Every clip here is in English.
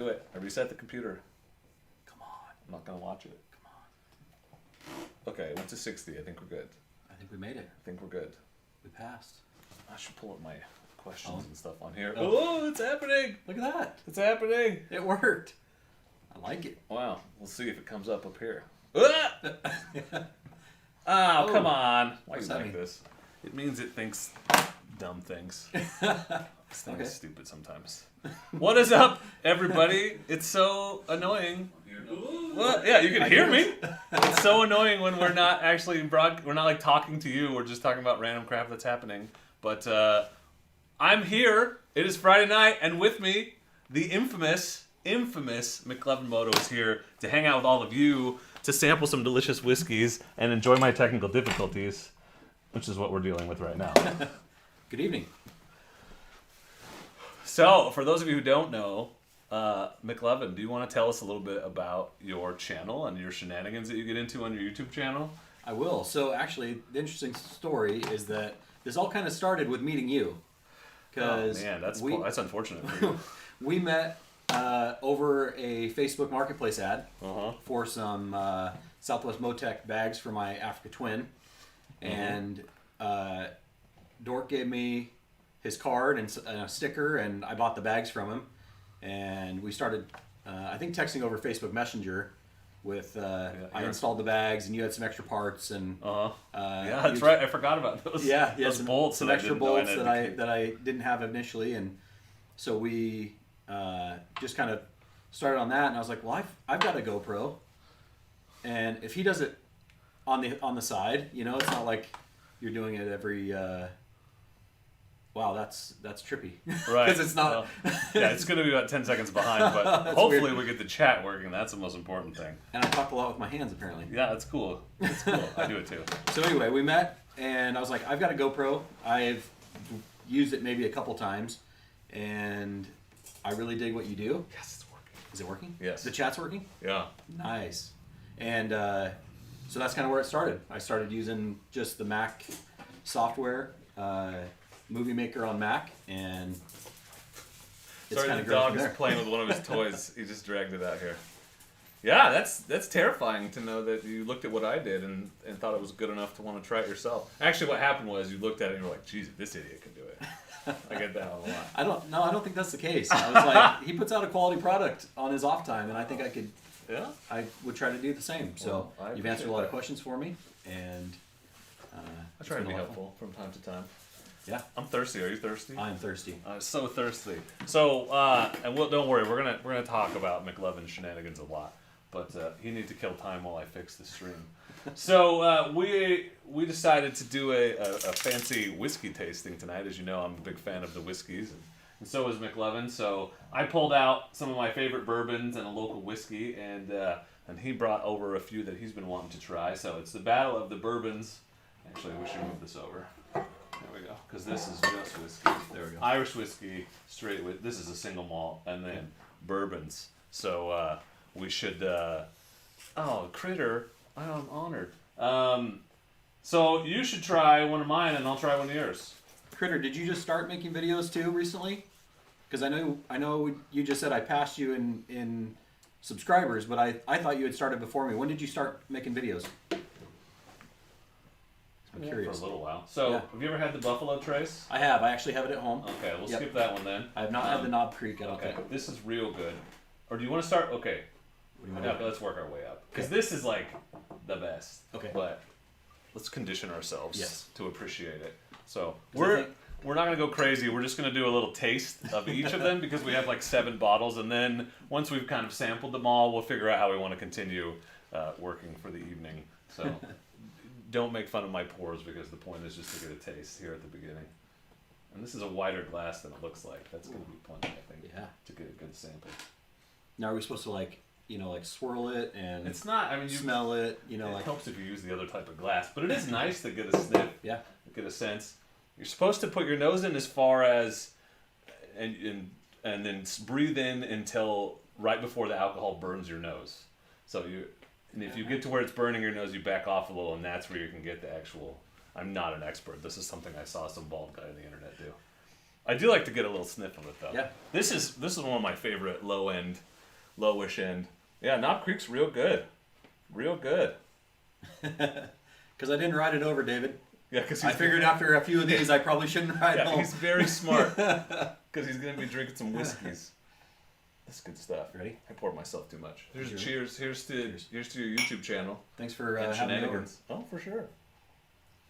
Do it. I reset the computer. Come on. I'm not gonna watch it. Come on. Okay, went to 60. I think we're good. I think we made it. I think we're good. We passed. I should pull up my questions and stuff on here. Oh. Oh, it's happening! Look at that. It's happening! It worked. I like it. Wow. We'll see if it comes up here. Ah! Oh, come on. Why do you like this? It means it thinks dumb things. This thing is stupid sometimes. What is up, everybody? It's so annoying. What? Yeah, you can hear me. It's so annoying when we're not actually we're not like talking to you. We're just talking about random crap that's happening. But I'm here. It is Friday night, and with me, the infamous McLovin Moto is here to hang out with all of you, to sample some delicious whiskeys, and enjoy my technical difficulties, which is what we're dealing with right now. Good evening. So, for those of you who don't know, McLovin, do you want to tell us a little bit about your channel and your shenanigans that you get into on your YouTube channel? I will. So, actually, the interesting story is that this all kind of started with meeting you. Oh, man, that's unfortunate for you. We met over a Facebook Marketplace ad for some Southwest Motec bags for my Africa Twin. And Dork gave me his card and a sticker, and I bought the bags from him. And we started, I think, texting over Facebook Messenger with, I installed the bags, and you had some extra parts. And yeah, that's right. I forgot about those. Yeah, those bolts. Some extra bolts that I didn't have initially. And so we just kind of started on that. And I was like, well, I've got a GoPro. And if he does it on the side, you know, it's not like you're doing it every... Wow, that's trippy. Right. Because it's not... yeah, it's going to be about 10 seconds behind, but hopefully we get the chat working. That's the most important thing. And I talk a lot with my hands, apparently. Yeah, that's cool. That's cool. I do it too. So anyway, we met, and I was like, I've got a GoPro. I've used it maybe a couple times, and I really dig what you do. Yes, it's working. Is it working? Yes. The chat's working? Yeah. Nice. And so that's kind of where it started. I started using just the Mac software, Movie Maker on Mac, and it's sorry, the dog is playing with one of his toys. He just dragged it out here. Yeah, that's terrifying to know that you looked at what I did and thought it was good enough to want to try it yourself. Actually, what happened was you looked at it and you were like, "Geez, this idiot can do it." I get that a lot. I don't think that's the case. I was like, he puts out a quality product on his off time, and I think I could. Yeah. I would try to do the same. So you've answered a lot of questions for me, and I try to be helpful from time to time. Yeah. I'm thirsty. Are you thirsty? I'm thirsty. I'm so thirsty. So, and don't worry, we're gonna talk about McLovin shenanigans a lot, but you need to kill time while I fix the stream. So we decided to do a fancy whiskey tasting tonight. As you know, I'm a big fan of the whiskeys, and so is McLovin. So I pulled out some of my favorite bourbons and a local whiskey, and he brought over a few that he's been wanting to try. So it's the battle of the bourbons. Actually, we should move this over. There we go, because this is just whiskey. There we go. Irish whiskey, straight with, this is a single malt, and then bourbons. So we should, Critter, I'm honored. So you should try one of mine, and I'll try one of yours. Critter, did you just start making videos too recently? Because I know you just said I passed you in subscribers, but I thought you had started before me. When did you start making videos? I'm curious. For a little while. So, have you ever had the Buffalo Trace? I have. I actually have it at home. Okay, we'll skip that one then. I have not had the Knob Creek. I don't think. This is real good. Or do you want to start? Okay. Let's work our way up. Because this is like the best. Okay. But let's condition ourselves to appreciate it. So, we're not going to go crazy. We're just going to do a little taste of each of them because we have like 7 bottles. And then once we've kind of sampled them all, we'll figure out how we want to continue working for the evening. So... Don't make fun of my pours because the point is just to get a taste here at the beginning. And this is a wider glass than it looks like. That's going to be plenty, I think, to get a good sample. Now, are we supposed to like swirl it and it's not, I mean, you smell it, it helps if you use the other type of glass, but it is nice to get a sniff, get a sense. You're supposed to put your nose in as far as, and then breathe in until right before the alcohol burns your nose. So and if you get to where it's burning your nose, you back off a little, and that's where you can get the actual... I'm not an expert. This is something I saw some bald guy on the internet do. I do like to get a little sniff of it though. Yeah. This is one of my favorite lowish end. Yeah, Knob Creek's real good. Real good. Because I didn't ride it over, David. Yeah, because I figured after a few of these, I probably shouldn't ride home. He's very smart. Because he's going to be drinking some whiskeys. That's good stuff. Ready? I poured myself too much. Cheers. Here's to your YouTube channel. Thanks for and having me over. Shenanigans. Oh, for sure.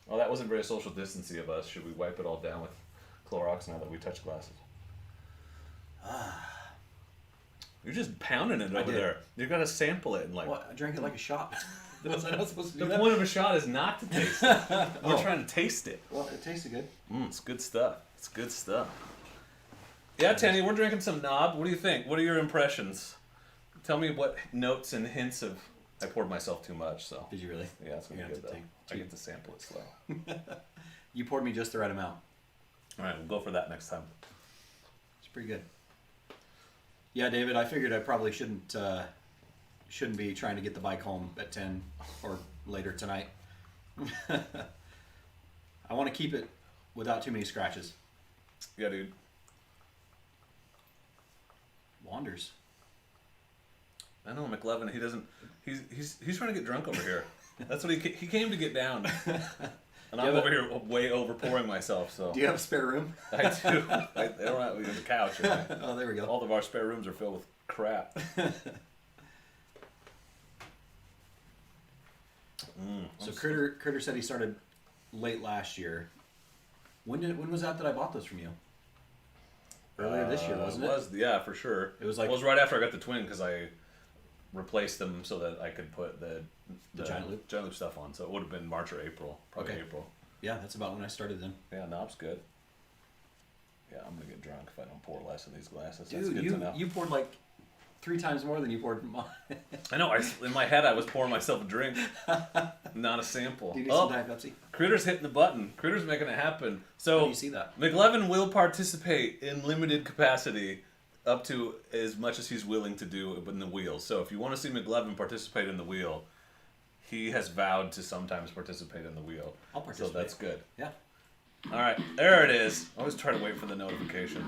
Oh, that wasn't very social distancing of us. Should we wipe it all down with Clorox now that we touch glasses? You're just pounding it over there. You got to sample it and like. Well, I drank it like a shot. Was I not supposed to do the that? point of a shot is not to taste it. We're trying to taste it. Well, it tasted good. It's good stuff. It's good stuff. Yeah, Tanny, we're drinking some Knob. What do you think? What are your impressions? Tell me what notes and hints of. I poured myself too much, so. Did you really? Yeah, it's gonna be good though. I get to sample it slow. You poured me just the right amount. All right, we'll go for that next time. It's pretty good. Yeah, David, I figured I probably shouldn't be trying to get the bike home at 10 or later tonight. I want to keep it without too many scratches. Yeah, dude. Wanders. I know McLovin. He doesn't. He's trying to get drunk over here. That's what he came to get down. And I'm over here way over pouring myself. So. Do you have a spare room? I do. They don't have the couch. Right? Oh, there we go. All of our spare rooms are filled with crap. So Critter said he started late last year. When was that I bought those from you? Earlier this year, wasn't it? Yeah, for sure. It was was right after I got the twin because I replaced them so that I could put the giant loop stuff on. So it would have been March or April, probably April. Yeah, that's about when I started then. Yeah, Knob's good. Yeah, I'm gonna get drunk if I don't pour less of these glasses. Dude, that's good to know. You poured like 3 times more than you poured mine. I know. In my head, I was pouring myself a drink, not a sample. Do you need some Diet Pepsi? Critter's hitting the button. Critter's making it happen. So how do you see that? McLovin will participate in limited capacity up to as much as he's willing to do in the wheel. So if you want to see McLovin participate in the wheel, he has vowed to sometimes participate in the wheel. I'll participate. So that's good. Yeah. All right, there it is. I always try to wait for the notification.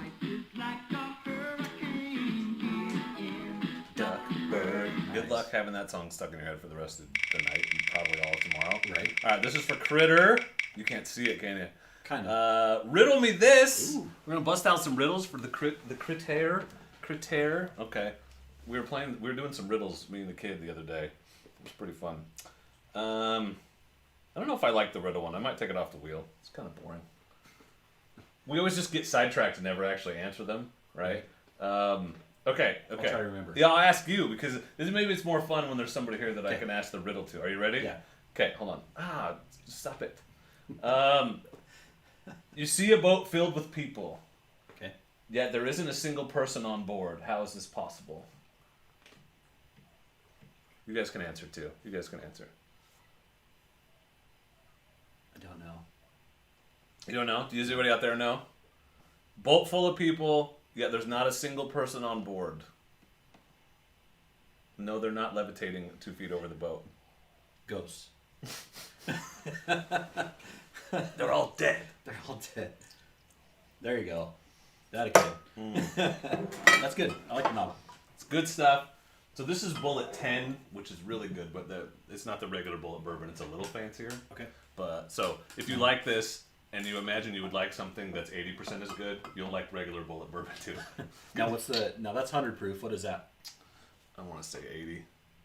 Good luck having that song stuck in your head for the rest of the night and probably all of tomorrow. Right. All right, this is for Critter. You can't see it, can you? Kind of. Riddle me this. Ooh. We're gonna bust out some riddles for the Critter. Okay. We were doing some riddles, me and the kid, the other day. It was pretty fun. I don't know if I like the riddle one. I might take it off the wheel. It's kind of boring. We always just get sidetracked and never actually answer them, right? Okay. I'll try to remember. Yeah, I'll ask you because maybe it's more fun when there's somebody here that I can ask the riddle to. Are you ready? Yeah. Okay, hold on. Stop it. You see a boat filled with people. Okay. Yet there isn't a single person on board. How is this possible? You guys can answer too. I don't know. You don't know? Does anybody out there know? Boat full of people, yet there's not a single person on board. No, they're not levitating 2 feet over the boat. Ghosts. They're all dead. They're all dead. There you go. That again. That's good. I like the novel. It's good stuff. So this is Bullet 10, which is really good, but it's not the regular Bullet bourbon. It's a little fancier. Okay. But so if you like this and you imagine you would like something that's 80% as good, you'll like regular Bullet bourbon too. Now now that's 100 proof. What is that? I want to say 80,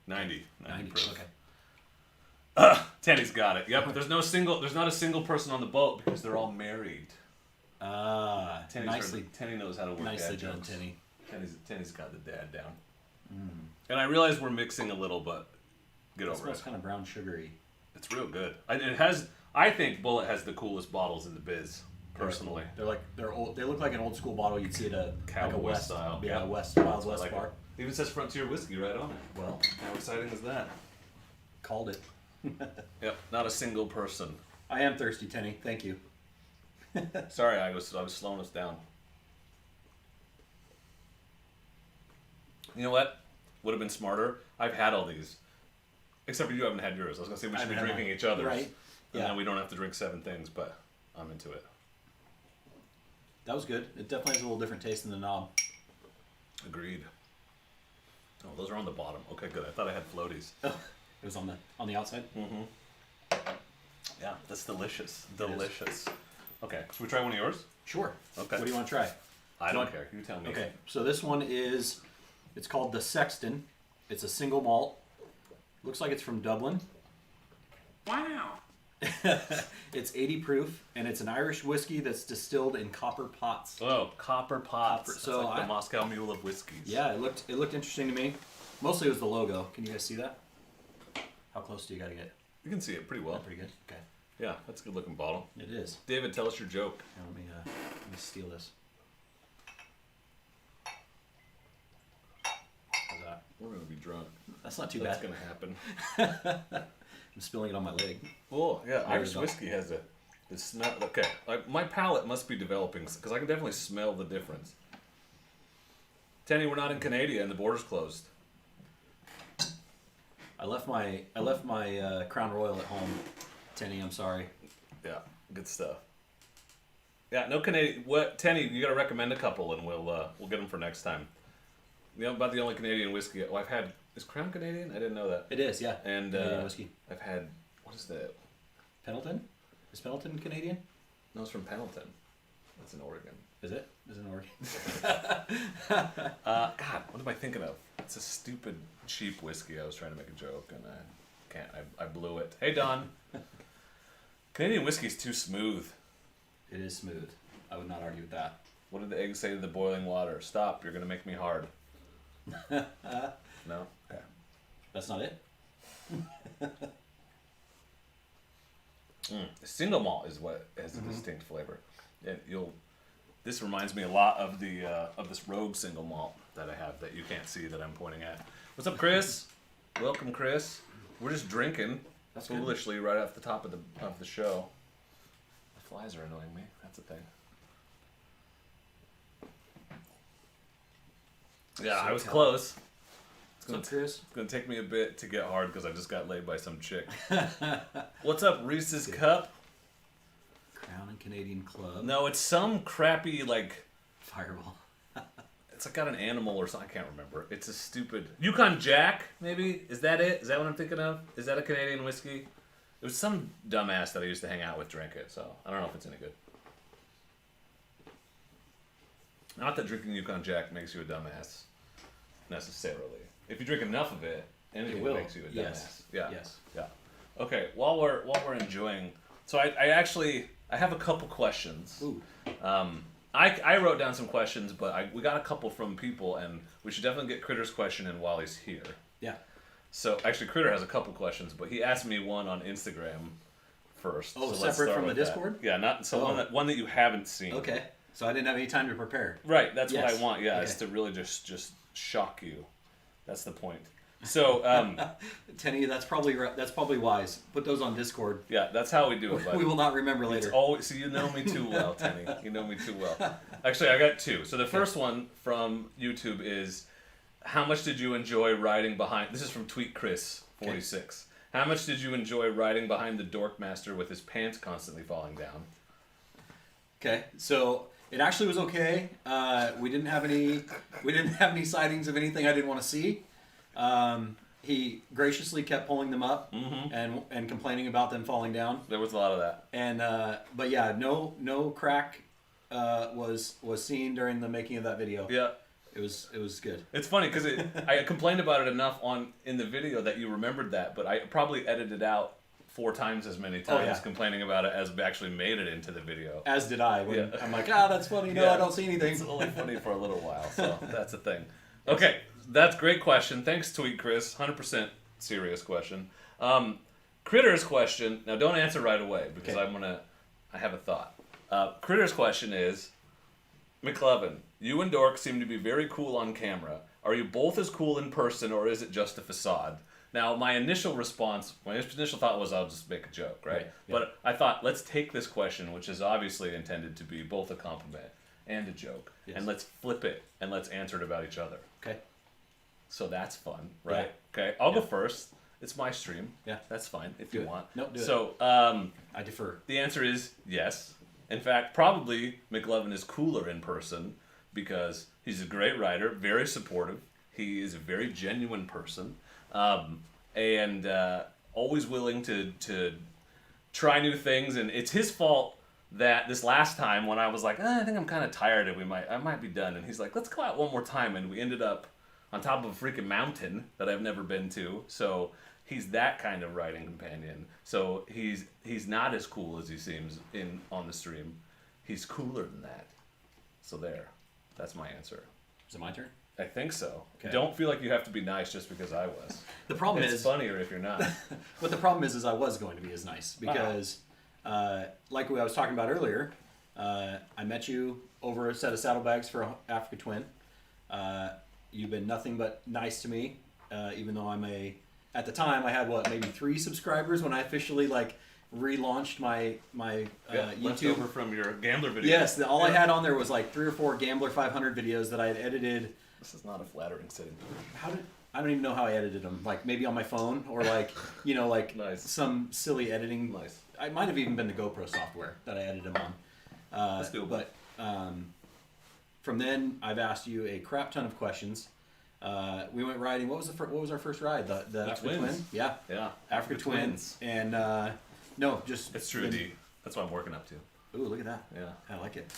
90 proof. Okay. Tanny's got it. Yep. There's not a single person on the boat because they're all married. Tanny knows how to work nicely dad done, jokes. Tanny. Tanny's got the dad down. And I realize we're mixing a little, but get over it. It smells kind of brown sugary. It's real good. I think Bullet has the coolest bottles in the biz, personally. They're old. They look like an old school bottle you'd see at a West style. Yeah, Wild West bar. It even says Frontier Whiskey right on it. Well, how exciting is that? Called it. Yep, not a single person. I am thirsty, Tenny. Thank you. Sorry, I was slowing us down. You know what? Would have been smarter. I've had all these. Except for you haven't had yours. I was going to say we should be drinking each other's. Right. And then we don't have to drink 7 things, but I'm into it. That was good. It definitely has a little different taste than the knob. Agreed. Oh, those are on the bottom. Okay, good. I thought I had floaties. Oh, it was on the outside? Mm-hmm. Yeah, that's delicious. Delicious. Okay, should we try one of yours? Sure. Okay. What do you want to try? I don't care. You tell me. Okay, so this one is, it's called the Sexton. It's a single malt. Looks like it's from Dublin. Wow. It's 80 proof, and it's an Irish whiskey that's distilled in copper pots. Oh, copper pots. That's So like the Moscow Mule of whiskeys. Yeah, it looked interesting to me. Mostly it was the logo. Can you guys see that? How close do you got to get? You can see it pretty well. Pretty good. Okay. Yeah, that's a good looking bottle. It is. David, tell us your joke. Here, let me steal this. How's that? We're gonna be drunk. That's not too That's bad. gonna happen. I'm spilling it on my leg. Oh yeah, There Irish we go. whiskey has the smell. Okay, like my palate must be developing because I can definitely smell the difference. Tenny, we're not in Canada and the border's closed. I left my Crown Royal at home. Tenny, I'm sorry. Yeah, good stuff. Yeah, no Canadian. What Tenny? You gotta recommend a couple, and we'll get them for next time. You know about the only Canadian whiskey I've had is Crown Canadian. I didn't know that. It is, yeah. And Canadian whiskey. I've had what is that? Pendleton? Is Pendleton Canadian? No, it's from Pendleton. That's in Oregon. Is it? Is it in Oregon? God, what am I thinking of? It's a stupid, cheap whiskey. I was trying to make a joke, and I can't. I blew it. Hey, Don. Canadian whiskey's too smooth. It is smooth. I would not argue with that. What did the egg say to the boiling water? Stop, you're going to make me hard. No? Okay. That's not it? Single malt is what has a distinct flavor. And this reminds me a lot of the of this Rogue single malt that I have that you can't see that I'm pointing at. What's up, Chris? Welcome, Chris. We're just drinking foolishly right off the top of the show. The flies are annoying me. That's a thing. Yeah, I was close. Chris? It's gonna take me a bit to get hard because I just got laid by some chick. What's up, Reese's Cup? Crown and Canadian Club. No, it's some crappy like. Fireball. It's like got an animal or something. I can't remember. It's a stupid Yukon Jack. Maybe is that it? Is that what I'm thinking of? Is that a Canadian whiskey? It was some dumbass that I used to hang out with drink it. So I don't know if it's any good. Not that drinking Yukon Jack makes you a dumbass, necessarily. If you drink enough of it, anything makes you a dumbass. Yes. Yeah. Yes. Yeah. Okay. While we're enjoying, so I have a couple questions. Ooh. I wrote down some questions, but we got a couple from people, and we should definitely get Critter's question in while he's here. Yeah. So actually, Critter has a couple questions, but he asked me one on Instagram first. Oh, so let's separate start from the with that. Discord? Yeah, one that you haven't seen. Okay. So I didn't have any time to prepare. Right, that's Yes. what I want. Yeah, Okay. is to really just shock you. That's the point. So, Tenny, that's probably wise. Put those on Discord. yeah, that's how we do it. Buddy. We will not remember It's later. always, so you know me too well, Tenny. You know me too well. Actually, I got two. So the first one from YouTube is, how much did you enjoy riding behind? This is from Tweet Chris 46. How much did you enjoy riding behind the Dork Master with his pants constantly falling down? Okay, so it actually was okay. We didn't have any sightings of anything I didn't want to see. He graciously kept pulling them up and complaining about them falling down. There was a lot of that. And but yeah, no crack was seen during the making of that video. Yeah. It was good. It's funny because I complained about it enough in the video that you remembered that, but I probably edited out 4 times as many times complaining about it as actually made it into the video. As did I. When I'm like, that's funny. No, I don't see anything. It's only funny for a little while, so that's the thing. Okay, that's a great question. Thanks, Tweet Chris. 100% serious question. Critter's question. Now, don't answer right away because I have a thought. Critter's question is, McLovin, you and Dork seem to be very cool on camera. Are you both as cool in person, or is it just a facade? Now, my initial thought was I'll just make a joke, right? Yeah. But I thought, let's take this question, which is obviously intended to be both a compliment and a joke, and let's flip it and let's answer it about each other. Okay. So that's fun, right? Yeah. Okay, I'll go first. It's my stream. Yeah. That's fine if you want. No, do it. So, I defer. the answer is yes. In fact, probably McLovin is cooler in person because he's a great writer, very supportive. He is a very genuine person, and always willing to try new things. And it's his fault that this last time when I was like, I think I'm kind of tired and I might be done. And he's like, let's go out one more time. And we ended up on top of a freaking mountain that I've never been to. So he's that kind of writing companion. So he's not as cool as he seems on the stream. He's cooler than that. So there. That's my answer. Is it my turn? I think so. Okay. Don't feel like you have to be nice just because I was. The problem it's funnier if you're not. But the problem is I was going to be as nice because, like I was talking about earlier, I met you over a set of saddlebags for Africa Twin. You've been nothing but nice to me, even though at the time I had maybe 3 subscribers when I officially relaunched my YouTube. Left over from your gambler video. Yes, all I had on there was 3 or 4 Gambler 500 videos that I had edited. This is not a flattering setting. I don't even know how I edited them. Maybe on my phone or Nice. some silly editing. Nice. I might have even been the GoPro software that I edited them on. That's doable. But from then, I've asked you a crap ton of questions. We went riding. What was our first ride? The Africa Twins. Twin. Yeah. Yeah. Africa Twins. And no, just It's true, D. That's what I'm working up to. Ooh, look at that. Yeah. I like it.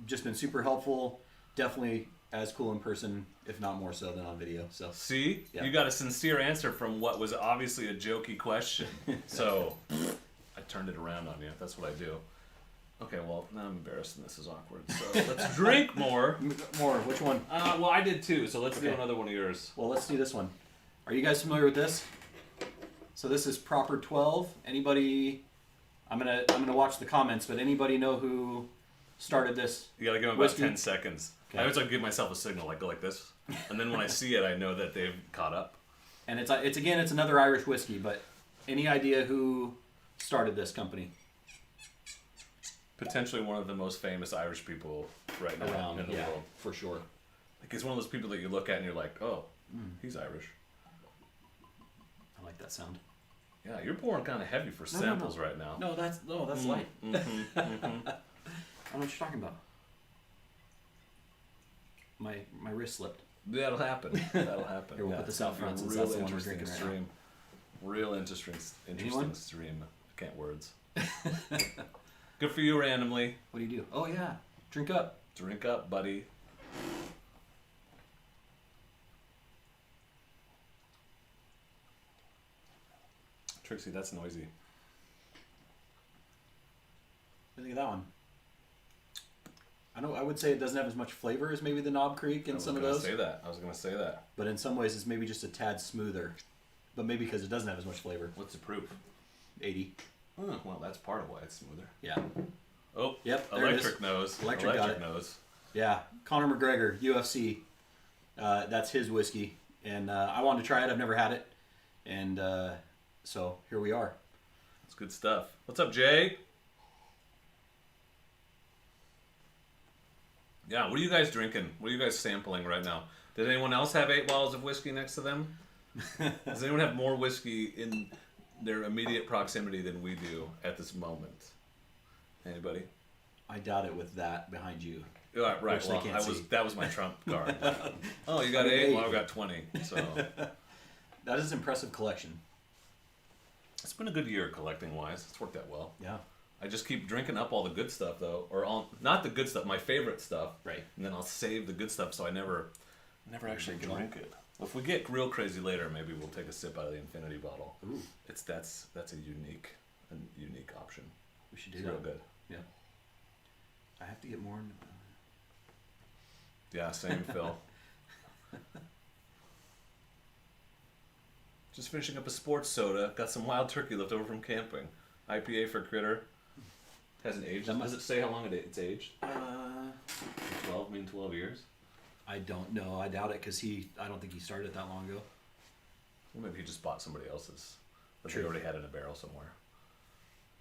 Just been super helpful. Definitely as cool in person, if not more so than on video. So See? Yeah. You got a sincere answer from what was obviously a jokey question. So I turned it around on you. That's what I do. Okay, well, now I'm embarrassed and this is awkward. So let's drink more. More. Which one? Well, I did too, so let's do Okay. another one of yours. Well, let's do this one. Are you guys familiar with this? So this is Proper 12. Anybody? I'm gonna watch the comments, but anybody know who started this? You gotta give them about Whiskey? 10 seconds. Okay. I always give myself a signal, go like this. And then when I see it, I know that they've caught up. And it's another Irish whiskey, but any idea who started this company? Potentially one of the most famous Irish people right now Around, in the world. for sure. It's one of those people that you look at and you're like, oh, he's Irish. I like that sound. Yeah, you're pouring kind of heavy for samples right now. No, that's light. Mm-hmm. I don't know what you're talking about. My wrist slipped. That'll happen. That'll happen. Here, we'll put this out front since that's the one we're drinking right now. Real interesting Anyone? stream. I can't words. Good for you, randomly. What do you do? Oh yeah, drink up. Drink up, buddy. Trixie, that's noisy. What do you think of that one? I would say it doesn't have as much flavor as maybe the Knob Creek and some of those. I was gonna say that. But in some ways, it's maybe just a tad smoother. But maybe because it doesn't have as much flavor. What's the proof? 80. Oh, well, that's part of why it's smoother. Yeah. Oh, Yep, there it electric is. nose. Electric got it. nose. Yeah. Conor McGregor, UFC. That's his whiskey. And I wanted to try it. I've never had it. And so here we are. It's good stuff. What's up, Jay? Yeah, what are you guys drinking? What are you guys sampling right now? Did anyone else have 8 bottles of whiskey next to them? Does anyone have more whiskey in their immediate proximity than we do at this moment? Anybody? I doubt it with that behind you. Right. Which they Well, can't see. that was my trump card. Oh, you got 8? Well, I've got 20. So That is an impressive collection. it's been a good year collecting wise. It's worked out well. Yeah. I just keep drinking up all the good stuff though, not the good stuff, my favorite stuff. Right. And then I'll save the good stuff so I never actually drink it. If we get real crazy later, maybe we'll take a sip out of the infinity bottle. Ooh. That's a unique option. We should do It's that. real good. Yeah. I have to get more into Yeah, same, Phil. Just finishing up a sports soda. Got some wild turkey left over from camping. IPA for Critter. Hasn't aged. Does it say how long it's aged? 12 years? I don't know. I doubt it because I don't think he started it that long ago. Well, maybe he just bought somebody else's. But True. they already had it in a barrel somewhere.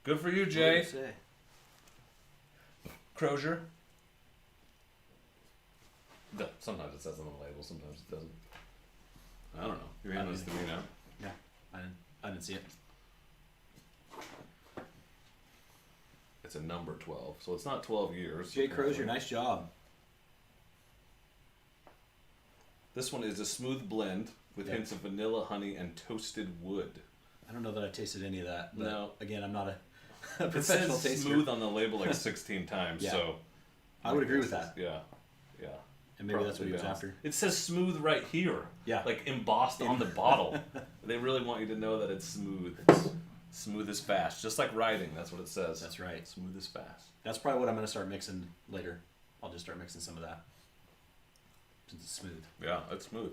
Good for you, What do Jay. you say? Crozier. Sometimes it says on the label, sometimes it doesn't. I don't know. You're handing this to me now. Yeah. I didn't see it. It's a number 12, so it's not 12 years. Jay Crozier, nice job. This one is a smooth blend with hints of vanilla, honey, and toasted wood. I don't know that I tasted any of that. But no. Again, I'm not a professional taster. It says smooth on the label like 16 times, so... I would agree with that. Yeah. And maybe that's what he was after. It says smooth right here. Yeah. Like embossed on the bottle. They really want you to know that it's smooth. Smooth as fast. Just like riding, that's what it says. That's right. Smooth as fast. That's probably what I'm going to start mixing later. I'll just start mixing some of that. Since it's smooth. Yeah, it's smooth.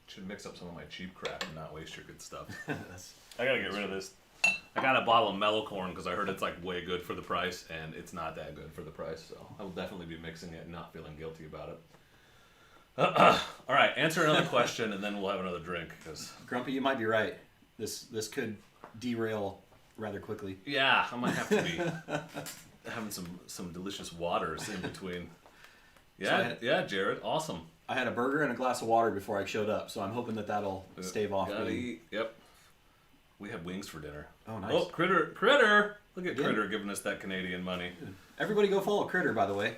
Should mix up some of my cheap crap and not waste your good stuff. I gotta get rid of this. I got a bottle of mellow corn because I heard it's like way good for the price, and it's not that good for the price. So I will definitely be mixing it and not feeling guilty about it. All right, answer another question, and then we'll have another drink. Cause Grumpy, you might be right. This could derail rather quickly. Yeah, I might have to be having some delicious waters in between. Yeah, yeah, Jared, awesome. I had a burger and a glass of water before I showed up, so I'm hoping that'll stave off. Gotta eat. Yep. We had wings for dinner. Oh, nice. Oh, Critter! Look at Critter giving us that Canadian money. Everybody go follow Critter, by the way.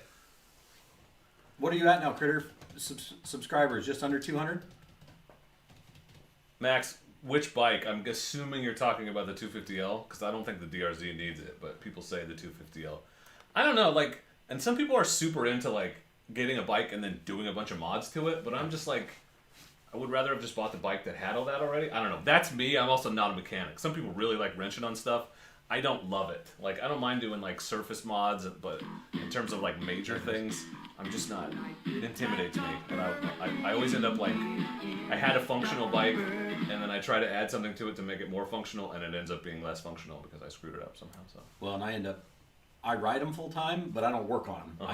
What are you at now, Critter? Subscribers, just under 200? Max, which bike? I'm assuming you're talking about the 250L, because I don't think the DRZ needs it, but people say the 250L. I don't know, like, and some people are super into, like, getting a bike and then doing a bunch of mods to it, but I'm just like, I would rather have just bought the bike that had all that already. I don't know. That's me. I'm also not a mechanic. Some people really like wrenching on stuff. I don't love it. Like, I don't mind doing like surface mods, but in terms of like major things, I'm just not. It intimidates me. And I always end up like, I had a functional bike, and then I try to add something to it to make it more functional, and it ends up being less functional because I screwed it up somehow. So. Well, and I ride them full time, but I don't work on them.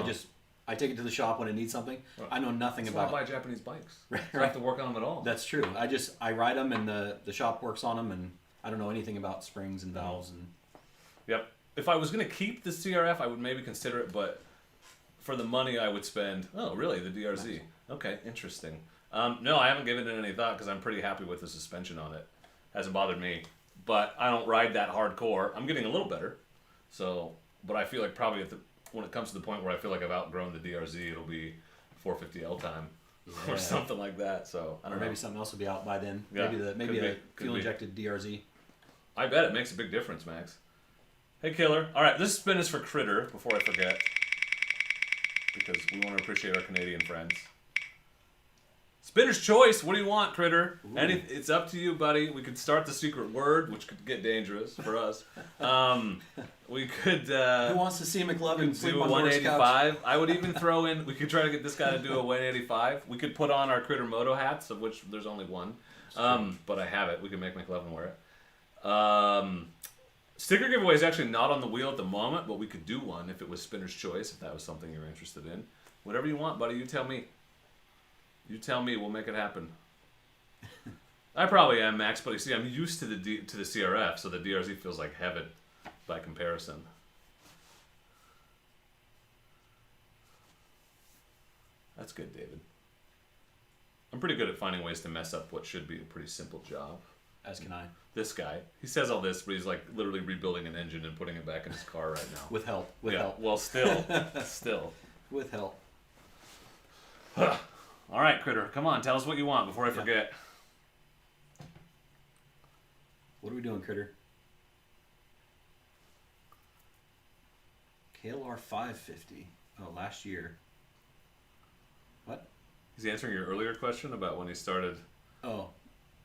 I take it to the shop when it needs something. Right. I know nothing about. Why I buy Japanese bikes. Right. I don't have to work on them at all. That's true. I ride them, and the shop works on them, and I don't know anything about springs and valves and. Yep. If I was gonna keep the CRF, I would maybe consider it, but for the money I would spend. Oh, really? The DRZ? Nice. Okay, interesting. No, I haven't given it any thought because I'm pretty happy with the suspension on it. Hasn't bothered me, but I don't ride that hardcore. I'm getting a little better, so. But I feel like probably when it comes to the point where I feel like I've outgrown the DRZ, it'll be 450L time or something like that. So I don't know. Maybe something else will be out by then. Yeah, maybe a fuel injected DRZ. I bet it makes a big difference, Max. Hey, Killer. All right, this spin is for Critter. Before I forget, because we want to appreciate our Canadian friends. Spinner's choice. What do you want, Critter? It's up to you, buddy. We could start the secret word, which could get dangerous for us. We could. Who wants to see McLovin sleep do a on 185? I would even throw in. We could try to get this guy to do a 185. We could put on our Critter Moto hats, of which there's only one. But I have it. We could make McLovin wear it. Sticker giveaway is actually not on the wheel at the moment, but we could do one if it was Spinner's choice. If that was something you're interested in, whatever you want, buddy. You tell me. You tell me, we'll make it happen. I probably am, Max, but you see, I'm used to the CRF, so the DRZ feels like heaven by comparison. That's good, David. I'm pretty good at finding ways to mess up what should be a pretty simple job. As can I. This guy, he says all this, but he's like literally rebuilding an engine and putting it back in his car right now. With help. With help. Well, still. With help. All right, Critter, come on, tell us what you want before I forget. What are we doing, Critter? KLR 550. Oh, last year. What? He's answering your earlier question about when he started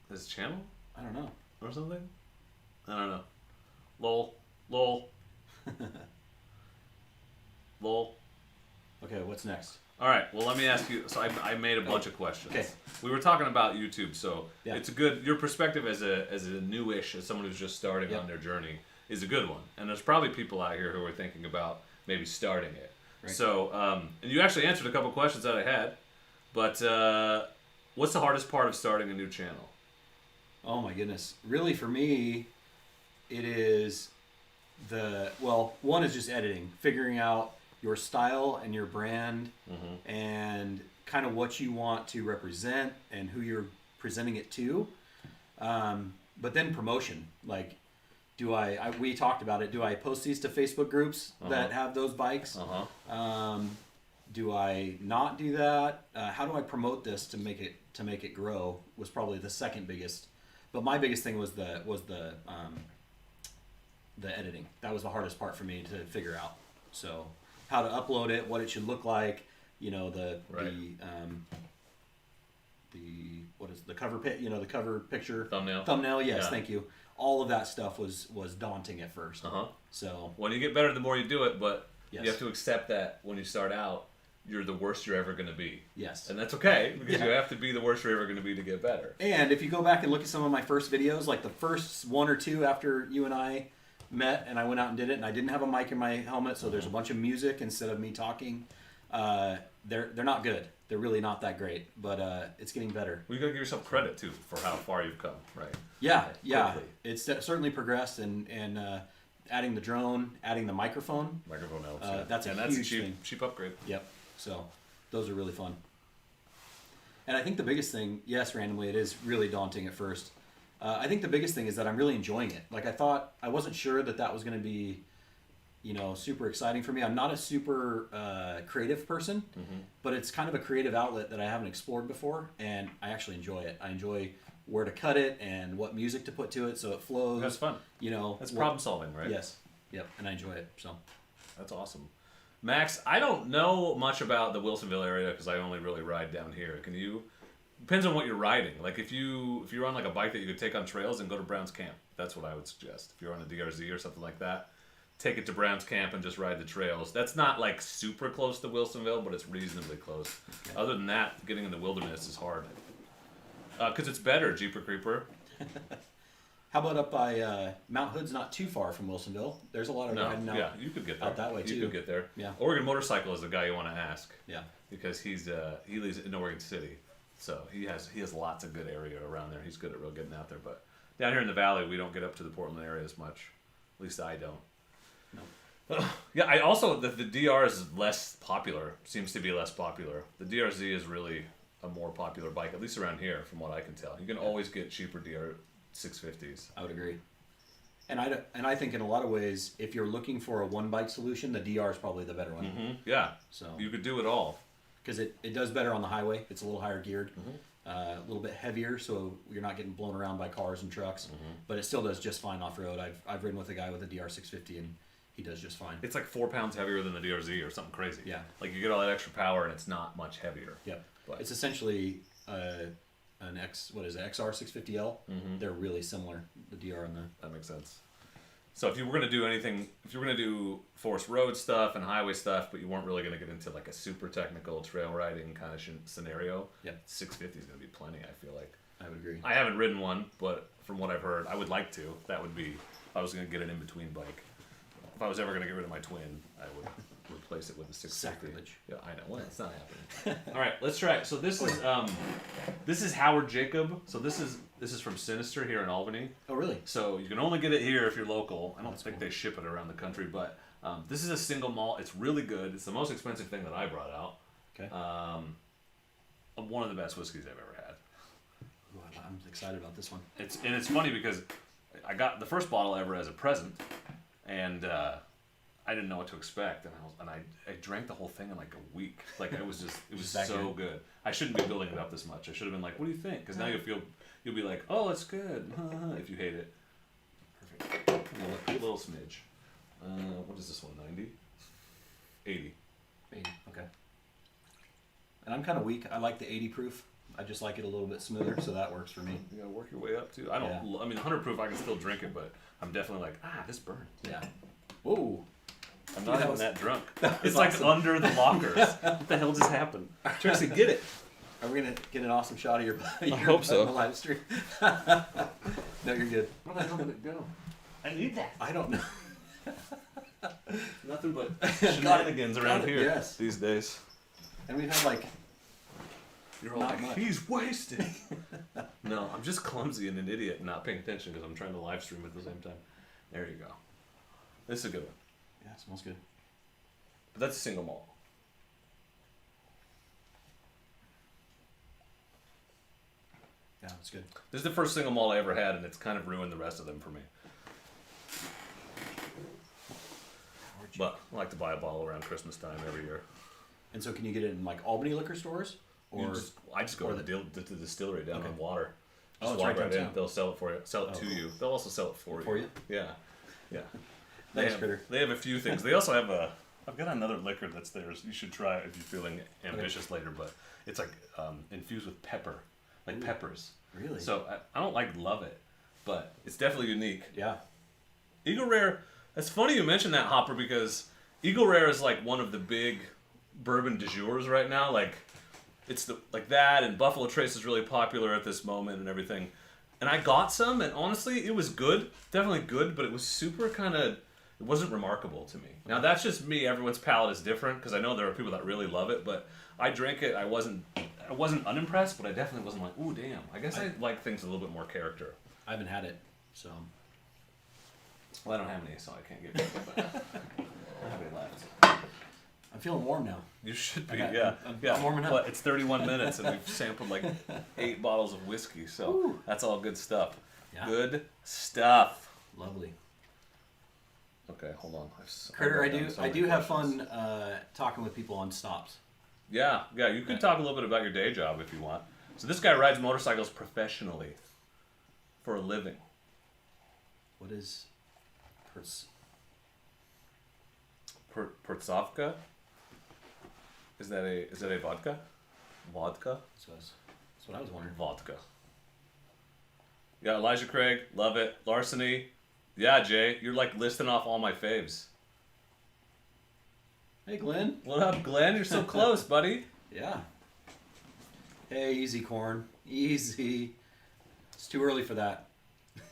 his channel? I don't know. Or something? I don't know. Lol. Lol. Okay, what's next? All right, well, let me ask you. So I made a bunch of questions. Okay. We were talking about YouTube, so it's a good. Your perspective as a newish, as someone who's just starting on their journey, is a good one. And there's probably people out here who are thinking about maybe starting it. Right. So, and you actually answered a couple questions that I had, but what's the hardest part of starting a new channel? Oh my goodness! Really, for me, it is one is just editing, figuring out your style and your brand, and kind of what you want to represent and who you're presenting it to. But then promotion, like we talked about it. Do I post these to Facebook groups that have those bikes? Do I not do that? How do I promote this to make it grow? Was probably the second biggest, but my biggest thing was the editing. That was the hardest part for me to figure out. So how to upload it, what it should look like, the cover the cover picture thumbnail. Yes, thank you. All of that stuff was daunting at first. So when you get better, the more you do it, but you have to accept that when you start out, you're the worst you're ever going to be. Yes. And that's okay, because you have to be the worst you're ever going to be to get better. And if you go back and look at some of my first videos, like the first one or two after you and I met and I went out and did it, and I didn't have a mic in my helmet, so there's a bunch of music instead of me talking. They're not good. They're really not that great, but it's getting better. Well, you got to give yourself credit, too, for how far you've come, right? Yeah. Quickly. It's certainly progressed, and adding the drone, adding the microphone. Microphone helps. That's a huge thing. Cheap upgrade. Yep. So those are really fun. And I think the biggest thing, yes, randomly, it is really daunting at first. I think the biggest thing is that I'm really enjoying it. Like I wasn't sure that was going to be, super exciting for me. I'm not a super creative person, but it's kind of a creative outlet that I haven't explored before, and I actually enjoy it. I enjoy where to cut it and what music to put to it so it flows. That's fun. That's problem solving, right? Yes. Yep. And I enjoy it. So that's awesome. Max, I don't know much about the Wilsonville area because I only really ride down here. Can you? Depends on what you're riding. Like if you're on like a bike that you could take on trails, and go to Brown's Camp. That's what I would suggest. If you're on a DRZ or something like that, take it to Brown's Camp and just ride the trails. That's not like super close to Wilsonville, but it's reasonably close. Okay. Other than that, getting in the wilderness is hard. Because it's better, Jeeper Creeper. How about up by Mount Hood's not too far from Wilsonville? There's a lot of riding out. Yeah, you could get there. Out that way too. You could get there. Yeah. Oregon Motorcycle is the guy you want to ask. Yeah. Because he lives in Oregon City, so he has lots of good area around there. He's good at getting out there. But down here in the valley, we don't get up to the Portland area as much. At least I don't. No. Yeah. I also the DR is less popular. Seems to be less popular. The DRZ is really a more popular bike, at least around here, from what I can tell. You can always get cheaper DR650s. I would agree. And I think in a lot of ways, if you're looking for a one bike solution, the DR is probably the better one. Mm-hmm. Yeah. So you could do it all. Because it does better on the highway. It's a little higher geared, a little bit heavier, so you're not getting blown around by cars and trucks. But it still does just fine off road. I've ridden with a guy with a DR650 and he does just fine. It's like 4 pounds heavier than the DRZ or something crazy. Yeah. Like you get all that extra power and it's not much heavier. Yep. But it's essentially an XR650L. They're really similar, the DR and the... That makes sense. So if you were going to do anything, if you were going to do forest road stuff and highway stuff, but you weren't really going to get into like a super technical trail riding kind of scenario, 650 is going to be plenty, I feel like. I would agree. I haven't ridden one, but from what I've heard, I would like to. That would be, if I was going to get an in-between bike. If I was ever going to get rid of my twin, I would replace it with a 650. Sacrilege. Yeah, I know. Well, it's not happening. All right, let's try it. So this is Howard Jacob. So this is from Sinister here in Albany. Oh, really? So you can only get it here if you're local. I don't think they ship it around the country, but this is a single malt. It's really good. It's the most expensive thing that I brought out. Okay. One of the best whiskeys I've ever had. Ooh, I'm excited about this one. It's funny because I got the first bottle ever as a present, and I didn't know what to expect, and I drank the whole thing in like a week. Like it was so good. I shouldn't be building it up this much. I should have been like, what do you think? Because now you'll be like, oh, it's good. If you hate it. Perfect. A little smidge. What is this one? 90? 80. 80. Okay. And I'm kind of weak. I like the 80 proof. I just like it a little bit smoother, so that works for me. You gotta work your way up too. I mean, 100 proof, I can still drink it, but I'm definitely like, this burns. Yeah. Whoa. I'm not even that drunk. It's like under the lockers. What the hell just happened? Tracy, get it. Are we going to get an awesome shot of your butt? I hope so. On the live stream. No, you're good. Where the hell did it go? I need that. I don't know. Nothing but shenanigans around here these days. And we've had like... You're all like, he's wasted. No, I'm just clumsy and an idiot and not paying attention because I'm trying to live stream at the same time. There you go. This is a good one. Yeah, it smells good. But that's a single malt. Yeah, it's good. This is the first single malt I ever had, and it's kind of ruined the rest of them for me. But I like to buy a bottle around Christmas time every year. And so can you get it in like Albany liquor stores? Or I just go to the distillery down on Water. Just walk right right in. downtown. They'll sell it for you. Sell it to you. They'll also sell it for you. For you? Yeah. Yeah. Thanks, Critter. They have a few things. They also have I've got another liquor that's theirs. You should try it if you're feeling ambitious later, but it's like infused with pepper. Like peppers. Really? So I don't love it, but it's definitely unique. Yeah. Eagle Rare, it's funny you mentioned that, Hopper, because Eagle Rare is like one of the big bourbon du jours right now. Like, it's like that, and Buffalo Trace is really popular at this moment and everything. And I got some, and honestly, it was good. Definitely good, but it was super it wasn't remarkable to me. Now, that's just me. Everyone's palate is different, because I know there are people that really love it, but I drank it. I wasn't unimpressed, but I definitely wasn't like, ooh, damn. I guess I like things with a little bit more character. I haven't had it, so. Well, I don't have any, so I can't get it, but I don't have any left. I'm feeling warm now. You should be, I'm yeah. warming up. But it's 31 minutes, and we've sampled like 8 bottles of whiskey, so that's all good stuff. Yeah. Good stuff. Lovely. Okay, hold on. Critter, I do have fun talking with people on stops. Yeah, you could talk a little bit about your day job if you want. So this guy rides motorcycles professionally for a living. What is Pertsovka? Is that a vodka? Vodka? That's what I was wondering. Vodka. Yeah, Elijah Craig, love it. Larceny. Yeah, Jay, you're like listing off all my faves. Hey, Glenn. What up, Glenn? You're so close, buddy. Yeah. Hey, easy, corn. Easy. It's too early for that.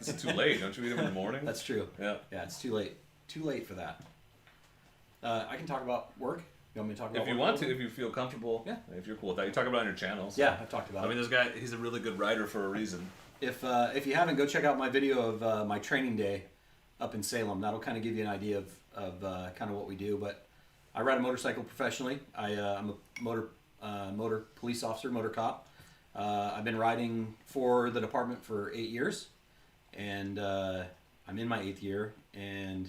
It's too late. Don't you eat them in the morning? That's true. Yeah. Yeah, it's too late. Too late for that. I can talk about work. You want me to talk about If you want to, if you feel comfortable. Yeah. If you're cool with that. You talk about it on your channels. Yeah, I've talked about it. I mean, this guy, he's a really good writer for a reason. If you haven't, go check out my video of my training day up in Salem. That'll kind of give you an idea of kind of what we do. But I ride a motorcycle professionally. I'm a motor police officer, motor cop. I've been riding for the department for 8 years, and I'm in my 8th year, and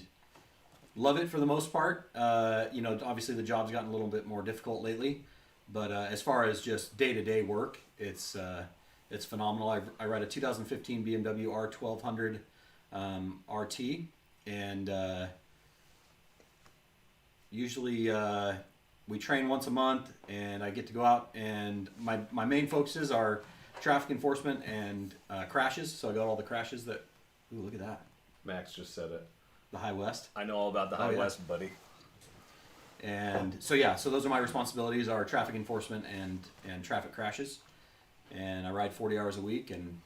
love it for the most part. Obviously the job's gotten a little bit more difficult lately, but as far as just day-to-day work, it's phenomenal. I ride a 2015 BMW R1200 RT, and usually we train once a month, and I get to go out, and my main focuses are traffic enforcement and crashes. So I got all the crashes that. Ooh, look at that. Max just said it. The High West. I know all about the High West, buddy. And so those are my responsibilities: are traffic enforcement and traffic crashes. And I ride 40 hours a week, and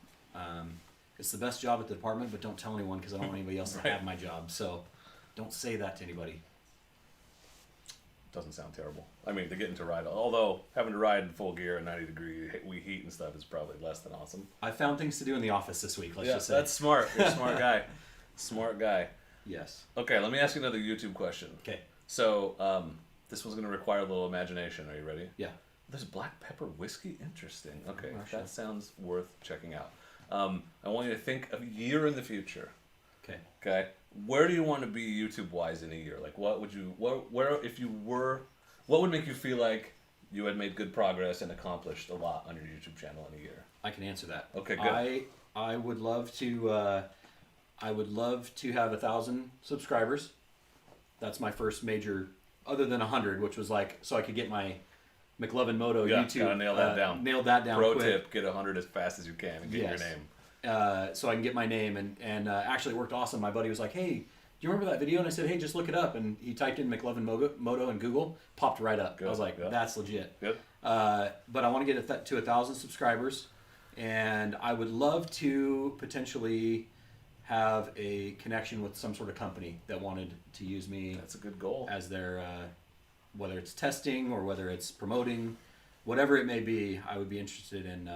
it's the best job at the department. But don't tell anyone, because I don't want anybody else to have my job. So don't say that to anybody. Doesn't sound terrible. I mean, they're getting to ride. Although having to ride in full gear in 90-degree heat and stuff is probably less than awesome. I found things to do in the office this week. Let's just say that's smart. You're a smart guy. Smart guy. Yes. Okay, let me ask you another YouTube question. Okay. So this one's going to require a little imagination. Are you ready? Yeah. There's black pepper whiskey? Interesting. Okay, Russia. that sounds worth checking out. I want you to think of a year in the future. Okay. Okay. Where do you want to be YouTube-wise in a year? Like, what would you, what would make you feel like you had made good progress and accomplished a lot on your YouTube channel in a year? I can answer that. Okay, good. I would love to. I would love to have 1,000 subscribers. That's my first major, other than 100, which was like so I could get my McLovin Moto YouTube. Gotta nail that down. Nailed that down. Pro quick. tip: get 100 as fast as you can and get your name. So I can get my name, and actually it worked awesome. My buddy was like, "Hey, do you remember that video?" And I said, "Hey, just look it up." And he typed in McLovin Moto in Google, popped right up. Good. I was like, "That's legit." Good. But I want to get to 1,000 subscribers, and I would love to potentially have a connection with some sort of company that wanted to use me. That's a good goal. As their, whether it's testing or whether it's promoting, whatever it may be, I would be interested in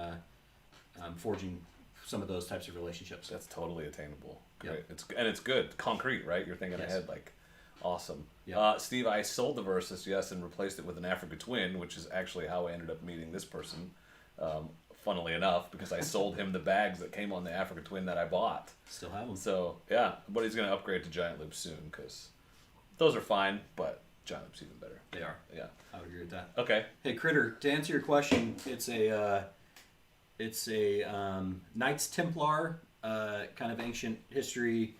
forging some of those types of relationships. That's totally attainable. Yep. Great. It's good, concrete, right? You're thinking Yes. ahead, like, awesome. Yep. Steve, I sold the Versus, yes, and replaced it with an Africa Twin, which is actually how I ended up meeting this person. Funnily enough, because I sold him the bags that came on the Africa Twin that I bought. Still have them. So yeah, but he's gonna upgrade to Giant Loop soon because Those are fine, but Giant Loop's even better. They are. Yeah. I would agree with that. Okay. Hey, Critter, to answer your question, it's a Knights Templar kind of ancient history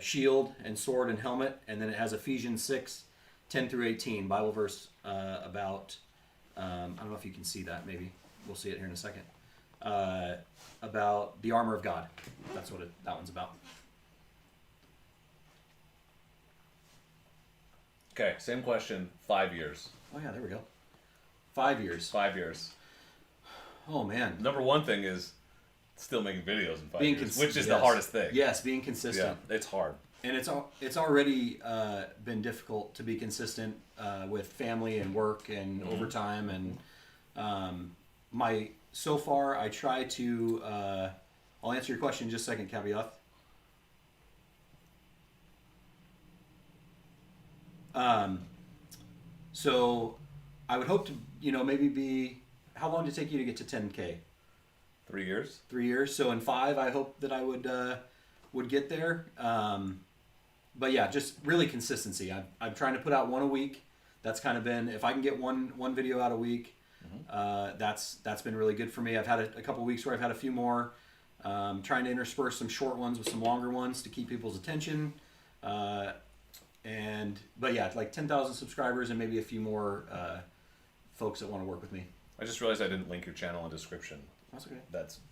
shield and sword and helmet, and then it has Ephesians 6:10 through 18 Bible verse about I don't know if you can see that. Maybe we'll see it here in a second. About the armor of God. That's what that one's about. Okay, same question. 5 years. Oh yeah, there we go. 5 years. 5 years. Oh man. Number one thing is still making videos in 5 Being years, which is the hardest thing. Yes, being consistent. Yeah, it's hard. And it's already been difficult to be consistent with family and work and overtime and so far I try to I'll answer your question in just a second, Caveat. So I would hope to maybe be, how long did it take you to get to 10K? 3 years. 3 years. So in 5 I hope that I would get there. But yeah, just really consistency. I'm trying to put out one a week. That's kind of been, if I can get one video out a week, that's been really good for me. I've had a couple weeks where I've had a few more. Trying to intersperse some short ones with some longer ones to keep people's attention. But yeah, like 10,000 subscribers and maybe a few more folks that want to work with me. I just realized I didn't link your channel in the description. That's okay.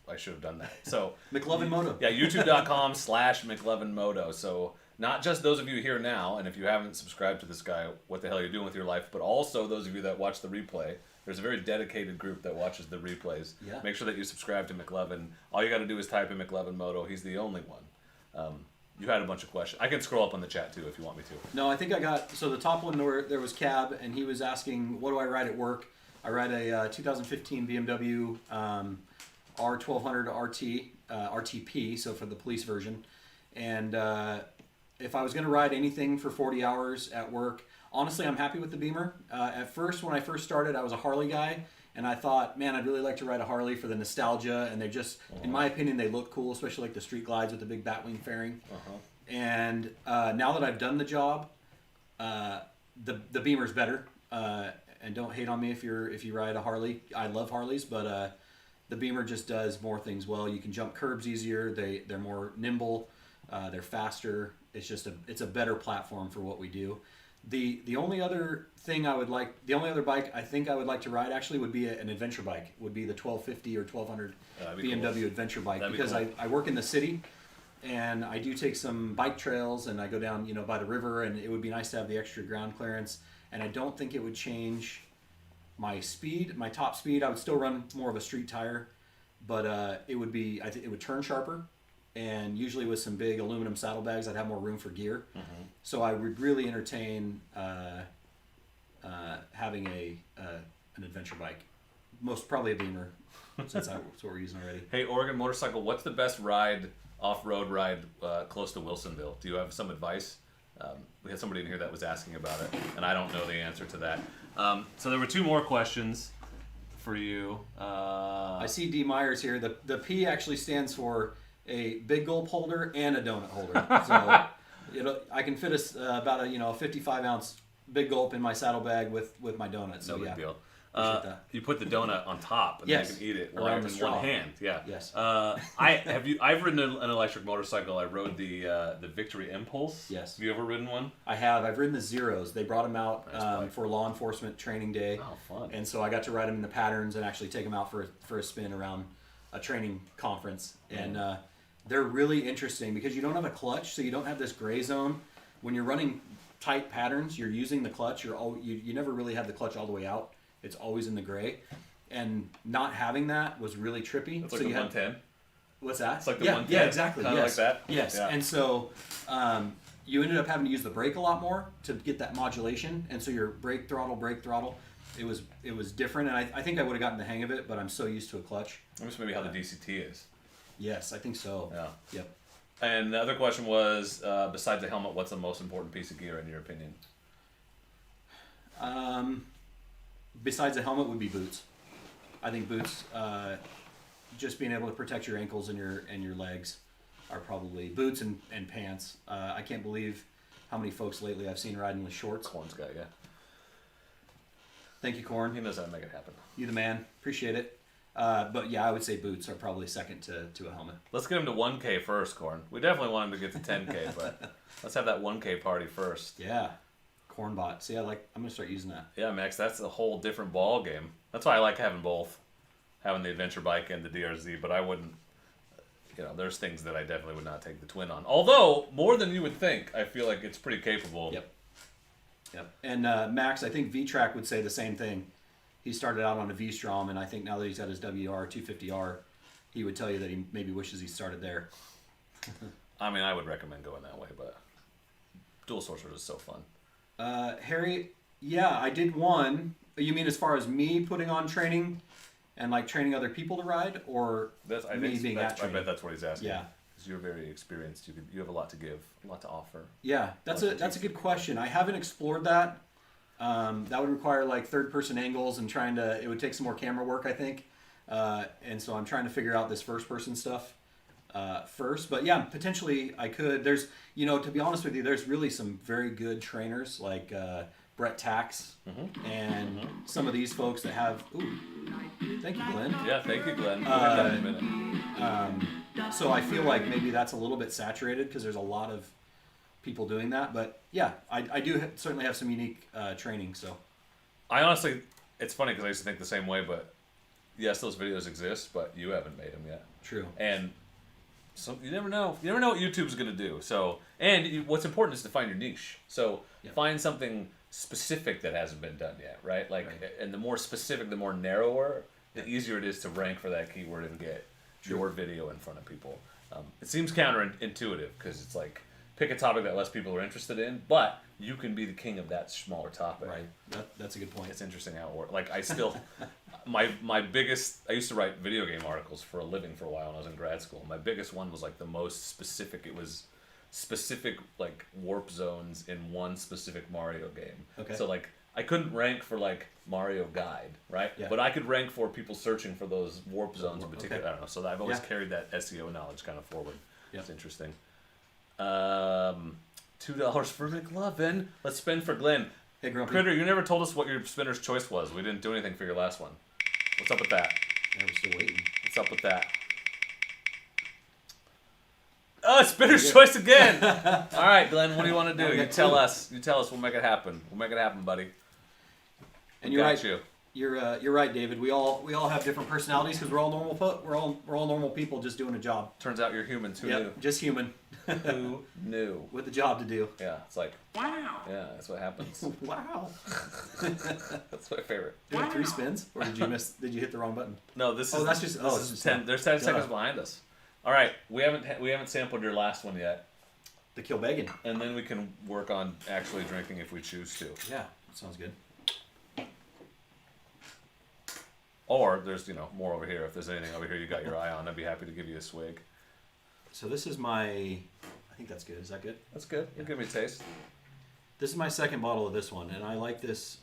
I should have done that. So McLovin Moto. Yeah, youtube.com/McLovin Moto. So not just those of you here now, and if you haven't subscribed to this guy, what the hell are you doing with your life? But also those of you that watch the replay. There's a very dedicated group that watches the replays. Yeah. Make sure that you subscribe to McLovin. All you got to do is type in McLovin Moto. He's the only one. You had a bunch of questions. I can scroll up on the chat too if you want me to. No, I think I got, so the top one there was Cab, and he was asking, what do I ride at work? I ride a 2015 BMW R1200 RTP, so for the police version. And if I was going to ride anything for 40 hours at work, honestly, I'm happy with the Beamer. At first, when I first started, I was a Harley guy, and I thought, man, I'd really like to ride a Harley for the nostalgia, and they just, in my opinion, they look cool, especially like the street glides with the big batwing fairing. And now that I've done the job, the Beamer's better. And don't hate on me if you ride a Harley. I love Harleys, but the Beamer just does more things well. You can jump curbs easier. They're more nimble. They're faster. It's a better platform for what we do. The only other thing the only other bike I think I would like to ride actually would be an adventure bike. Would be the 1250 or 1200 BMW cool. Adventure bike. That'd because be cool. I work in the city, and I do take some bike trails, and I go down by the river, and it would be nice to have the extra ground clearance. And I don't think it would change my speed, my top speed. I would still run more of a street tire, but it would turn sharper. And usually with some big aluminum saddlebags, I'd have more room for gear. So I would really entertain having an adventure bike. Most probably a Beamer, since that's what we're using already. Hey, Oregon Motorcycle, what's the best off-road ride close to Wilsonville? Do you have some advice? We had somebody in here that was asking about it, and I don't know the answer to that. So there were two more questions for you. I see D. Myers here. The P actually stands for a big gulp holder and a donut holder. So I can fit about a 55-ounce big gulp in my saddlebag with my donut. So no big deal. You put the donut on top, and then you can eat it in one hand. Yeah. Yes. I've ridden an electric motorcycle. I rode the Victory Impulse. Yes. Have you ever ridden one? I have. I've ridden the Zeros. They brought them out for law enforcement training day. Oh, fun! And so I got to ride them in the patterns and actually take them out for a spin around a training conference. And they're really interesting because you don't have a clutch, so you don't have this gray zone. When you're running tight patterns, you're using the clutch. You never really have the clutch all the way out. It's always in the gray, and not having that was really trippy. It's like the 110. What's that? It's like the 110. Yeah, exactly. Kind of like that. Yes, yeah. And so you ended up having to use the brake a lot more to get that modulation, and so your brake throttle. It was different, and I think I would have gotten the hang of it, but I'm so used to a clutch. That's maybe how the DCT is. Yes, I think so. Yeah. Yep. And the other question was, besides the helmet, what's the most important piece of gear in your opinion? Besides the helmet would be boots. I think boots, just being able to protect your ankles and your legs are probably boots and pants. I can't believe how many folks lately I've seen riding with shorts. Corn's got ya. Thank you, Corn. He knows how to make it happen. You the man. Appreciate it. But yeah, I would say boots are probably second to a helmet. Let's get him to 1K first, Corn. We definitely want him to get to 10K, but let's have that 1K party first. Yeah. Corn bot. See, I'm going to start using that. Yeah, Max, that's a whole different ball game. That's why I like having both. Having the adventure bike and the DRZ, but I wouldn't, there's things that I definitely would not take the twin on. Although, more than you would think, I feel like it's pretty capable. Yep. And Max, I think V-Track would say the same thing. He started out on a V-Strom, and I think now that he's got his WR250R, he would tell you that he maybe wishes he started there. I mean, I would recommend going that way, but dual sourcer is so fun. Harry, yeah, I did one. You mean as far as me putting on training and like training other people to ride, or I being at training? I bet that's what he's asking. Yeah. Because you're very experienced. You have a lot to give, a lot to offer. Yeah, that's a good question. I haven't explored that. That would require like third-person angles and it would take some more camera work, I think. And so I'm trying to figure out this first-person stuff first. But yeah, potentially I could. There's, to be honest with you, there's really some very good trainers like Brett Tax and some of these folks that have. Ooh, thank you, Glenn. Yeah, thank you, Glenn. We'll get that in a minute. So I feel like maybe that's a little bit saturated because there's a lot of people doing that. But yeah, I do certainly have some unique training. So I honestly, it's funny because I used to think the same way, but yes, those videos exist, but you haven't made them yet. True. And so you never know. You never know what YouTube's going to do. So, what's important is to find your niche. So find something specific that hasn't been done yet, right? And the more specific, the more narrower, the easier it is to rank for that keyword and get your video in front of people. It seems counterintuitive because it's like, pick a topic that less people are interested in, but you can be the king of that smaller topic. Right. That's a good point. It's interesting how it works. Like, I still, my biggest, I used to write video game articles for a living for a while when I was in grad school. My biggest one was like the most specific. It was specific like warp zones in one specific Mario game. Okay. So like, I couldn't rank for like Mario Guide, right? Yeah. But I could rank for people searching for those warp zones in particular. Okay. I don't know. So I've always carried that SEO knowledge kind of forward. Yeah. It's interesting. $2 for McLovin. Let's spin for Glenn. Hey, Grumpy. Critter, you never told us what your spinner's choice was. We didn't do anything for your last one. What's up with that? Yeah, we're still waiting. What's up with that? Oh, spinner's choice again. All right, Glenn, what do you want to do? You tell us. You tell us. We'll make it happen. We'll make it happen, buddy. And you're right. You're right, David. We all have different personalities because we're all normal people just doing a job. Turns out you're humans. Who knew? Just human. Who knew? With a job to do. Yeah, it's like, wow. Yeah, that's what happens. Wow. That's my favorite. Did you have 3 spins, or did you miss? Did you hit the wrong button? No, this is. Oh, that's just. This is 10. There's 10 seconds behind us. All right, we haven't sampled your last one yet. The Kilbegan. And then we can work on actually drinking if we choose to. Yeah, that sounds good. Or there's more over here. If there's anything over here you got your eye on, I'd be happy to give you a swig. So this is my. I think that's good. Is that good? That's good. You give me a taste. This is my second bottle of this one, and I like this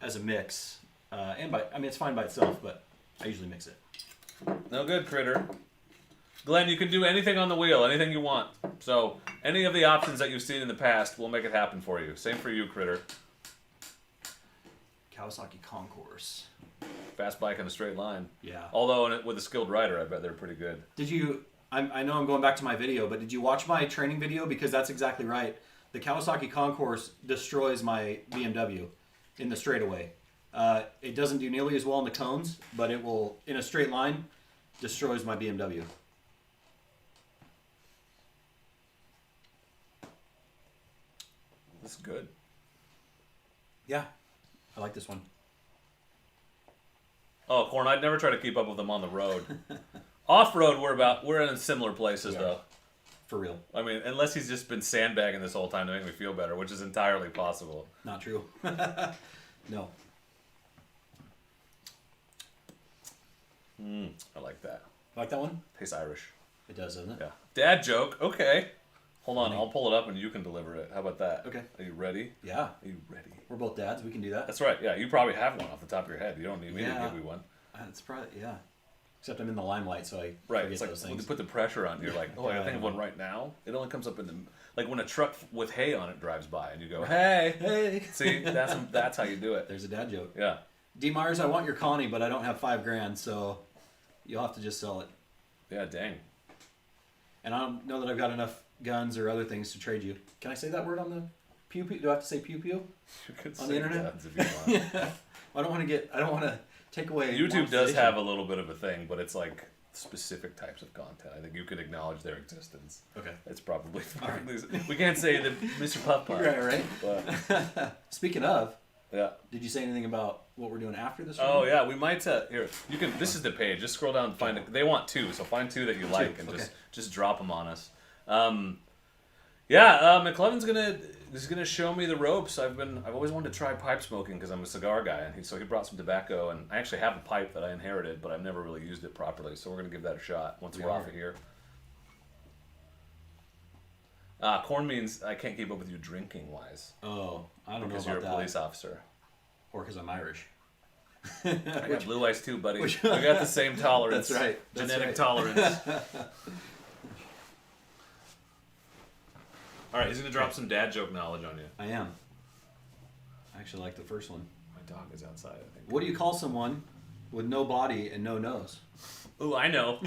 as a mix. It's fine by itself, but I usually mix it. No good, Critter. Glenn, you can do anything on the wheel, anything you want. So any of the options that you've seen in the past, we'll make it happen for you. Same for you, Critter. Kawasaki Concourse. Fast bike in a straight line. Yeah. Although with a skilled rider, I bet they're pretty good. Did you? I know I'm going back to my video, but did you watch my training video? Because that's exactly right. The Kawasaki Concourse destroys my BMW in the straightaway. It doesn't do nearly as well in the cones, but it will, in a straight line, destroys my BMW. This is good. Yeah, I like this one. Oh, Corn, I'd never try to keep up with them on the road. Off-road, we're in similar places, though. For real. I mean, unless he's just been sandbagging this whole time to make me feel better, which is entirely possible. Not true. No. I like that. Like that one? Tastes Irish. It does, doesn't it? Yeah. Dad joke. Okay. Hold on. I'll pull it up and you can deliver it. How about that? Okay. Are you ready? Yeah. Are you ready? We're both dads. We can do that. That's right. Yeah. You probably have one off the top of your head. You don't need me to Yeah. give you one. It's probably, yeah. Except I'm in the limelight, so I Right. forget It's like those when things. you put the pressure on, you're like, oh, I gotta think of one right now. It only comes up in the like when a truck with hay on it drives by, and you go, hey, Hey. See, that's how you do it. There's a dad joke. Yeah. D. Myers, I want your Connie, but I don't have $5,000, so you'll have to just sell it. Yeah. Dang. And I don't know that I've got enough guns or other things to trade you. Can I say that word on the pew pew? Do I have to say pew pew You could on say the internet? guns if you want. Yeah. I don't want to take away. YouTube does monetization. have a little bit of a thing, but it's like specific types of content. I think you could acknowledge their existence. Okay. It's probably we can't say that Mr. Puff Puff. Right. But, Speaking of, yeah. did you say anything about what we're doing after this? Oh yeah, we might here. You can. This is the page. Just scroll down and find it. They want two, so find two that you like and just drop them on us. McLovin's gonna show me the ropes. I've always wanted to try pipe smoking because I'm a cigar guy, and so he brought some tobacco, and I actually have a pipe that I inherited, but I've never really used it properly. So we're gonna give that a shot once we're off of here. Corn means I can't keep up with you drinking wise. Oh, I don't know about that. Because you're a police officer. Or because I'm Irish. I got blue eyes too, buddy. We got the same tolerance. That's right. Genetic tolerance. All right, he's gonna drop some dad joke knowledge on you. I am. I actually like the first one. My dog is outside, I think. What do you call someone with no body and no nose? Ooh, I know.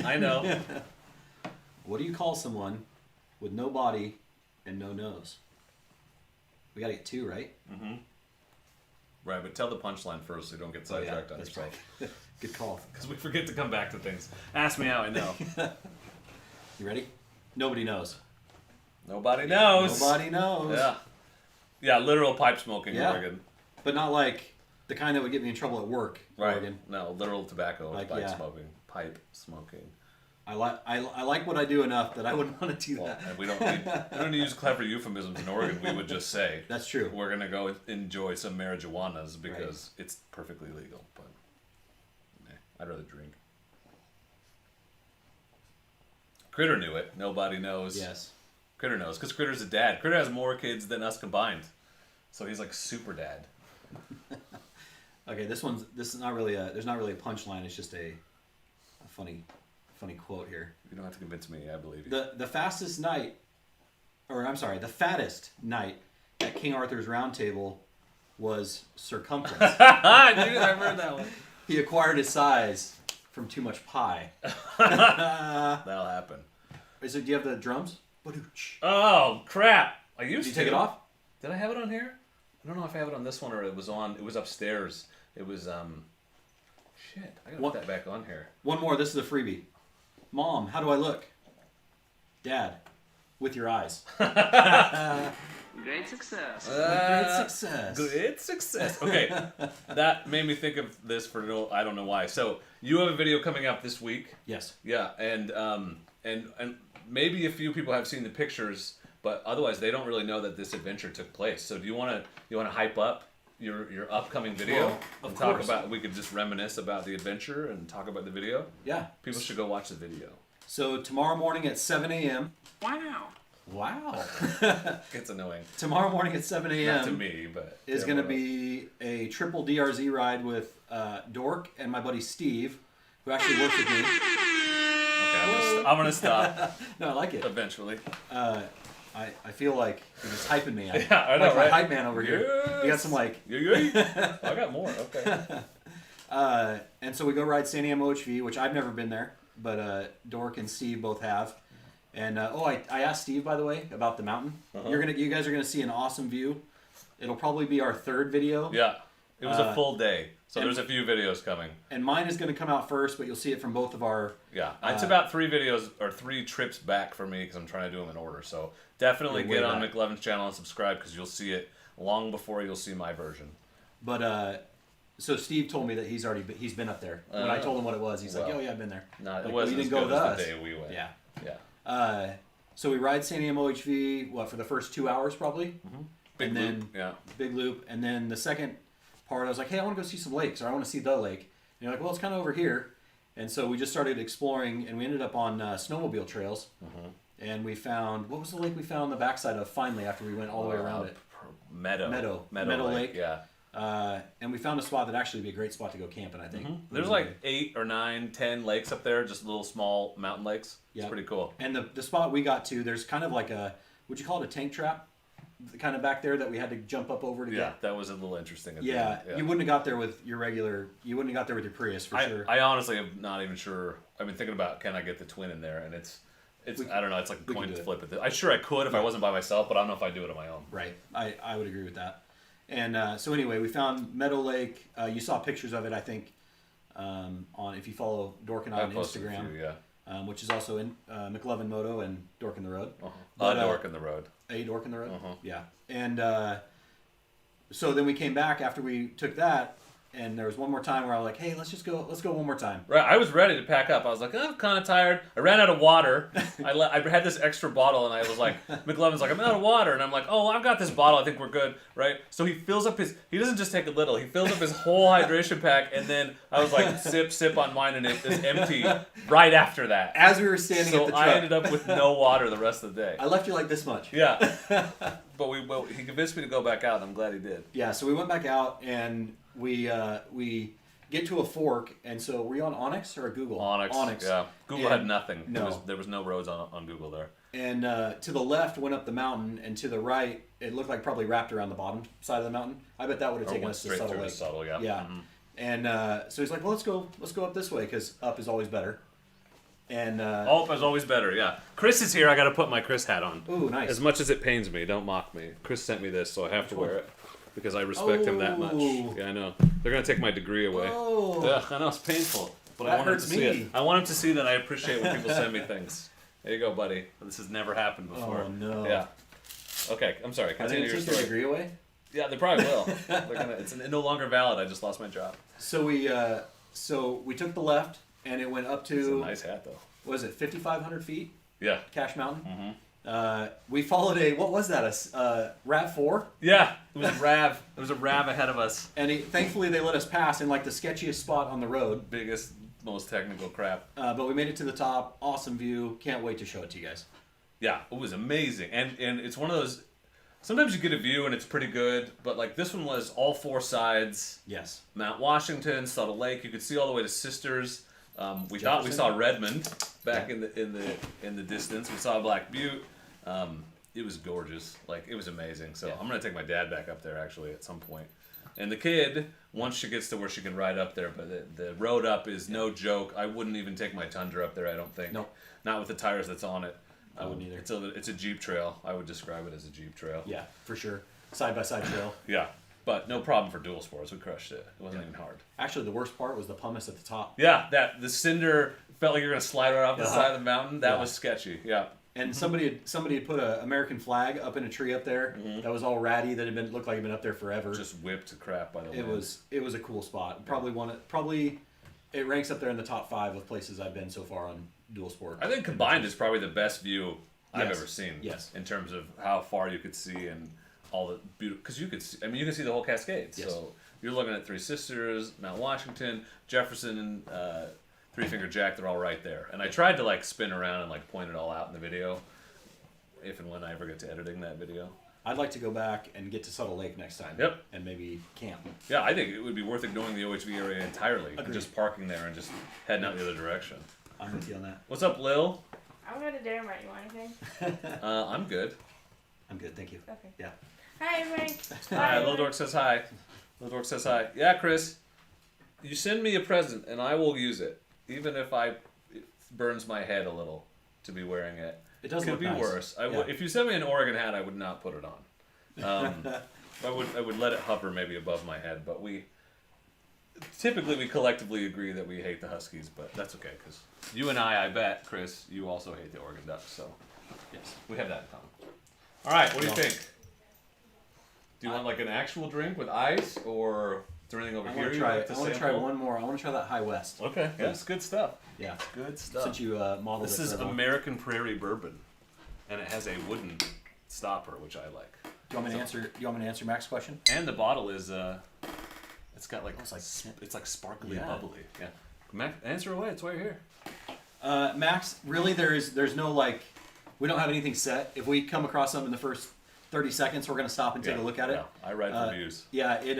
What do you call someone with no body and no nose? We gotta get two, right? Mm-hmm. Right, but tell the punchline first so you don't get sidetracked on that's yourself. right. Good call. Because we forget to come back to things. Ask me how I know. You ready? Nobody knows. Nobody knows. Nobody knows. Yeah. Yeah, literal pipe smoking, Yeah. Oregon. But not like the kind that would get me in trouble at work, Right. Oregon. No, literal tobacco, Like, pipe yeah. smoking. Pipe smoking. I like what I do enough that I wouldn't want to do Well, that. and we don't need to use clever euphemisms in Oregon. We would just say, That's true. we're going to go enjoy some marijuanas because it's perfectly legal. But I'd rather drink. Critter knew it. Nobody knows. Yes. Critter knows because Critter's a dad. Critter has more kids than us combined. So he's like super dad. Okay, this is not really there's not really a punchline. It's just a funny quote here. You don't have to convince me. I believe you. The fattest night at King Arthur's Round Table was circumference. Dude, I've heard that one. He acquired his size from too much pie. That'll happen. Do you have the drums? Badooch. Oh crap! I used Did to you take it off? Did I have it on here? I don't know if I have it on this one or it was upstairs. It was shit. I gotta put that back on here. One more. This is a freebie. Mom, how do I look? Dad, with your eyes. Great success. Great success. Great success. Okay, that made me think of this I don't know why. So you have a video coming out this week. Yes. Yeah, and maybe a few people have seen the pictures, but otherwise they don't really know that this adventure took place. So do you want to hype up your upcoming video? Well, and talk about, we could just reminisce about the adventure and talk about the video. Yeah. People should go watch the video. So tomorrow morning at 7 a.m. Wow. It's annoying. Tomorrow morning at 7 a.m. Not to me, but is going to be a triple DRZ ride with Dork and my buddy Steve, who actually works with me. Okay, I'm gonna stop. No, I like it. Eventually. I feel like you're just hyping me. Yeah, I know, like right? my hype man over here. You got some like. Yeah. I got more. Okay. And so we go ride San Diego OHV, which I've never been there, but Dork and Steve both have. And I asked Steve, by the way, about the mountain. Uh-huh. You guys are gonna see an awesome view. It'll probably be our third video. Yeah. It was a full day, so and- there's a few videos coming. And mine is gonna come out first, but you'll see it from both of our. Yeah, it's about 3 videos or 3 trips back for me because I'm trying to do them in order. So definitely You're way get on back. McLovin's channel and subscribe because you'll see it long before you'll see my version. But so Steve told me that he's been up there. When I told him what it was, he's like, "Oh yeah, I've been there." It Like, wasn't you as didn't go good with as us. the day we went. Yeah. So we ride San Diego OHV for the first 2 hours probably. Big and loop. then big loop, and then the second part I was like, "Hey, I want to go see some lakes, or I want to see the lake." And you're like, "Well, it's kind of over here." And so we just started exploring, and we ended up on snowmobile trails. And we found, what was the lake we found on the backside of finally after we went all the way around it? Meadow Meadow Lake. Yeah. And we found a spot that actually would be a great spot to go camping, I think. There's like 8 or 9, 10 lakes up there, just little small mountain lakes. It's pretty cool. And the spot we got to, there's kind of like a, would you call it a tank trap? Kind of back there that we had to jump up over to get. Yeah, that was a little interesting. Yeah, you wouldn't have got there with your regular, you wouldn't have got there with your Prius for sure. I honestly am not even sure. I've been thinking about, can I get the twin in there? And it's I don't know, it's like a coin to flip it. I'm sure I could if I wasn't by myself, but I don't know if I do it on my own. Right, I would agree with that. And so anyway, we found Meadow Lake. You saw pictures of it, I think, on if you follow Dork and I on Instagram. Few, which is also in McLovin Moto and Dork in the Road. Dork in the Road. A Dork in the Road? Yeah. And so then we came back after we took that, and there was one more time where I was like, hey, let's go one more time. Right, I was ready to pack up. I was like, I'm kind of tired. I ran out of water. I had this extra bottle, and I was like, McLovin's like, I'm out of water. And I'm like, oh, I've got this bottle. I think we're good, right? So he fills up he doesn't just take a little. He fills up his whole hydration pack, and then I was like, sip on mine, and it was empty right after that. As we were standing at the truck. So I ended up with no water the rest of the day. I left you like this much. Yeah. But he convinced me to go back out, and I'm glad he did. Yeah, so we went back out, and we get to a fork, and so were you on Onyx or a Google? Onyx. Yeah. Google had nothing. No. There was no roads on Google there. And to the left went up the mountain, and to the right, it looked like probably wrapped around the bottom side of the mountain. I bet that would have taken us to Subtle Lake. Subtle, yeah. Yeah. Mm-hmm. And so he's like, well, let's go up this way, because up is always better. And up is always better, yeah. Chris is here. I got to put my Chris hat on. Ooh, nice. As much as it pains me, don't mock me. Chris sent me this, so I have to wear it. Because I respect him that much. Yeah, I know. They're going to take my degree away. Oh. Yeah, I know, it's painful. But I want him to see it. I want him to see that I appreciate when people send me things. There you go, buddy. This has never happened before. Oh, no. Yeah. Okay, I'm sorry. Continue your story. Take the degree away? Yeah, they probably will. It's no longer valid. I just lost my job. So we took the left, and it went up to... It's a nice hat, though. What was it, 5,500 feet? Yeah. Cache Mountain? Mm-hmm. We followed what was that, a RAV4? Yeah, it was a RAV. It was a RAV ahead of us. And thankfully they let us pass in like the sketchiest spot on the road. Biggest, most technical crap. But we made it to the top. Awesome view. Can't wait to show it to you guys. Yeah, it was amazing. And it's one of those, sometimes you get a view and it's pretty good, but like this one was all 4 sides. Yes. Mount Washington, Subtle Lake. You could see all the way to Sisters. We thought we saw Redmond back in the distance. We saw Black Butte. It was gorgeous. Like, it was amazing. So I'm going to take my dad back up there, actually, at some point. And the kid, once she gets to where she can ride up there, but the road up is no joke. I wouldn't even take my Tundra up there, I don't think. Nope. Not with the tires that's on it. I wouldn't either. It's a Jeep trail. I would describe it as a Jeep trail. Yeah, for sure. Side-by-side trail. Yeah. But no problem for dual sports. We crushed it. It wasn't even hard. Actually, the worst part was the pumice at the top. Yeah, the cinder felt like you were going to slide right off the side of the mountain. That was sketchy. Yeah. And somebody had put an American flag up in a tree up there that was all ratty, that looked like it had been up there forever. Just whipped to crap by the wind. It was a cool spot. Probably it ranks up there in the top 5 of places I've been so far on dual sport. I think combined is probably the best view I've ever seen. Yes. In terms of how far you could see and all the beauty, because you could see the whole Cascades. Yes. So you're looking at 3 Sisters, Mount Washington, Jefferson, and Three Finger Jack. They're all right there. And I tried to like spin around and like point it all out in the video, if and when I ever get to editing that video. I'd like to go back and get to Subtle Lake next time. Yep. And maybe camp. Yeah, I think it would be worth ignoring the OHV area entirely. Agreed. And just parking there and just heading out the other direction. I'm with you on that. What's up, Lil? I'm going to Dermot. You want anything? I'm good. I'm good, thank you. Okay. Yeah. Hi, everybody. Hi, Little Dork says hi. Little Dork says hi. Yeah, Chris, you send me a present and I will use it, even if it burns my head a little to be wearing it. It does Could look be nice. worse. Yeah. If you sent me an Oregon hat, I would not put it on. I would let it hover maybe above my head, but we collectively agree that we hate the Huskies, but that's okay because you and I bet, Chris, you also hate the Oregon Ducks, so Yes. we have that in common. All right, what do you think? Do you want like an actual drink with ice, or is there anything over I here want you to try. like to I want to try sample? one more. I want to try that High West. Okay, yeah, it's good stuff. Yeah. Good stuff. Since you modeled This it. is for the- American Prairie Bourbon, and it has a wooden stopper, which I like. Do you want me to answer? Do you want me to answer Mac's question? And the bottle is it's got like It's it's like sparkly, Yeah. bubbly. Yeah. Mac, answer away. It's why you're here. Max, really, there's no like, we don't have anything set. If we come across something the 30 seconds. We're going to stop and take a look at it. Yeah. I write reviews. Yeah, it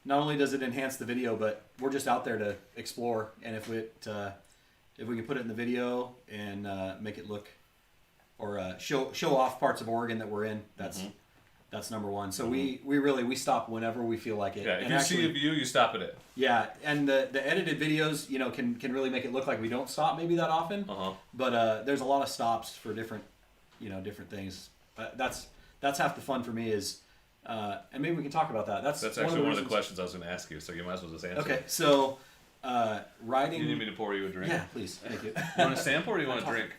not only does it enhance the video, but we're just out there to explore. And if we can put it in the video and make it look or show off parts of Oregon that we're in, that's number one. So we stop whenever we feel like it. Yeah, if you see a view, you stop at it. Yeah, and the edited videos, can really make it look like we don't stop maybe that often. But there's a lot of stops for different things. That's half the fun for me is, and maybe we can talk about that. That's actually one of the questions I was going to ask you. So you might as well just answer. Okay, so riding. You need me to pour you a drink? Yeah, please. Thank you. You want a sample or you want a drink?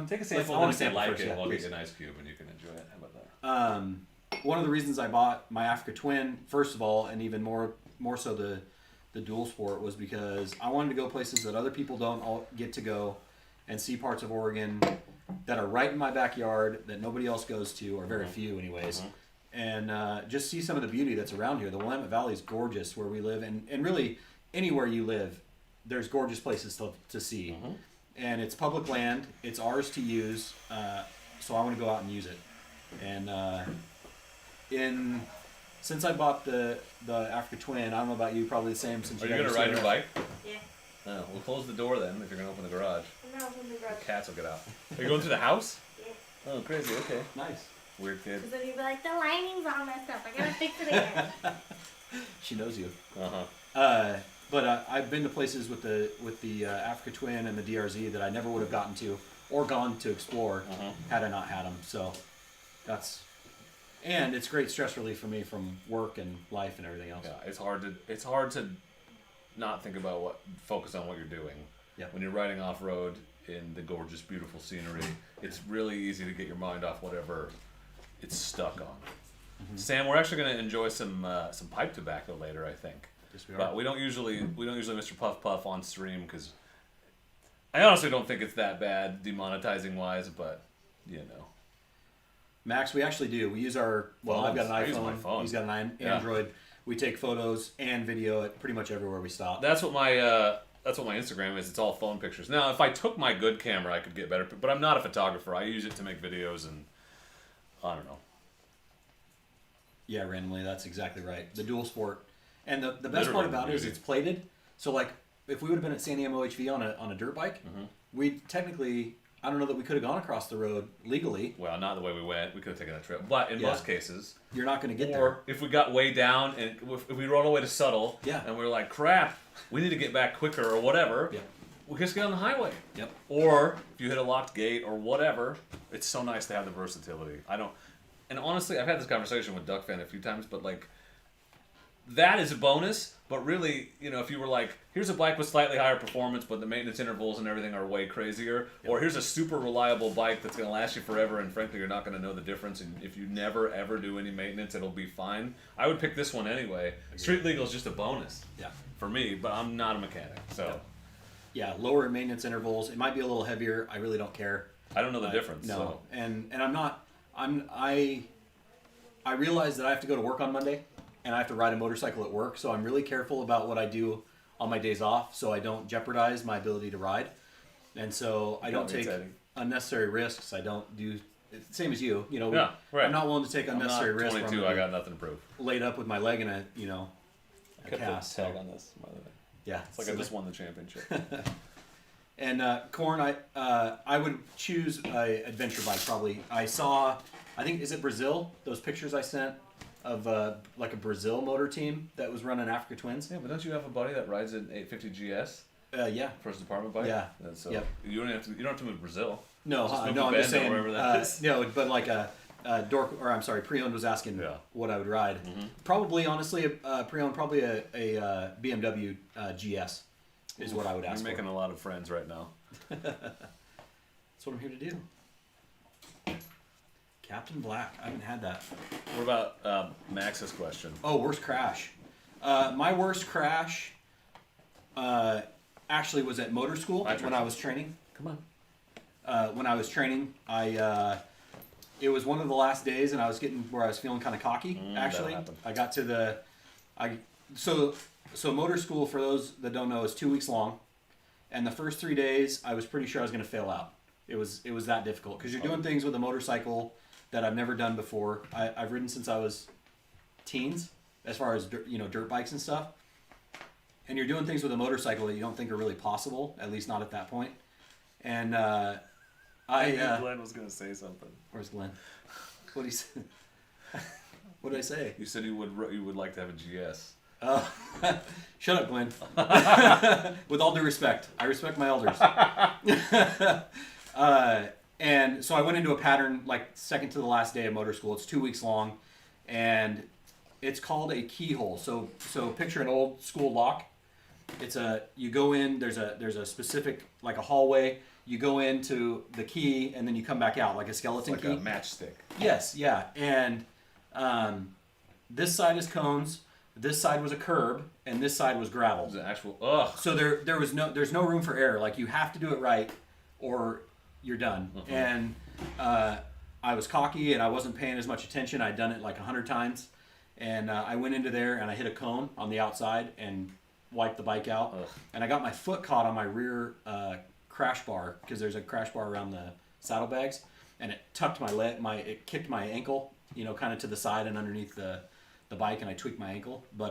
Take a sample. I want If you like first, it, we'll please. get you an ice cube and you can enjoy it. How about that? One of the reasons I bought my Africa Twin, first of all, and even more so the dual sport, was because I wanted to go places that other people don't all get to go and see parts of Oregon that are right in my backyard that nobody else goes to, or very few anyways. And just see some of the beauty that's around here. The Willamette Valley is gorgeous where we live, and really anywhere you live, there's gorgeous places to see. And it's public land, it's ours to use, so I want to go out and use it. And since I bought the Africa Twin, I don't know about you, probably the same. Since Are you going to ride your bike? Yeah. Oh, we'll close the door then if you're going to open the garage. I'm not opening the garage. Cats will get out. Are you going through the house? Yeah. Oh, crazy. Okay. Nice. Weird kid. Because then you'd be like, the lining's all messed up. I gotta fix it again. She knows you. Uh-huh. But I've been to places with the Africa Twin and the DRZ that I never would have gotten to or gone to explore had I not had them. So and it's great stress relief for me from work and life and everything else. Yeah, it's hard to not think about focus on what you're doing. Yeah. When you're riding off road in the gorgeous, beautiful scenery, it's really easy to get your mind off whatever it's stuck on. Sam, we're actually going to enjoy some pipe tobacco later, I think. Yes, we are. But we don't usually Mr. Puff Puff on stream because I honestly don't think it's that bad demonetizing wise, but Max, we actually do. We use our I've got an iPhone. I use my phone. He's got an Android. We take photos and video at pretty much everywhere we stop. That's what my Instagram is. It's all phone pictures. Now, if I took my good camera, I could get better. But I'm not a photographer. I use it to make videos, and I don't know. Yeah, randomly. That's exactly right. The dual sport, and the best part about it is it's plated. So like, if we would have been at San Diego OHV on a dirt bike, we technically. I don't know that we could have gone across the road legally. Well, not the way we went. We could have taken that trip. But in most cases... You're not going to get there. there. Or if we got way down and if we rode all the way to Subtle and we were like, crap, we need to get back quicker or whatever, we just get on the highway. Yep. Or if you hit a locked gate or whatever, it's so nice to have the versatility. And honestly, I've had this conversation with Duck Fan a few times, but like, that is a bonus. But really, if you were like, here's a bike with slightly higher performance, but the maintenance intervals and everything are way crazier, or here's a super reliable bike that's going to last you forever, and frankly, you're not going to know the difference. And if you never ever do any maintenance, it'll be fine. I would pick this one anyway. Street legal is just a bonus. For me, but I'm not a mechanic, so. Yeah, lower maintenance intervals. It might be a little heavier. I really don't care. I don't know the difference. No, so. and I'm not. I realize that I have to go to work on Monday. And I have to ride a motorcycle at work, so I'm really careful about what I do on my days off, so I don't jeopardize my ability to ride. And so I don't take unnecessary risks. I don't do same as you. I'm not willing to take unnecessary risks. 22. I got nothing to prove. Laid up with my leg in a cast. Tag on this, by the way. Yeah, it's like I just won the championship. And corn, I would choose a adventure bike probably. I think is it Brazil? Those pictures I sent. Of like a Brazil motor team that was running Africa Twins. Yeah, but don't you have a buddy that rides an 850 GS? Yeah. First department bike. Yeah. And so you don't have to move to Brazil. No, I'm just saying. No, but like pre-owned was asking what I would ride. Probably, honestly, pre-owned, probably a BMW GS is what I would ask. You're making a lot of friends right now. That's what I'm here to do. Captain Black. I haven't had that. What about Max's question? Oh, worst crash. My worst crash actually was at motor school when I was training. Come on. When I was training, it was one of the last days, and I was getting where I was feeling kind of cocky. Actually, I got to so motor school, for those that don't know, is 2 weeks long, and the first 3 days I was pretty sure I was going to fail out. It was that difficult because you're doing things with a motorcycle that I've never done before. I've ridden since I was teens, as far as dirt bikes and stuff. And you're doing things with a motorcycle that you don't think are really possible, at least not at that point. And I knew Glenn was going to say something. Where's Glenn? What did he say? What did I say? You said you would like to have a GS. Oh, shut up, Glenn. With all due respect, I respect my elders. And so I went into a pattern like second to the last day of motor school. It's 2 weeks long, and it's called a keyhole. So picture an old school lock. You go in. There's a specific, like a hallway. You go into the key, and then you come back out like a skeleton like key. Like a matchstick. Yes, yeah. And this side is cones. This side was a curb, and this side was gravel. It was an actual So there's no room for error. Like, you have to do it right, or you're done. Uh-huh. And I was cocky, and I wasn't paying as much attention. I'd done it like 100 times, and I went into there, and I hit a cone on the outside and wiped the bike out. Ugh. And I got my foot caught on my rear crash bar, because there's a crash bar around the saddlebags, and it tucked my leg. It kicked my ankle, kind of to the side and underneath the bike, and I tweaked my ankle, but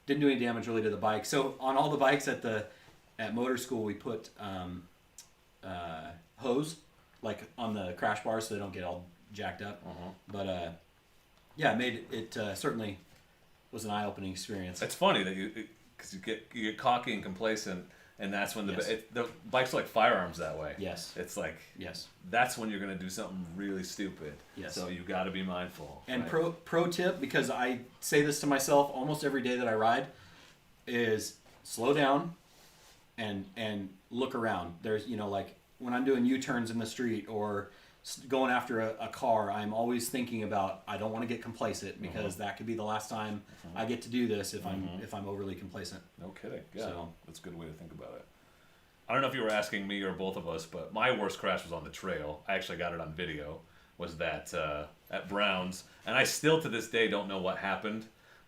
didn't do any damage really to the bike. So on all the bikes at motor school, we put hose like on the crash bars so they don't get all jacked up. Uh-huh. But yeah, it made it certainly was an eye-opening experience. It's funny that you get cocky and complacent, and that's when the bikes are like firearms that way. Yes. It's like yes. That's when you're going to do something really stupid. Yes. So you got to be mindful. And right? pro tip, because I say this to myself almost every day that I ride, is slow down and look around. There's like when I'm doing U-turns in the street or going after a car, I'm always thinking about, I don't want to get complacent, because that could be the last time I get to do this if I'm overly complacent. No kidding. Yeah, so, that's a good way to think about it. I don't know if you were asking me or both of us, but my worst crash was on the trail. I actually got it on video. Was that at Brown's, and I still to this day don't know what happened.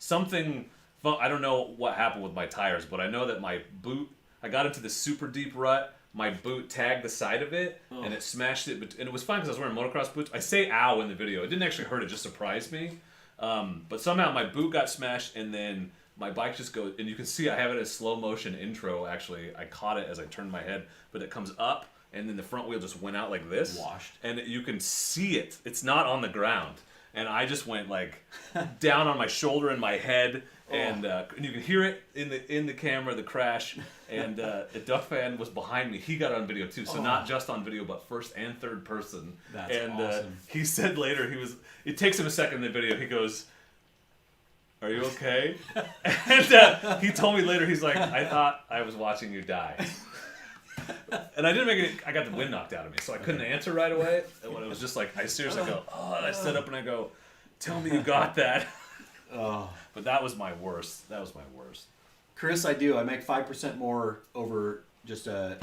I don't know what happened with my tires, but I know that my boot, I got into this super deep rut. My boot tagged the side of it, and it smashed it. And it was fine because I was wearing motocross boots. I say "ow" in the video. It didn't actually hurt. It just surprised me. But somehow my boot got smashed, and then my bike just goes. And you can see I have it as slow motion intro. Actually, I caught it as I turned my head, but it comes up, and then the front wheel just went out like this. Washed. And you can see it. It's not on the ground. And I just went like down on my shoulder and my head. And you can hear it in the camera, the crash, and a Duck fan was behind me. He got it on video too, so not just on video, but first and third person. That's awesome. He said later, it takes him a second in the video, he goes, "Are you okay?" And he told me later, he's like, "I thought I was watching you die." And I didn't make it. I got the wind knocked out of me, so I couldn't answer right away. And when it was just like, I seriously go, "Oh," and I stood up and I go, "Tell me you got that." Oh. But that was my worst. Chris, I do. I make 5% more over just a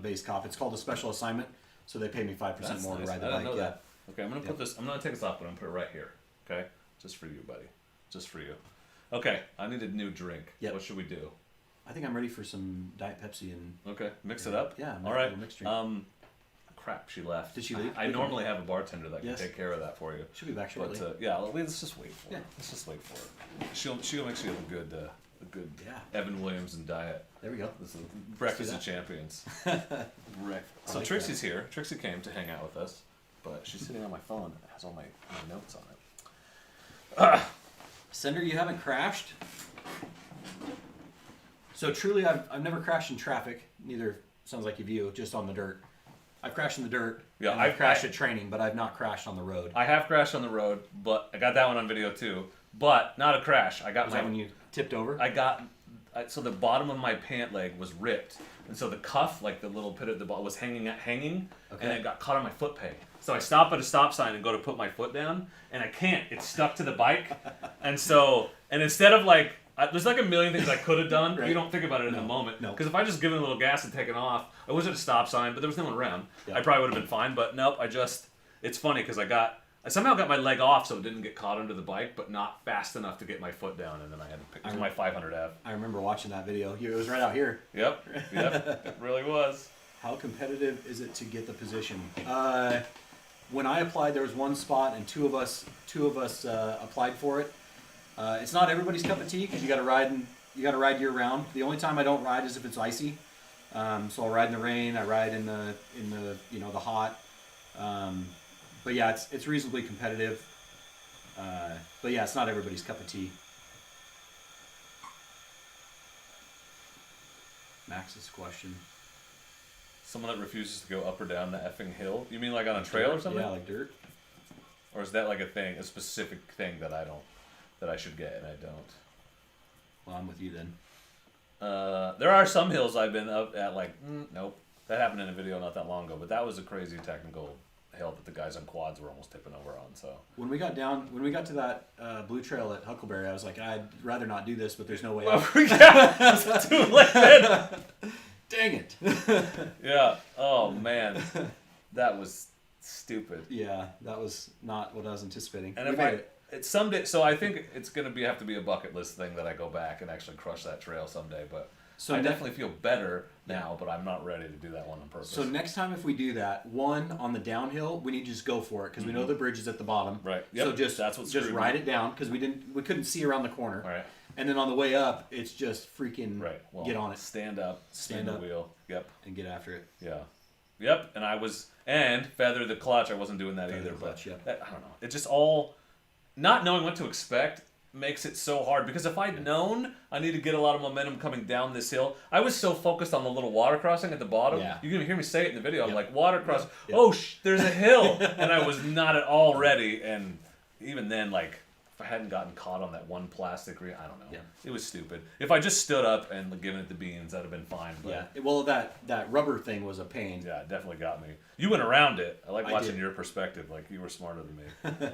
base cop. It's called a special assignment, so they pay me 5% more to ride the bike. I didn't know that. Okay, I'm gonna put this. I'm gonna take this off, but I'm gonna put it right here. Okay, just for you, buddy. Just for you. Okay, I need a new drink. Yep. What should we do? I think I'm ready for some Diet Pepsi and. Okay, mix it up. Yeah. All right. Mixed drink. Crap, she left. Did she leave? I normally have a bartender that can take care of that for you. She'll be back shortly. But yeah, let's just wait for her. Let's just wait for her. She'll make sure you have a good Evan Williams and diet. There we go. This is Breakfast of Champions. So Trixie's here. Trixie came to hang out with us, but she's sitting on my phone. It has all my notes on it. Sender, you haven't crashed? So truly, I've never crashed in traffic. Neither sounds like you, just on the dirt. I've crashed in the dirt. Yeah, I've crashed at training, but I've not crashed on the road. I have crashed on the road, but I got that one on video too. But not a crash. Was that when you tipped over? So the bottom of my pant leg was ripped, and so the cuff, like the little pit at the bottom, was hanging, and it got caught on my foot peg. So I stop at a stop sign and go to put my foot down, and I can't. It's stuck to the bike, and instead of like. There's like a million things I could have done. Right. You don't think about it in the moment. No. Because if I just given a little gas and taken off, I was at a stop sign, but there was no one around. Yeah. I probably would have been fine. But nope, it's funny because I somehow got my leg off so it didn't get caught under the bike, but not fast enough to get my foot down, and then I had to pick it was my 500F. I remember watching that video. It was right out here. Yep, it really was. How competitive is it to get the position? when I applied, there was one spot, and two of us applied for it. It's not everybody's cup of tea because you got to ride year round. The only time I don't ride is if it's icy. So I'll ride in the rain. I ride in the the hot. But yeah, it's reasonably competitive. But yeah, it's not everybody's cup of tea. Max's question. Someone that refuses to go up or down the effing hill. You mean like on a trail or something? Yeah, like dirt. Or is that like a specific thing that I should get and I don't? Well, I'm with you then. There are some hills I've been up at nope. That happened in a video not that long ago, but that was a crazy technical hill that the guys on quads were almost tipping over on. So when we got to that blue trail at Huckleberry, I was like, I'd rather not do this, but there's no way out. Yeah, it's too late then. Dang it. Yeah. Oh man, that was stupid. Yeah, that was not what I was anticipating. And it's someday, so I think it's gonna have to be a bucket list thing that I go back and actually crush that trail someday. But I definitely feel better now, but I'm not ready to do that one on purpose. So next time if we do that, one on the downhill, we need to just go for it because we know the bridge is at the bottom. Right. Yep. So just ride it down because we couldn't see around the corner. Right. And then on the way up, it's just freaking get on it. Stand up, spin the wheel. Yep. And get after it. Yeah. Yep. And feather the clutch. I wasn't doing that either. Clutch, but I don't know. It just all not knowing what to expect makes it so hard because if I'd known I need to get a lot of momentum coming down this hill, I was so focused on the little water crossing at the bottom. Yeah. You can even hear me say it in the video. I'm like, water crossing. Yep. Oh, there's a hill. And I was not at all ready. And even then, like, if I hadn't gotten caught on that one plastic I don't know. Yeah. It was stupid. If I just stood up and given it the beans, that'd have been fine. But yeah. Well, that rubber thing was a pain. yeah, it definitely got me. You went around it. I like watching your perspective. Like, you were smarter than me.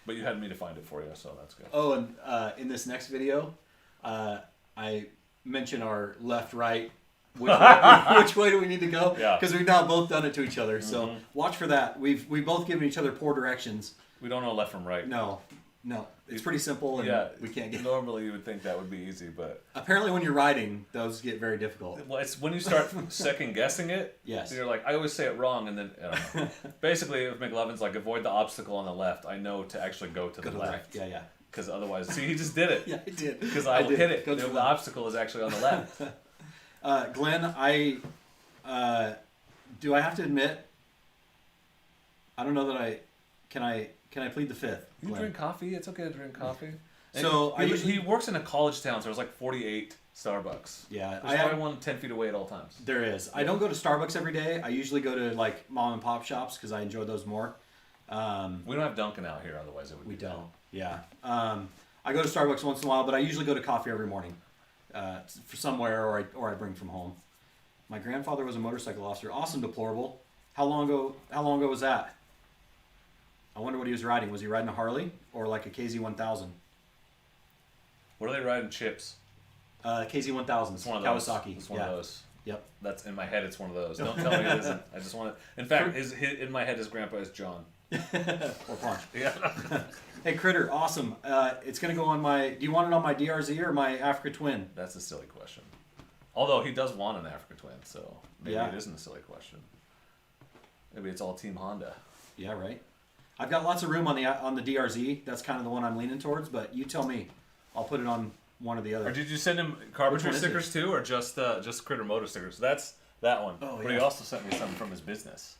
But you had me to find it for you, so that's good. Oh, and in this next video, I mention our left-right. Which way do we need to go? Yeah. Because we've now both done it to each other. So watch for that. We've both given each other poor directions. We don't know left from right. No. It's pretty simple, and we can't get. Normally, you would think that would be easy, but apparently, when you're riding, those get very difficult. Well, it's when you start second guessing it. Yes. You're like, I always say it wrong, and then I don't know. Basically, if McLovin's like, avoid the obstacle on the left, I know to actually go to the left. Yeah. Because otherwise, see, he just did it. Yeah, he did. Because I will hit it. The obstacle is actually on the left. Glenn, do I have to admit? I don't know that Can I plead the fifth? You Glenn? drink coffee? It's okay to drink coffee. So he works in a college town, so there's like 48 Starbucks. Yeah, there's probably one 10 feet away at all times. There is. I don't go to Starbucks every day. I usually go to like mom and pop shops because I enjoy those more. We don't have Dunkin' out here, otherwise it would. We don't. Yeah. I go to Starbucks once in a while, but I usually go to coffee every morning, for somewhere, or I bring from home. My grandfather was a motorcycle officer. Awesome, deplorable. How long ago was that? I wonder what he was riding. Was he riding a Harley or like a KZ1000? What are they riding? Chips. KZ1000. It's one of those. Kawasaki. It's one of those. Yep. That's in my head. It's one of those. Don't tell me it isn't. I just want to. In fact, in my head, his grandpa is John. Or Punch. Yeah. Hey, Critter, awesome. It's gonna go on my. Do you want it on my DRZ or my Africa Twin? That's a silly question. Although he does want an Africa Twin, so maybe it isn't a silly question. Maybe it's all Team Honda. Yeah, right. I've got lots of room on the DRZ. That's kind of the one I'm leaning towards. But you tell me. I'll put it on one or the other. Or did you send him carpentry stickers too, or just Critter Moto stickers? That's that one. Oh, but he also sent me something from his business.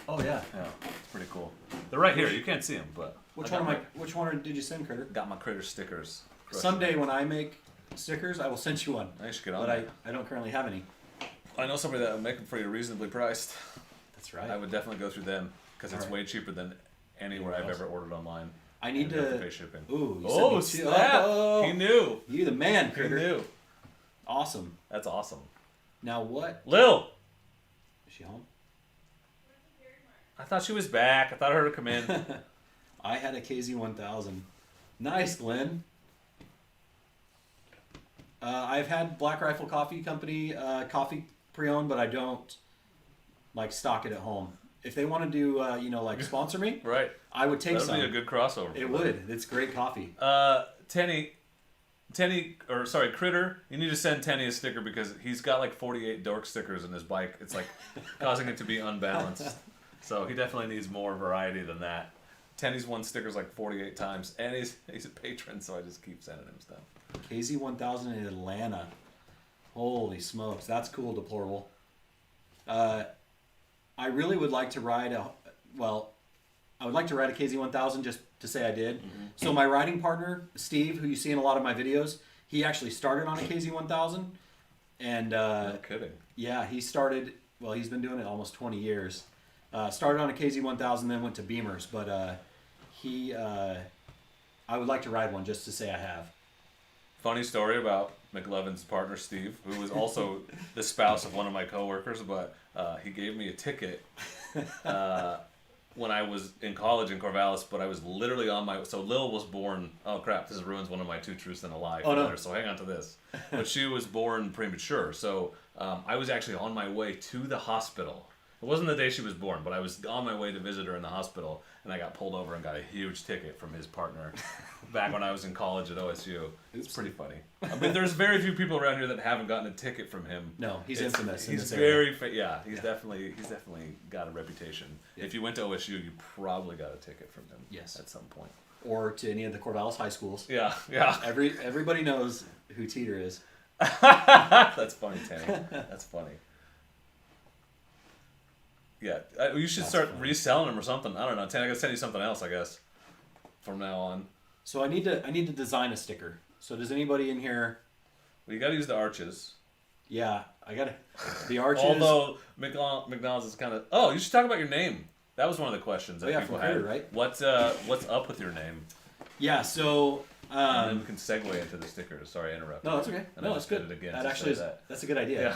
Oh yeah. Yeah, it's pretty cool. They're right here. You can't see them, but which one did you send, Critter? Got my Critter stickers. Someday when I make stickers, I will send you one. I should get on. But I don't currently have any. I know somebody that will make them for you reasonably priced. That's right. I would definitely go through them because it's way cheaper than anywhere I've ever ordered online. I need to pay shipping. Ooh, you sent me snap! Oh, he knew. You're the man, Critter. He knew. Awesome. That's awesome. Now what? Lil. Is she home? I thought she was back. I thought I heard her come in. I had a KZ1000. Nice, Glenn. I've had Black Rifle Coffee Company coffee pre-owned, but I don't like stock it at home. If they want to do, like sponsor me, right? I would take some. That'd be a good crossover. It would. It's great coffee. Critter, you need to send Tenny a sticker because he's got like 48 dork stickers in his bike. It's like causing it to be unbalanced. So he definitely needs more variety than that. Tenny's won stickers like 48 times, and he's a patron, so I just keep sending him stuff. KZ1000 in Atlanta. Holy smokes, that's cool, Deplorable. I really would like to ride I would like to ride a KZ1000 just to say I did. Mm-hmm. So my riding partner, Steve, who you see in a lot of my videos, he actually started on a KZ1000. And no kidding. Yeah, he started, he's been doing it almost 20 years. Started on a KZ1000, then went to Beamers. But I would like to ride one just to say I have. Funny story about McLovin's partner, Steve, who was also the spouse of one of my coworkers, but he gave me a ticket when I was in college in Corvallis, but I was literally on my... So Lil was born... Oh, crap, this ruins one of my 2 truths and a lie. Oh, no. So hang on to this. But she was born premature, so I was actually on my way to the hospital. It wasn't the day she was born, but I was on my way to visit her in the hospital, and I got pulled over and got a huge ticket from his partner back when I was in college at OSU. It's pretty funny. I mean, there's very few people around here that haven't gotten a ticket from him. No, he's infamous. He's very, he's definitely got a reputation. Yeah. If you went to OSU, you probably got a ticket from him. Yes, at some point. Or to any of the Corvallis high schools. Yeah. Everybody knows who Teeter is. That's funny, Tanny. That's funny. Yeah, you should start reselling them or something. I don't know. Tanny, I gotta send you something else, I guess, from now on. So I need to design a sticker. So does anybody in here? Well, you gotta use the arches. Yeah, I gotta the arches. Although McDonald's is kind of. Oh, you should talk about your name. That was one of the questions that people had. Right? What's up with your name? Yeah. So. And then we can segue into the stickers. Sorry, I interrupted. No, that's okay. And that's good. It again that actually that's a good idea.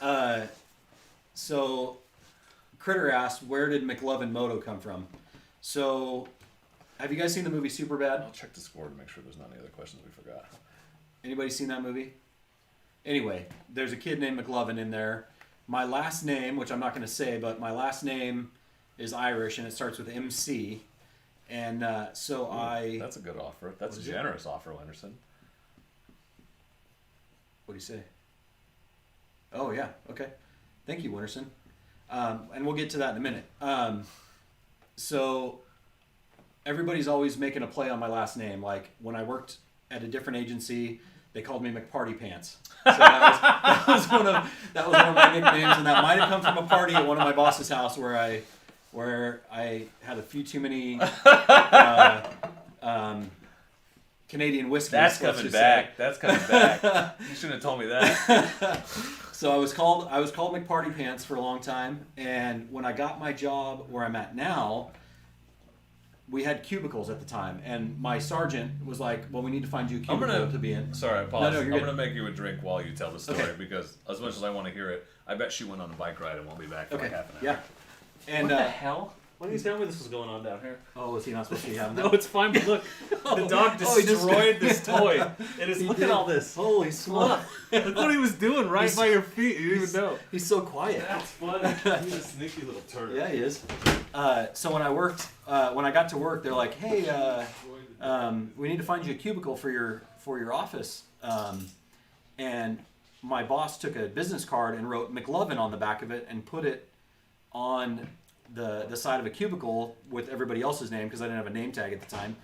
Yeah. So, Critter asked, where did McLovin Moto come from? So, have you guys seen the movie Superbad? I'll check the score to make sure there's not any other questions we forgot. Anybody seen that movie? Anyway, there's a kid named McLovin in there. My last name, which I'm not going to say, but my last name is Irish and it starts with MC. And That's a good offer. That's a generous offer, Lennerson. What do you say? Oh, yeah. Okay. Thank you, Winterson. And we'll get to that in a minute. So everybody's always making a play on my last name. Like when I worked at a different agency, they called me McParty Pants. So that was one of my nicknames, and that might have come from a party at one of my boss's house where I had a few too many Canadian whiskeys. That's coming back. That's coming back. You shouldn't have told me that. So I was called McParty Pants for a long time, and when I got my job where I'm at now, we had cubicles at the time, and my sergeant was like, "Well, we need to find you a cubicle to be in." Sorry, I apologize. No, I'm going to make you a drink while you tell the story because as much as I want to hear it, I bet she went on a bike ride and won't be back for like half an hour. Yeah. And what the hell? Why didn't you tell me this was going on down here? Oh, is he not supposed to be having that? No, it's fine, but look. The dog destroyed this toy. Look at all this. Holy smokes. Look what he was doing right by your feet. You didn't even know. He's so quiet. That's funny. He's a sneaky little turd. Yeah, he is. So when I got to work, they're like, "Hey, we need to find you a cubicle for your office." And my boss took a business card and wrote McLovin on the back of it and put it on the side of a cubicle with everybody else's name because I didn't have a name tag at the time,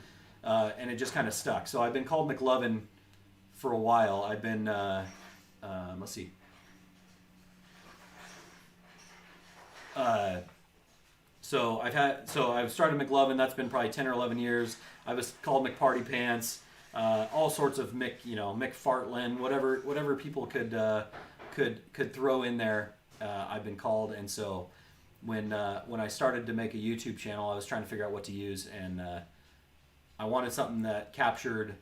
and it just kind of stuck. So I've been called McLovin for a while. I've been let's see. So I've started McLovin. That's been probably 10 or 11 years. I was called McParty Pants, all sorts of Mick Fartlin, whatever people could throw in there. I've been called, and so. When I started to make a YouTube channel, I was trying to figure out what to use, and I wanted something that captured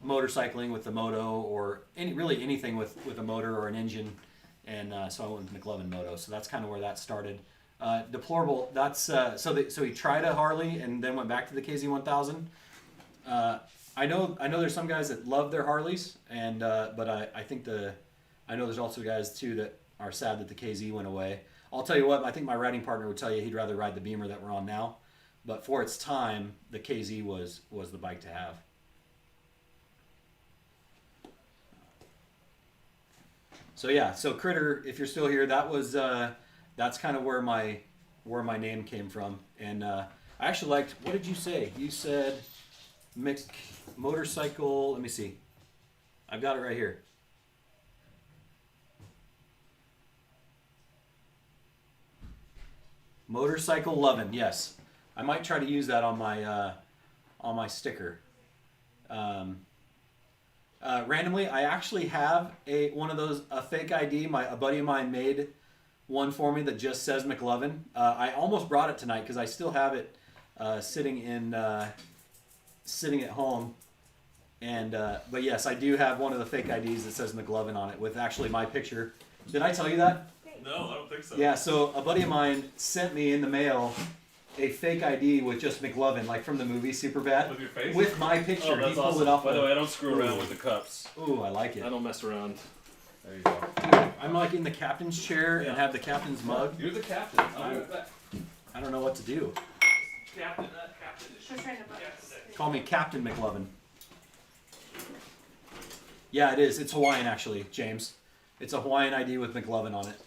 motorcycling with the moto, or anything with a motor or an engine, and so I went with McLovin Moto. So that's kind of where that started. Deplorable. That's so he tried a Harley and then went back to the KZ1000. I know there's some guys that love their Harleys, and but I know there's also guys too that are sad that the KZ went away. I'll tell you what, I think my riding partner would tell you he'd rather ride the Beamer that we're on now. But for its time, the KZ was the bike to have. So yeah, so Critter, if you're still here, that's kind of where my where my name came from. And I actually liked, what did you say? You said motorcycle, let me see. I've got it right here. Motorcycle lovin', yes. I might try to use that on my sticker. Randomly, I actually have one of those, a fake ID. A buddy of mine made one for me that just says McLovin. I almost brought it tonight because I still have it sitting at home. And but yes, I do have one of the fake IDs that says McLovin on it with actually my picture. Did I tell you that? No, I don't think so. Yeah, so a buddy of mine sent me in the mail a fake ID with just McLovin, like from the movie Superbad. With your face? With my picture. Oh, that's he pulled awesome. it off. By the way, I don't screw around with the cups. Ooh, I like it. I don't mess around. There you go. I'm like in the captain's chair Yeah. and have the captain's mug. You're the captain. I'll do that. I don't know what to do. Captain, captain. Just trying to buy Call me Captain McLovin. Yeah, it is. It's Hawaiian, actually, James. It's a Hawaiian ID with McLovin on it.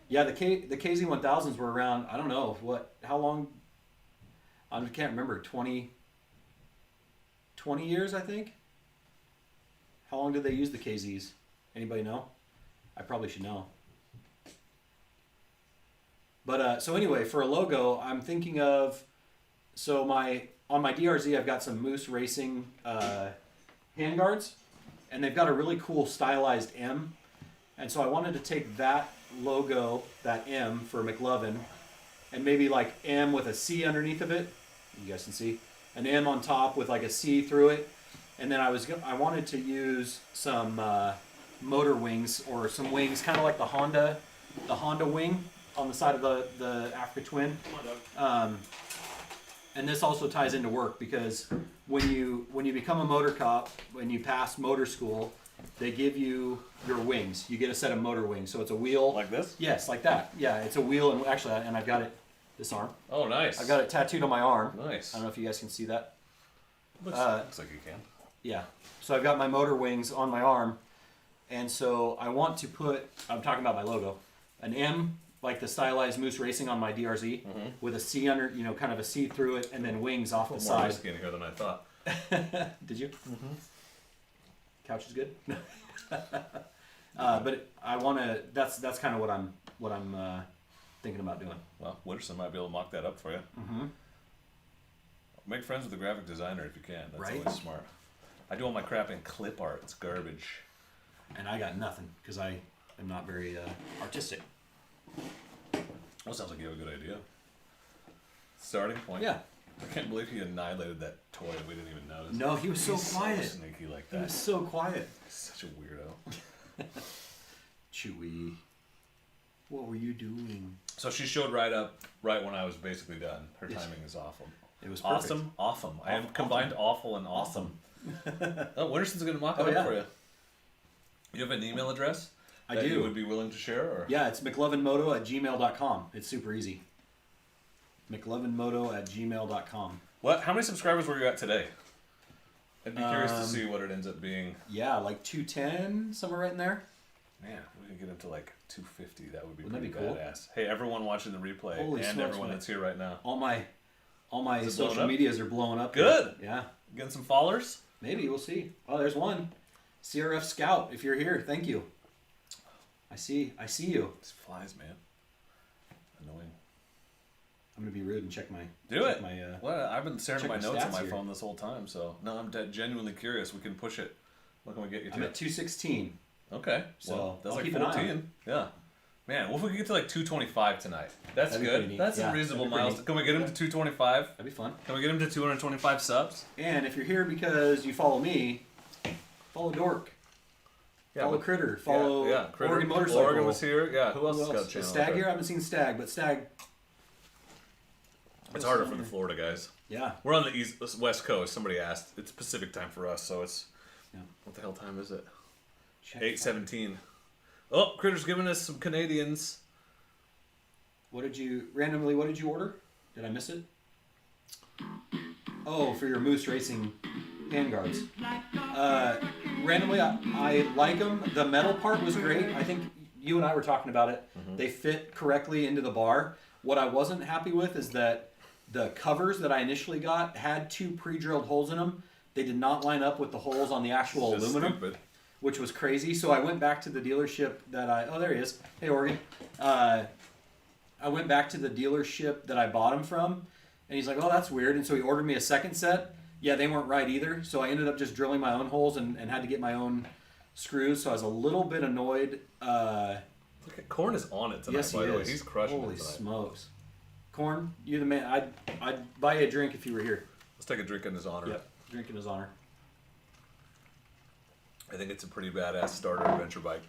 Yeah, the KZ1000s were around, I don't know, how long? I can't remember, 20 years, I think? How long did they use the KZs? Anybody know? I probably should know. But so anyway, for a logo, I'm thinking of, so on my DRZ, I've got some Moose Racing handguards, and they've got a really cool stylized M. And so I wanted to take that logo, that M for McLovin, and maybe like M with a C underneath of it. You guys can see an M on top with like a C through it. And then I wanted to use some motor wings or some wings, kind of like the Honda wing on the side of the Africa Twin. And this also ties into work because when you become a motor cop, when you pass motor school, they give you your wings. You get a set of motor wings. So it's a wheel. Like this? Yes, like that. Yeah, it's a wheel, and actually, and I've got it this arm. Oh, nice. I've got it tattooed on my arm. Nice. I don't know if you guys can see that. Looks like you can. Yeah. So I've got my motor wings on my arm, and so I want to put, I'm talking about my logo, an M, like the stylized Moose Racing on my DRZ, with a C under, kind of a C through it, and then wings off the More side. whiskey in here than I thought. Did you? Mm-hmm. Couch is good. But I want to. That's kind of what I'm thinking about doing. Well, Witterson might be able to mock that up for you. Mm-hmm. Make friends with the graphic designer if you can. That's Right? always smart. I do all my crap in clip art. It's garbage. And I got nothing because I am not very artistic. Well, sounds like you have a good idea. Starting point. Yeah. I can't believe he annihilated that toy and we didn't even notice. No, he was so He's quiet. So sneaky like He that. was so quiet. He's such a weirdo. Chewy. What were you doing? So she showed right when I was basically done. Her Yes. timing is awful. It was perfect. Awesome, awesome. I have combined awful and awesome. Oh, Witterson's going to mock it Oh, up yeah. for you. You have an email address I that do. you would be willing to share? Or? Yeah, it's McLovinMoto@gmail.com. It's super easy. McLovinMoto@gmail.com. What? How many subscribers were you at today? I'd be curious to see what it ends up being. Yeah, like 210, somewhere right in there. Man, if we could get into like 250. That would be Wouldn't pretty that be cool? badass. Hey, everyone watching the replay Holy and smokes, everyone man. that's here right now. All my Is it blowing social up? medias are blowing up. Good. Here. Yeah. Getting some followers? Maybe we'll see. Oh, there's one. CRF Scout, if you're here, thank you. I see you. These flies, man. Annoying. I'm gonna be rude and check my. Do check it. My, Well, I've been staring at check my my notes on stats my here. phone this whole time, so no, I'm genuinely curious. We can push it. What can we get you I'm to? at 216. Okay, So, well, that's I'll like keep an eye on 14. Yeah. Man, what if we could get to like 225 tonight? That's That'd be pretty good. neat. That's Yeah, a reasonable that'd be pretty milestone. Can we get him to 225? That'd be fun. Can we get him to 225 subs? And if you're here because you follow me, follow Dork. Follow but- Critter. Follow Critter. Oregon Motorcycle. Oregon was here. Yeah, who else has got a Is channel? Stag out here? there? I haven't seen Stag, but Stag. It's harder for the Florida guys. Yeah. We're on the west coast. Somebody asked. It's Pacific time for us, so it's. Yeah. What the hell time is it? Check 8:17. Oh, Critter's giving us some Canadians. What did you order? Did I miss it? Oh, for your Moose Racing handguards. randomly, I like them. The metal part was great. I think you and I were talking about it. They fit correctly into the bar. What I wasn't happy with is that the covers that I initially got had 2 pre-drilled holes in them. They did not line up with the holes on the actual aluminum, stupid. which was crazy. So I went back to the dealership that oh, there he is. Hey, Oregon. I went back to the dealership that I bought them from, and he's like, oh, that's weird. And so he ordered me a second set. Yeah, they weren't right either. So I ended up just drilling my own holes and had to get my own screws. So I was a little bit annoyed. Look at Korn is on it tonight, Yes, by he the way. is. He's crushing Holy it tonight. smokes. Korn, you're the man. I'd buy you a drink if you were here. Let's take a drink in his honor. Yep, drink in his honor. I think it's a pretty badass starter adventure bike.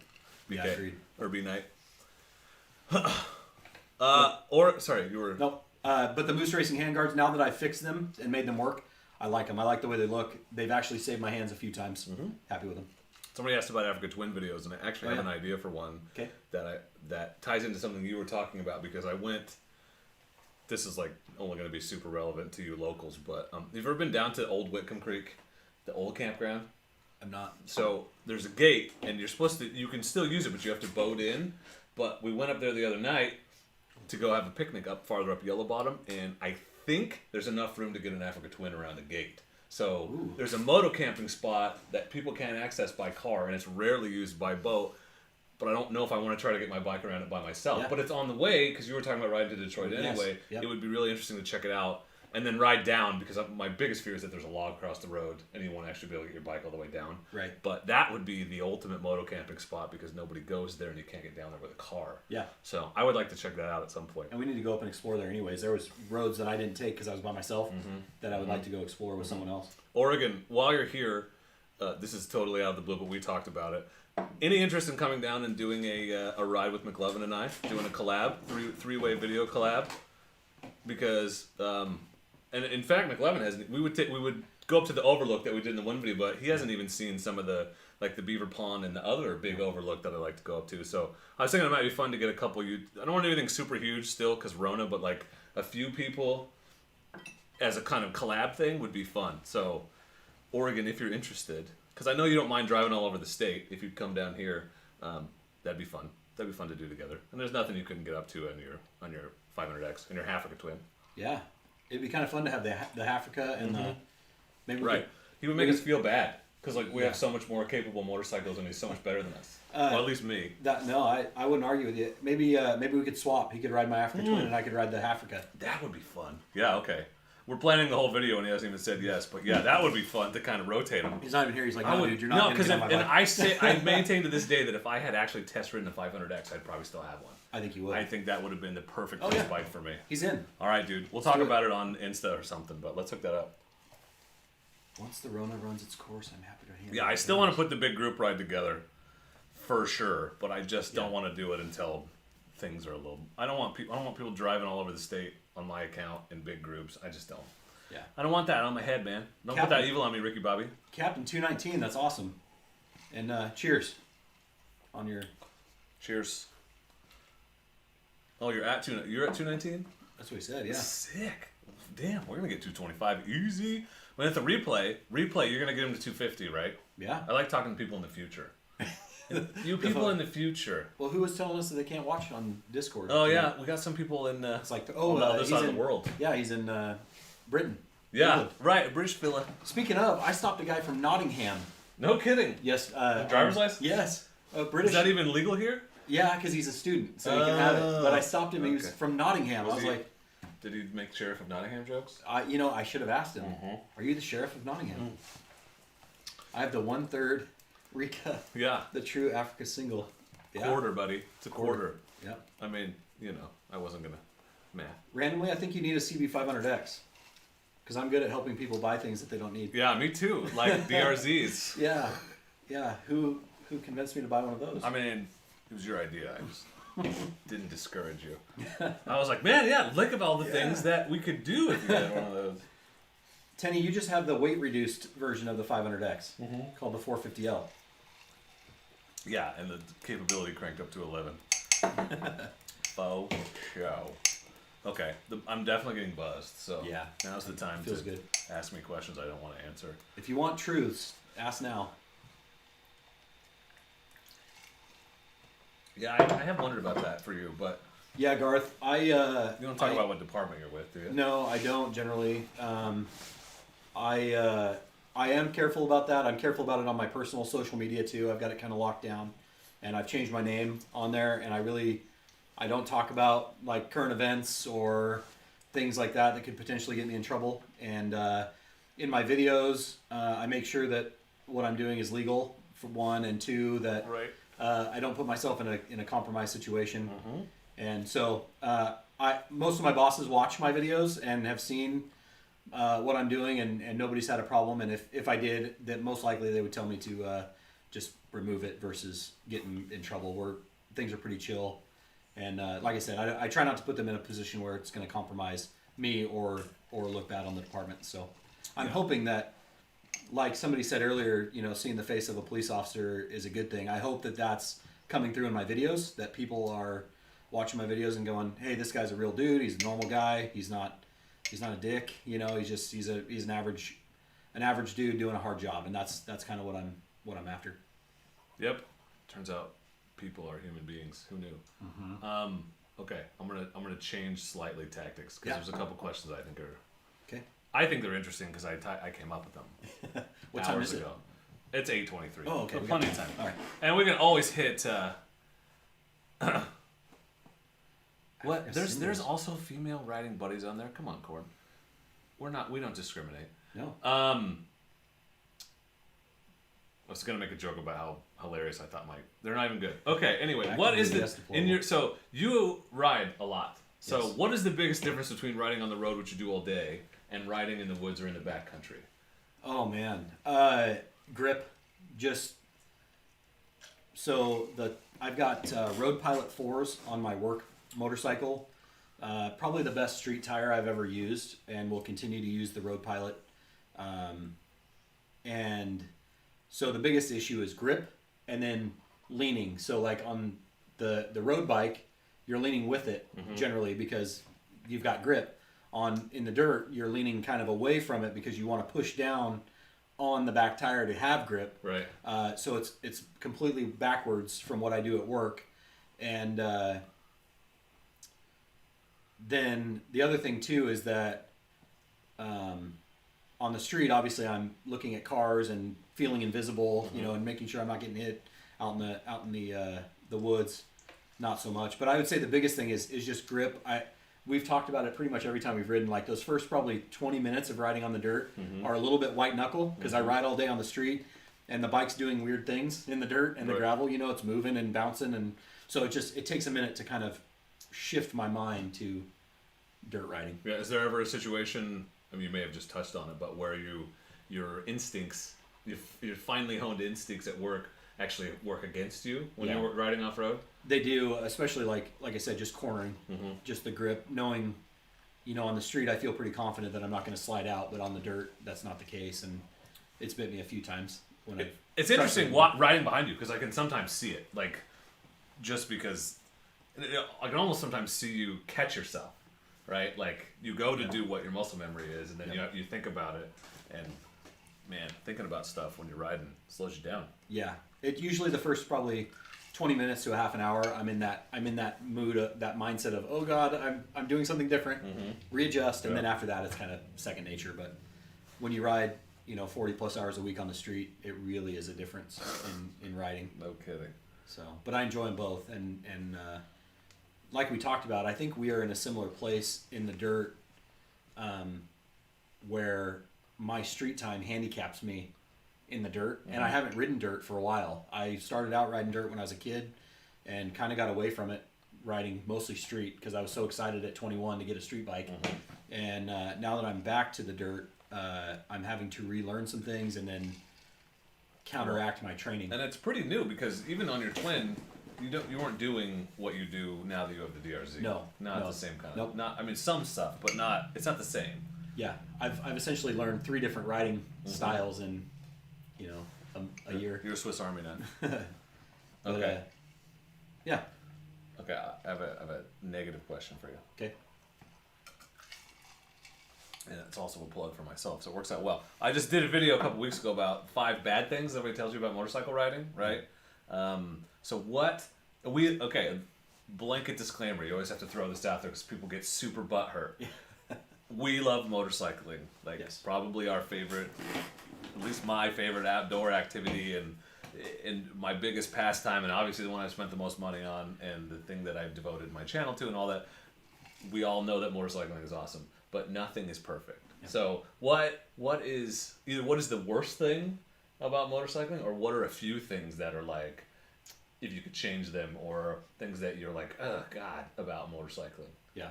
Yeah, BK. agreed. Or B-Night. Sorry, you were... Nope. But the Moose Racing handguards, now that I've fixed them and made them work, I like them. I like the way they look. They've actually saved my hands a few times. Happy with them. Somebody asked about Africa Twin videos, and I actually have an idea for one that ties into something you were talking about, because I went... This is like only going to be super relevant to you locals, but have you ever been down to Old Whitcomb Creek, the old campground? I'm not. So there's a gate, and you can still use it, but you have to boat in. But we went up there the other night to go have a picnic farther up Yellow Bottom, and I think there's enough room to get an Africa Twin around the gate. So there's a moto camping spot that people can't access by car, and it's rarely used by boat. But I don't know if I want to try to get my bike around it by myself. Yeah. But it's on the way, because you were talking about riding to Detroit anyway. Yep. It would be really interesting to check it out. And then ride down, because my biggest fear is that there's a log across the road and you won't actually be able to get your bike all the way down. Right. But that would be the ultimate moto camping spot, because nobody goes there and you can't get down there with a car. Yeah. So I would like to check that out at some point. And we need to go up and explore there anyways. There was roads that I didn't take because I was by myself that I would like to go explore with someone else. Oregon, while you're here, this is totally out of the blue, but we talked about it. Any interest in coming down and doing a ride with McLovin and I? Doing a collab, three-way video collab? Because... And in fact, McLovin hasn't. We would go up to the overlook that we did in the one video, but he hasn't even seen some of the Beaver Pond and the other big overlook that I like to go up to. So I was thinking it might be fun to get a couple. I don't want to do anything super huge still, because Rona, but like a few people as a kind of collab thing would be fun. So Oregon, if you're interested, because I know you don't mind driving all over the state. If you'd come down here, that'd be fun. That'd be fun to do together. And there's nothing you couldn't get up to on your 500X and your Africa Twin. Yeah. It'd be kind of fun to have the Africa and the... Maybe he would make us feel bad, because we have so much more capable motorcycles and he's so much better than us. Well, at least me. I wouldn't argue with you. Maybe we could swap. He could ride my Africa Twin and I could ride the Africa. That would be fun. Yeah, okay. We're planning the whole video and he hasn't even said yes, but yeah, that would be fun to kind of rotate him. He's not even here. He's like, no, dude, you're not going to get on my bike. I maintain to this day that if I had actually test ridden a 500X, I'd probably still have one. I think you would. I think that would have been the perfect test bike for me. He's in. All right, dude. We'll talk about it on Insta or something, but let's hook that up. Once the Rona runs its course, I'm happy to handle it. Yeah, I still want to put the big group ride together, for sure, but I just don't want to do it until things are a little... I don't want people driving all over the state on my account in big groups. I just don't. Yeah. I don't want that on my head, man. Don't put that evil on me, Ricky Bobby. Captain 219, that's awesome. And cheers on your... Cheers. Oh, you're at 219? That's what he said, yeah. Sick. Damn, we're going to get 225 easy. When it's a replay, you're going to get him to 250, right? Yeah. I like talking to people in the future. You people in the future. Well, who was telling us that they can't watch it on Discord? Oh, yeah. We got some people in it's like, on the other side of the world. Yeah, he's in Britain. Yeah, England. Right. A British fella. Speaking of, I stopped a guy from Nottingham. No kidding. Yes. Driver's license? Yes. British. Is that even legal here? Yeah, because he's a student, so he can have it. But I stopped him. He was from Nottingham. I was like... Did he make Sheriff of Nottingham jokes? I should have asked him. Are you the Sheriff of Nottingham? I have the 1/3 Rika. Yeah. The true Africa single. Quarter, buddy. It's a quarter. Yeah. I mean, I wasn't going to math. Randomly, I think you need a CB500X. Because I'm good at helping people buy things that they don't need. Yeah, me too. Like DRZs. Yeah. Who convinced me to buy one of those? I mean, it was your idea. I just didn't discourage you. I was like, man, look at all the things that we could do if you had one of those. Tenny, you just have the weight-reduced version of the 500X called the 450L. Yeah, and the capability cranked up to 11. Faux show. Okay, I'm definitely getting buzzed, so now's the time to good. Ask me questions I don't want to answer. If you want truths, ask now. Yeah, I have wondered about that for you, but Yeah, Garth, you don't talk about what department you're with, do you? No, I don't generally. I am careful about that. I'm careful about it on my personal social media too. I've got it kind of locked down, and I've changed my name on there. And I don't talk about like current events or things like that could potentially get me in trouble. And in my videos, I make sure that what I'm doing is legal for one, and two that Right. I don't put myself in a compromised situation. Mm-hmm. And so most of my bosses watch my videos and have seen what I'm doing, and nobody's had a problem. And if I did, then most likely they would tell me to just remove it versus getting in trouble. Where things are pretty chill, and like I said, I try not to put them in a position where it's going to compromise me or look bad on the department. So I'm hoping that, like somebody said earlier, seeing the face of a police officer is a good thing. I hope that that's coming through in my videos, that people are watching my videos and going, "Hey, this guy's a real dude. He's a normal guy. He's not a dick. He's an average dude doing a hard job." And that's kind of what I'm after. Yep. Turns out people are human beings. Who knew? Mm-hmm. Okay, I'm gonna change slightly tactics because there's a couple questions I think are. Okay. I think they're interesting because I came up with them. What time hours is it? ago. It's 8:23. Oh, okay. So plenty of time. All right. And we can always hit. What? There's also female riding buddies on there. Come on, Cord. We don't discriminate. No. I was gonna make a joke about how hilarious I thought they're not even good. Okay, anyway, what is so you ride a lot. So Yes. what is the biggest difference between riding on the road, which you do all day, and riding in the woods or in the backcountry? Oh man, grip. Just so I've got Road Pilot 4s on my work motorcycle. Probably the best street tire I've ever used, and will continue to use the Road Pilot. And so the biggest issue is grip, and then leaning. So like on the road bike, you're leaning with it generally because you've got grip. In the dirt, you're leaning kind of away from it because you want to push down on the back tire to have grip. Right. So it's completely backwards from what I do at work. And then the other thing too is that on the street, obviously I'm looking at cars and feeling invisible, and making sure I'm not getting hit out in the woods. Not so much, but I would say the biggest thing is just grip. We've talked about it pretty much every time we've ridden. Like those first probably 20 minutes of riding on the dirt are a little bit white knuckle because I ride all day on the street, and the bike's doing weird things in the dirt and the gravel. It's moving and bouncing, and so it takes a minute to kind of shift my mind to dirt riding. Yeah. Is there ever a situation? I mean, you may have just touched on it, but where your instincts, your finely honed instincts at work actually work against you when you're riding off road? They do, especially like I said, just cornering, just the grip, knowing, on the street I feel pretty confident that I'm not going to slide out, but on the dirt that's not the case, and it's bit me a few times when it's interesting riding behind you because I can sometimes see it, like just because I can almost sometimes see you catch yourself, right? Like you go to do what your muscle memory is, and then you think about it, and man, thinking about stuff when you're riding slows you down. Yeah, it usually the first probably 20 minutes to a half an hour, I'm in that mood, that mindset of, oh God, I'm doing something different, readjust, and then after that it's kind of second nature. But when you ride, 40 plus hours a week on the street, it really is a difference in riding. No kidding. So, but I enjoy them both, and like we talked about, I think we are in a similar place in the dirt, where my street time handicaps me in the dirt, and I haven't ridden dirt for a while. I started out riding dirt when I was a kid and kind of got away from it, riding mostly street because I was so excited at 21 to get a street bike. And now that I'm back to the dirt, I'm having to relearn some things and then counteract my training. And it's pretty new because even on your twin, you weren't doing what you do now that you have the DRZ. No, not the same kind. Nope. Not, I mean, some stuff, but not. It's not the same. Yeah, I've essentially learned 3 different riding styles in a year. You're a Swiss Army knife. But, okay. Yeah. Okay, I have a negative question for you. Okay. And it's also a plug for myself, so it works out well. I just did a video a couple weeks ago about 5 bad things everybody tells you about motorcycle riding, right? So what Okay, blanket disclaimer. You always have to throw this out there because people get super butthurt. We love motorcycling. Like, yes. Probably our favorite, at least my favorite outdoor activity and my biggest pastime, and obviously the one I've spent the most money on, and the thing that I've devoted my channel to and all that. We all know that motorcycling is awesome, but nothing is perfect. Yeah. So what is the worst thing about motorcycling, or what are a few things that are like, if you could change them, or things that you're like, oh God, about motorcycling? Yeah.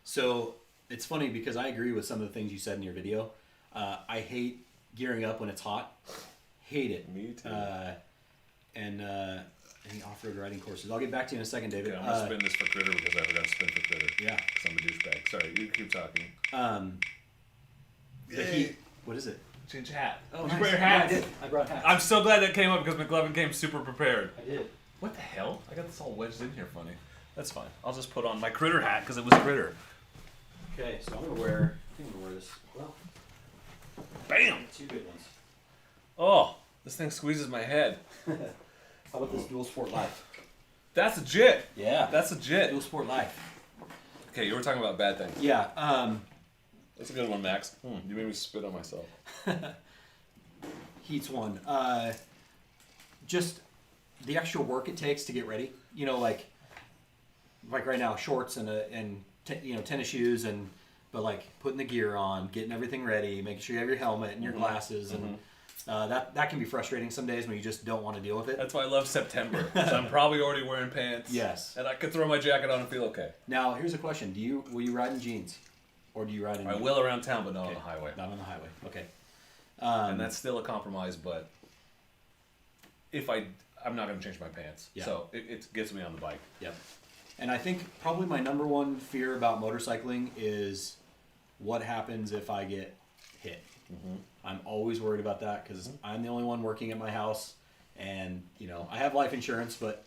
So it's funny because I agree with some of the things you said in your video. I hate gearing up when it's hot. Hate it. Me too. And any off-road riding courses. I'll get back to you in a second, David. Okay, I'm gonna spin this for Critter because I forgot to spin for Critter. Yeah. Because I'm a douchebag. Sorry, you keep talking. The heat. What is it? Change hat. Oh, Did nice. you wear Yeah, hats? I did. I brought hats. I'm so glad that came up because McLovin came super prepared. I did. What the hell? I got this all wedged in here funny. That's fine. I'll just put on my Critter hat because it was Critter. Okay, so I think I'm gonna wear this. Well, Bam! two good ones. Oh, this thing squeezes my head. How about this Dual Sport Life? That's legit. Yeah. That's legit. Dual Sport Life. Okay, you were talking about bad things. Yeah. That's a good one, Max. You made me spit on myself. Heat's one. Just the extra work it takes to get ready. You know, like right now, shorts and tennis shoes, but like putting the gear on, getting everything ready, making sure you have your helmet and your glasses, and that can be frustrating some days when you just don't want to deal with it. That's why I love September. So I'm probably already wearing pants. Yes. And I could throw my jacket on and feel okay. Now, here's a question: will you ride in jeans, or do you ride in? I will around town, but not on the highway. Not on the highway. Okay. And that's still a compromise, but I'm not going to change my pants. Yeah. So it gets me on the bike. Yep. And I think probably my number one fear about motorcycling is what happens if I get hit. I'm always worried about that because I'm the only one working at my house, and I have life insurance, but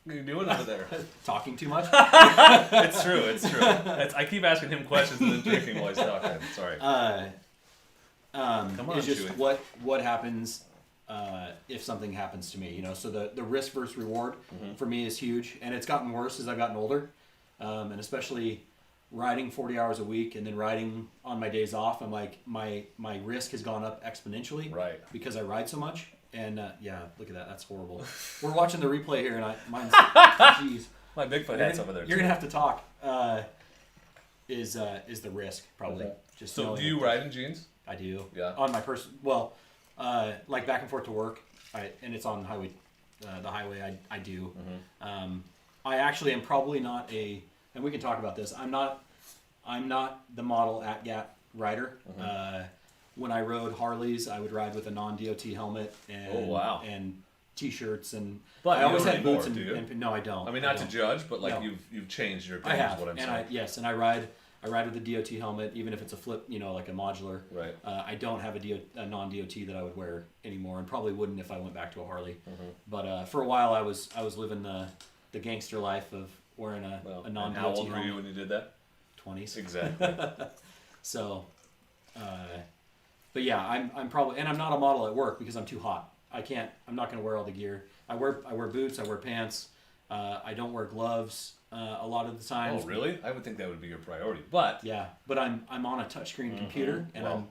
What are you doing over there? talking too much. It's true. I keep asking him questions and then drinking while he's talking. Sorry. Come on, it's just Chewy. what happens if something happens to me. So the risk versus reward for me is huge, and it's gotten worse as I've gotten older, and especially riding 40 hours a week and then riding on my days off. I'm like my risk has gone up exponentially, Right. Because I ride so much. And yeah, look at that. That's horrible. We're watching the replay here, and mine's jeez. My Bigfoot hat's over there. You're gonna have to talk. Is the risk probably? Okay. Just So do you ride in jeans? I do. Yeah. On my like back and forth to work, and it's on highway, the highway. I do. I actually am probably not and we can talk about this. I'm not the model at-gat rider. When I rode Harleys, I would ride with a non-DOT helmet and and t-shirts, and But I always you had don't boots anymore, and do you? no, I don't. I mean, not to judge, but like No. you've changed your I opinion. have, Is what I'm and saying. I ride with a DOT helmet, even if it's a flip, like a modular. Right. I don't have a non-DOT that I would wear anymore, and probably wouldn't if I went back to a Harley. But for a while, I was living the gangster life of wearing a non-DOT and how old helmet. were you when you did that? 20s. Exactly. So, but yeah, I'm probably, and I'm not a model at work because I'm too hot. I'm not going to wear all the gear. I wear boots, I wear pants. I don't wear gloves a lot of the time. Oh, really? I would think that would be your priority. But Yeah, but I'm on a touchscreen computer, and I'm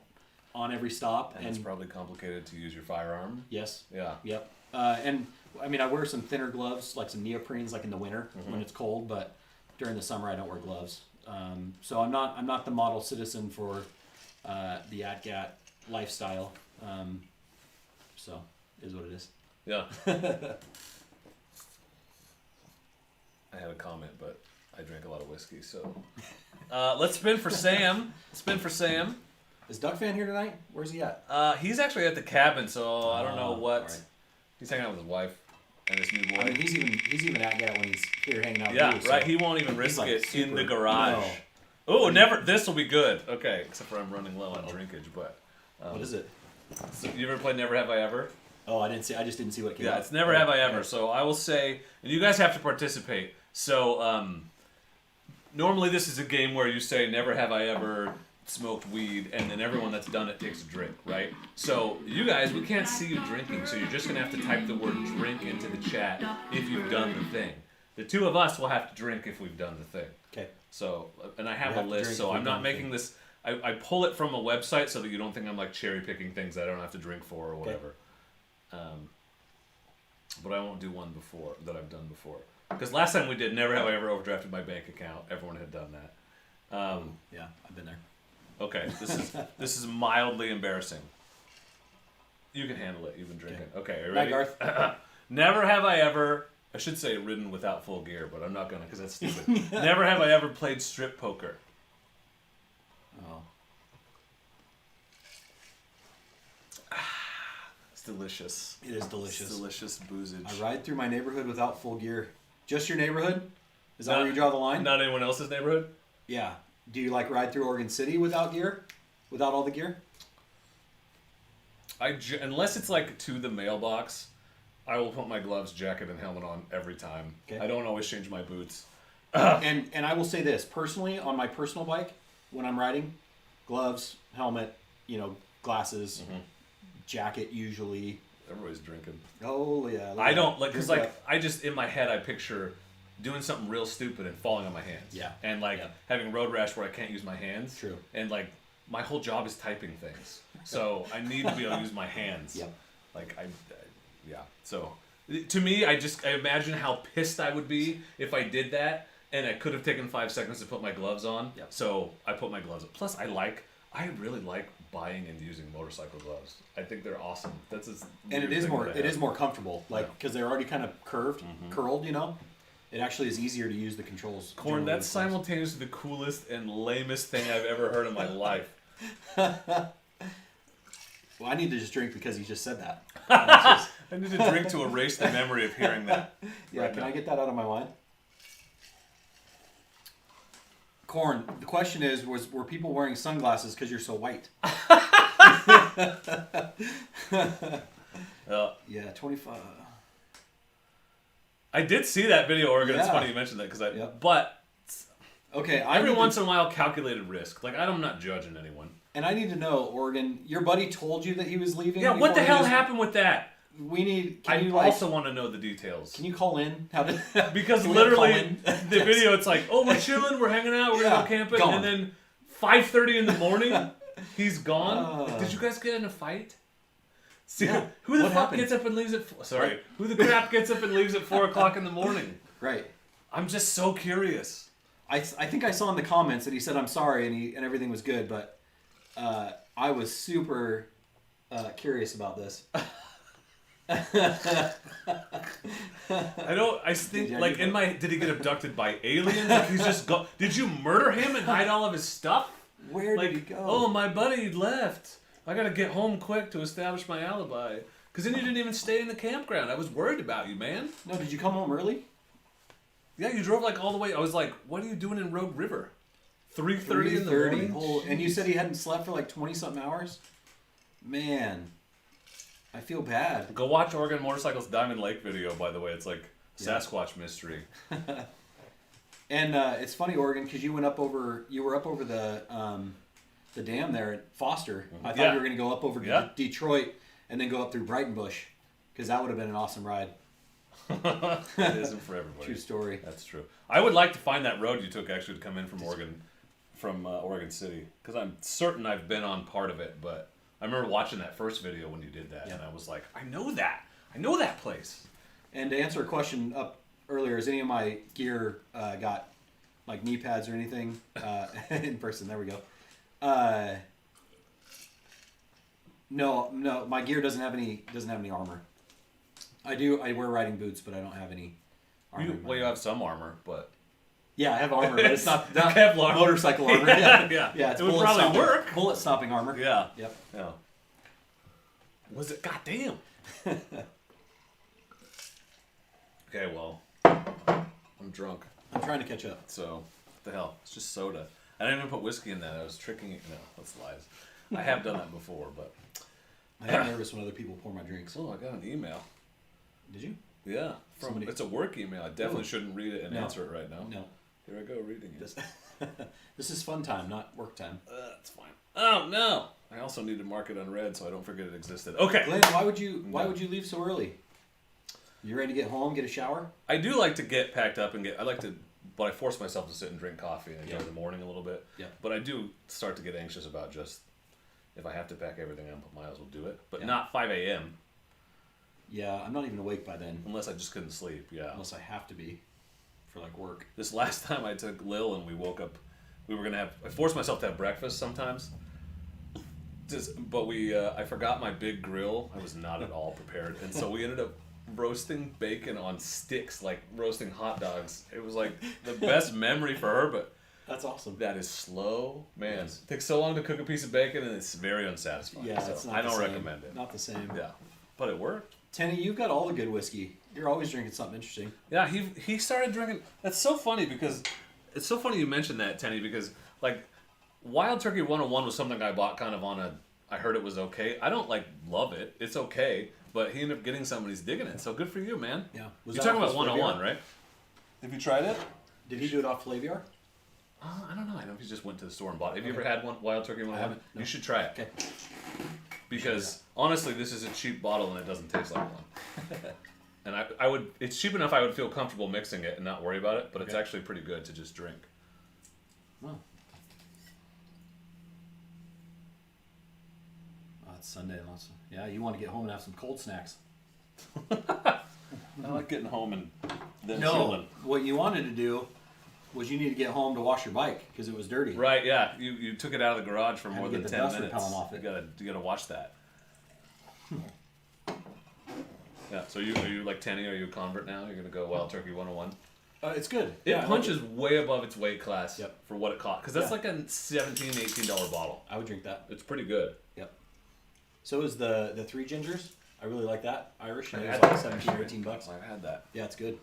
on every stop. and it's probably complicated to use your firearm. Yes. Yeah. Yep. And I mean, I wear some thinner gloves, like some neoprenes, like in the winter when it's cold. But during the summer, I don't wear gloves. So I'm not the model citizen for the ATGAT lifestyle. So is what it is. Yeah. I had a comment, but I drank a lot of whiskey, so let's spin for Sam. Is Duck Fan here tonight? Where's he at? He's actually at the cabin, so I don't know what. Right. He's hanging out with his wife and his new boy. I mean, he's even ATGAT when he's here hanging out. Yeah, with you, right. so He won't even risk like it in the super- garage. Oh, never. This will be good. Okay, except for I'm running low on drinkage, but. What is it? So you ever played Never Have I Ever? Oh, I didn't see. I just didn't see what came Yeah, up. it's Never Have I Ever. So I will say, and you guys have to participate. So normally this is a game where you say Never Have I Ever smoked weed, and then everyone that's done it takes a drink, right? So you guys, we can't see you drinking, so you're just gonna have to type the word drink into the chat if you've done the thing. The two of us will have to drink if we've done the thing. Okay. So, and I have a list, so I'm not making this. I pull it from a website so that you don't think I'm like cherry picking things that I don't have to drink for or whatever. But I won't do one before that I've done before. Because last time we did, never have I ever overdrafted my bank account. Everyone had done that. Yeah, I've been there. Okay, this is mildly embarrassing. You can handle it. You've been drinking. Okay, are you ready? Bye, Garth. Never have I ever. I should say ridden without full gear, but I'm not gonna because that's stupid. Never have I ever played strip poker. Oh. It's delicious. It is delicious. It's delicious boozage. I ride through my neighborhood without full gear. Just your neighborhood? Is that where you draw the line? Not anyone else's neighborhood? Yeah. Do you like ride through Oregon City without gear? Without all the gear? Unless it's like to the mailbox, I will put my gloves, jacket, and helmet on every time. Okay. I don't always change my boots. And I will say this, personally, on my personal bike, when I'm riding, gloves, helmet, glasses, jacket usually. Everybody's drinking. Oh, yeah. I don't, like, because, like, I just, in my head, I picture doing something real stupid and falling on my hands. Yeah. And, like, having road rash where I can't use my hands. True. And, like, my whole job is typing things. So I need to be able to use my hands. Yep. Like, yeah. So, to me, I imagine how pissed I would be if I did that, and I could have taken 5 seconds to put my gloves on. Yep. So I put my gloves on. Plus, I really like buying and using motorcycle gloves. I think they're awesome. That's and it is more comfortable, like because they're already kind of curled. It actually is easier to use the controls. Corn, that's simultaneously the coolest and lamest thing I've ever heard in my life. Well, I need to just drink because you just said that. I need to drink to erase the memory of hearing that. Yeah, right can now. I get that out of my wine? Corn, the question is, were people wearing sunglasses because you're so white? Yeah, 25. I did see that video, Oregon. It's Yeah. funny you mentioned that because Yep. But Okay, every once in a while, calculated risk. Like I'm not judging anyone. and I need to know, Oregon. Your buddy told you that he was leaving. Yeah, what the before he hell was- happened with that? We need. I Can you also want to know the details. Can you call in? How did? Because Can we have literally, call-in? the video, it's like, oh, we're chilling, we're hanging out, we're gonna go camping, gone. and then 5:30 in the morning, he's gone. Uh. Did you guys get in a fight? See, Yeah. who the What fuck happened? gets up and leaves at? Sorry, who the crap gets up and leaves at 4:00 in the morning? Right. I'm just so curious. I think I saw in the comments that he said I'm sorry and everything was good, but I was super curious about this. I think Yeah, like you in my, did he get abducted by aliens? Like he's just go. Did you murder him and hide all of his stuff? Where Like, did he go? oh, my buddy left. I gotta get home quick to establish my alibi. Because then you didn't even stay in the campground. I was worried about you, man. No, did you come home early? Yeah, you drove like all the way. I was like, what are you doing in Rogue River? 3:30 in the morning? Oh, and you said he hadn't slept for like 20-something hours? Man, I feel bad. Go watch Oregon Motorcycles Diamond Lake video, by the way. It's like Sasquatch mystery. And it's funny, Oregon, because you were up over the dam there at Foster. I thought you were going to go up over to Detroit and then go up through Brightonbush, because that would have been an awesome ride. It isn't for everybody. True story. That's true. I would like to find that road you took actually to come in from Oregon City, because I'm certain I've been on part of it, but I remember watching that first video when you did that, and I was like, I know that place. And to answer a question up earlier, has any of my gear got like knee pads or anything in person? There we go. No, my gear doesn't have any armor. I wear riding boots, but I don't have any armor. You have some armor, but yeah, I have armor, but it's not Kevlar motorcycle armor. Yeah. It's It would probably work. Bullet stopping armor. Yeah. Yep. Yeah. Was it? Goddamn. Okay, well, I'm drunk, I'm trying to catch up. so what the hell? It's just soda. I didn't even put whiskey in that. I was tricking it. No, that's lies. I have done that before, but I get nervous when other people pour my drinks. oh, I got an email. Did you? Yeah, Somebody- it's a work email. I definitely shouldn't read it and No. answer it right now. No. Here I go reading it. This is fun time, not work time. That's fine. Oh no! I also need to mark it unread so I don't forget it existed. Okay. Glenn, why would you leave so early? You ready to get home, get a shower? I do like to get packed up and but I force myself to sit and drink coffee and enjoy the morning a little bit. Yeah. But I do start to get anxious about just if I have to pack everything up, I might as well do it. But not 5 a.m. Yeah, I'm not even awake by then. Unless I just couldn't sleep. Yeah. Unless I have to be for like work. This last time I took Lil and we woke up, I forced myself to have breakfast sometimes. But I forgot my big grill. I was not at all prepared. And so we ended up roasting bacon on sticks, like roasting hot dogs. It was like the best memory for her, but that's awesome. That is slow, man. Yes. It takes so long to cook a piece of bacon, and it's very unsatisfying. Yeah, so I don't recommend it. Not the same. Yeah, but it worked. Tenny, you've got all the good whiskey. You're always drinking something interesting. Yeah, he started drinking. That's so funny because it's so funny you mentioned that, Tenny, because like Wild Turkey 101 was something I bought kind of I heard it was okay. I don't love it. It's okay. But he ended up getting some and he's digging it. So good for you, man. Yeah. You're talking about 101, right? Have you tried it? Did he do it off Flaviar? I don't know. I don't know if he just went to the store and bought it. Have you ever had one Wild Turkey 101? No. You should try it. Okay. Because honestly, this is a cheap bottle and it doesn't taste like one. And it's cheap enough I would feel comfortable mixing it and not worry about it, but it's actually pretty good to just drink. Oh. It's Sunday also. Yeah, you want to get home and have some cold snacks. I like getting home and then chilling. What you wanted to do was you need to get home to wash your bike because it was dirty. Right, yeah. You took it out of the garage for more than 10 minutes. Repellent off it. You gotta watch that. Yeah, so are you like Tenny? Are you a convert now? You're gonna go Wild Turkey 101? It's good. It punches way above its weight class for what it costs. Because that's like a $17, $18 bottle. I would drink that. It's pretty good. Yep. So is the Three Gingers. I really like that. Irish. And it's like 17 or 18 bucks. I've had that. Yeah, it's good.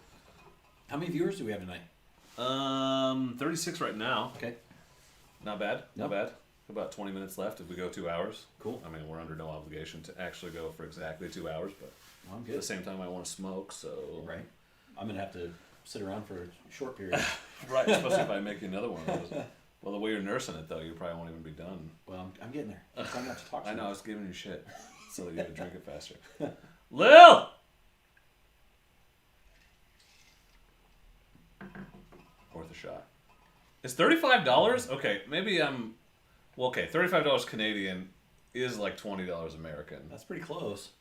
How many viewers do we have tonight? 36 right now. Okay. Not bad. Not bad. About 20 minutes left if we go 2 hours. Cool. I mean, we're under no obligation to actually go for exactly 2 hours, but I'm good. At the same time, I want to smoke, so... Right. I'm going to have to sit around for a short period. Right, especially if I make you another one of those. Well, the way you're nursing it, though, you probably won't even be done. Well, I'm getting there. I'm trying not to talk to I know, you. I was giving you shit so that you would drink it faster. Lil! Worth a shot. It's $35? Okay, maybe I'm... Well, okay, $35 Canadian is like $20 American. That's pretty close.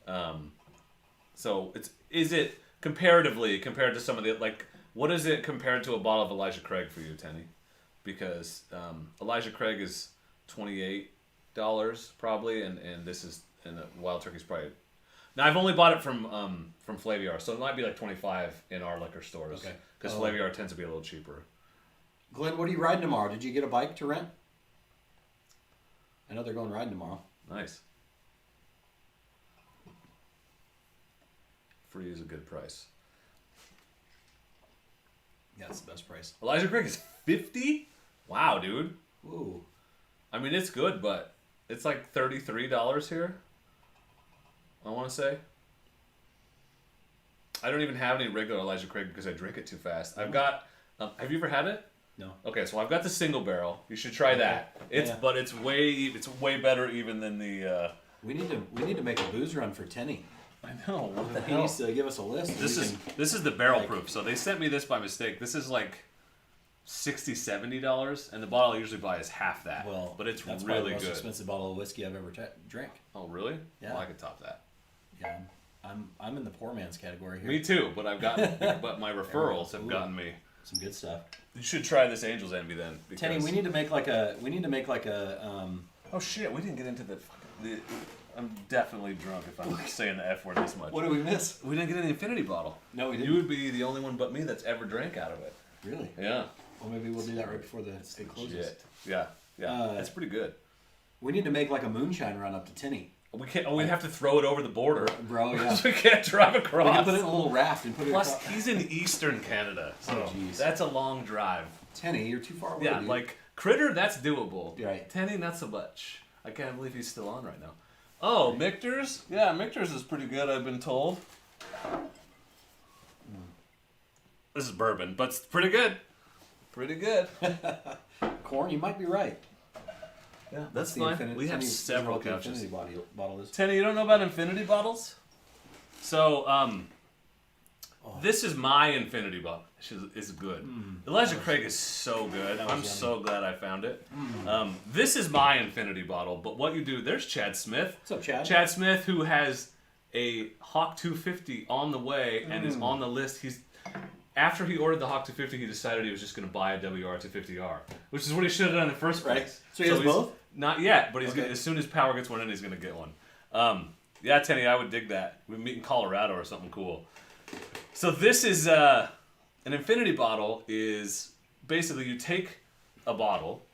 So, is it comparatively, compared to some of the... what is it compared to a bottle of Elijah Craig for you, Tenny? Because Elijah Craig is $28 probably, and this is... And Wild Turkey's probably... Now, I've only bought it from Flaviar, so it might be like $25 in our liquor stores. Okay. Because Flaviar tends to be a little cheaper. Glenn, what are you riding tomorrow? Did you get a bike to rent? I know they're going riding tomorrow. Nice. Free is a good price. Yeah, it's the best price. Elijah Craig is $50? Wow, dude. Ooh. I mean, it's good, but it's like $33 here. I want to say. I don't even have any regular Elijah Craig because I drink it too fast. I've got... have you ever had it? No. Okay, so I've got the single barrel. You should try that. But it's way better even than the... We need to make a booze run for Tenny. I know. What the hell? He needs to give us a list. This is the barrel proof. So they sent me this by mistake. This is like $60, $70, and the bottle I usually buy is half that. Well, but it's that's really the most good. Expensive bottle of whiskey I've ever drank. Oh, really? Yeah. Well, I could top that. Yeah, I'm in the poor man's category here. Me too, but but my referrals have gotten me some good stuff. You should try this Angel's Envy then. Tenny, we need to make like a. Oh shit! We didn't get into the. I'm definitely drunk if I'm saying the F word this much. What did we miss? We didn't get an infinity bottle. No, we didn't. You would be the only one but me that's ever drank out of it. Really? Yeah. Well, maybe we'll do that right before it closes. Shit. Yeah. That's pretty good. We need to make like a moonshine run up to Tenny. We can't. We'd have to throw it over the border, bro. Yeah. We can't drive across. We can put it in a little raft and put it. Plus, he's in eastern Canada, so that's a long drive. Tenny, you're too far away. Yeah, dude. like Critter, that's doable. Right. Tenny, not so much. I can't believe he's still on right now. Oh, Michter's? Yeah, Michter's is pretty good, I've been told. This is bourbon, but it's pretty good. Pretty good. Corn, you might be right. Yeah, that's the fine. infinite- We have tell me several what the couches. infinity bottle is. Tenny, you don't know about infinity bottles? So, this is my infinity bottle. It's good. Elijah Craig is so good. I'm yummy. so glad I found it. This is my infinity bottle, but what you do, there's Chad Smith. What's up, Chad? Chad Smith, who has a Hawk 250 on the way and is on the list. After he ordered the Hawk 250, he decided he was just going to buy a WR250R, which is what he should have done in the first place. Right. So he has both? Not yet, but he's Okay. gonna, as soon as Power gets one in, he's going to get one. Yeah, Tenny, I would dig that. We meet in Colorado or something cool. So this is an infinity bottle. Is basically you take a bottle.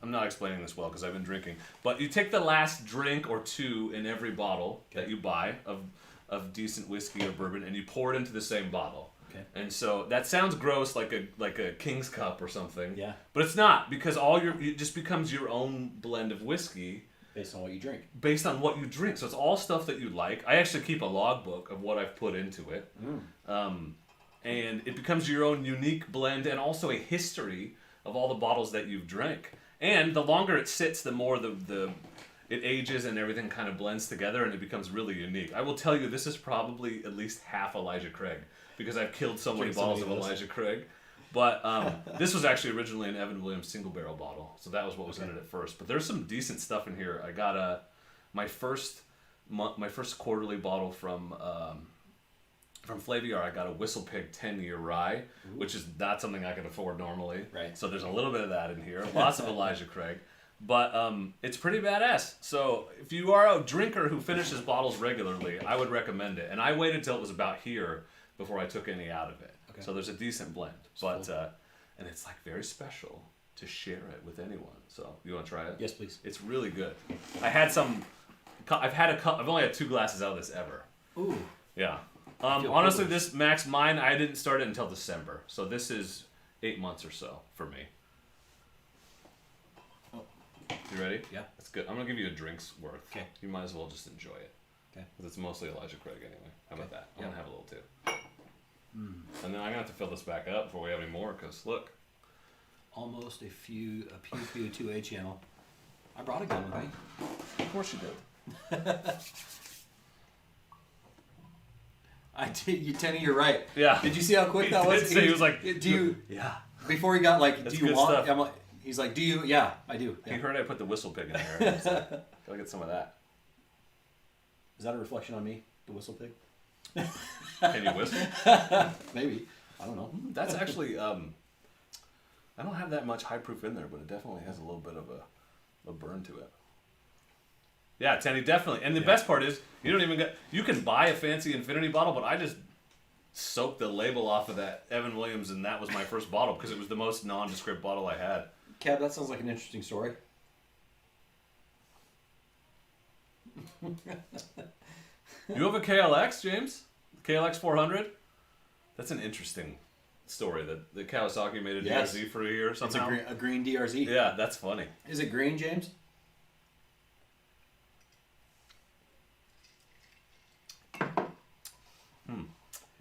I'm not explaining this well because I've been drinking, but you take the last drink or two in every bottle that you buy of decent whiskey or bourbon, and you pour it into the same bottle. Okay. And so that sounds gross, like a King's Cup or something. Yeah. But it's not, because it just becomes your own blend of whiskey Based on what you drink. based on what you drink. So it's all stuff that you like. I actually keep a logbook of what I've put into it. And it becomes your own unique blend and also a history of all the bottles that you've drank. And the longer it sits, the more it ages and everything kind of blends together and it becomes really unique. I will tell you, this is probably at least half Elijah Craig because I've killed so many bottles of Elijah Craig. But this was actually originally an Evan Williams single barrel bottle, so that was what was in it at first. But there's some decent stuff in here. I got my first quarterly bottle from Flaviar. I got a Whistle Pig 10-year rye, which is not something I can afford normally. Right. So there's a little bit of that in here. Lots of Elijah Craig. But it's pretty badass. So if you are a drinker who finishes bottles regularly, I would recommend it. And I waited till it was about here before I took any out of it. Okay. So there's a decent blend. But and it's like very special to share it with anyone. So you want to try it? Yes, please. It's really good. I've only had 2 glasses out of this ever. Ooh. Yeah. feel Honestly, privileged. mine, I didn't start it until December. So this is 8 months or so for me. Oh. You ready? Yeah. That's good. I'm going to give you a drink's worth. Okay. You might as well just enjoy it. Okay. Because it's mostly Elijah Craig anyway. How about that? I'm Yeah. going to have a little too. And then I'm going to have to fill this back up before we have any more because look. Almost a Pew 2A channel. I brought a gun with me. Of course you did. I did. Tenny, you're right. Yeah. Did you see how quick He that was? did say he was like, do you? Yeah. Before he got like, That's do you good want? stuff. I'm like, he's like, do you? Yeah, I do. He Yeah. heard I put the whistle pig in there. He's like, gotta get some of that. Is that a reflection on me, the whistle pig? Can you whistle? Maybe. I don't know. That's actually, I don't have that much high proof in there, but it definitely has a little bit of a burn to it. Yeah, Tenny, definitely. And the best part is, you can buy a fancy infinity bottle, but I just soaked the label off of that Evan Williams, and that was my first bottle because it was the most nondescript bottle I had. Cab, that sounds like an interesting story. You have a KLX, James? KLX 400? That's an interesting story that Kawasaki made a Yes. DRZ for a year It's somehow. a green DRZ. Yeah, that's funny. Is it green, James?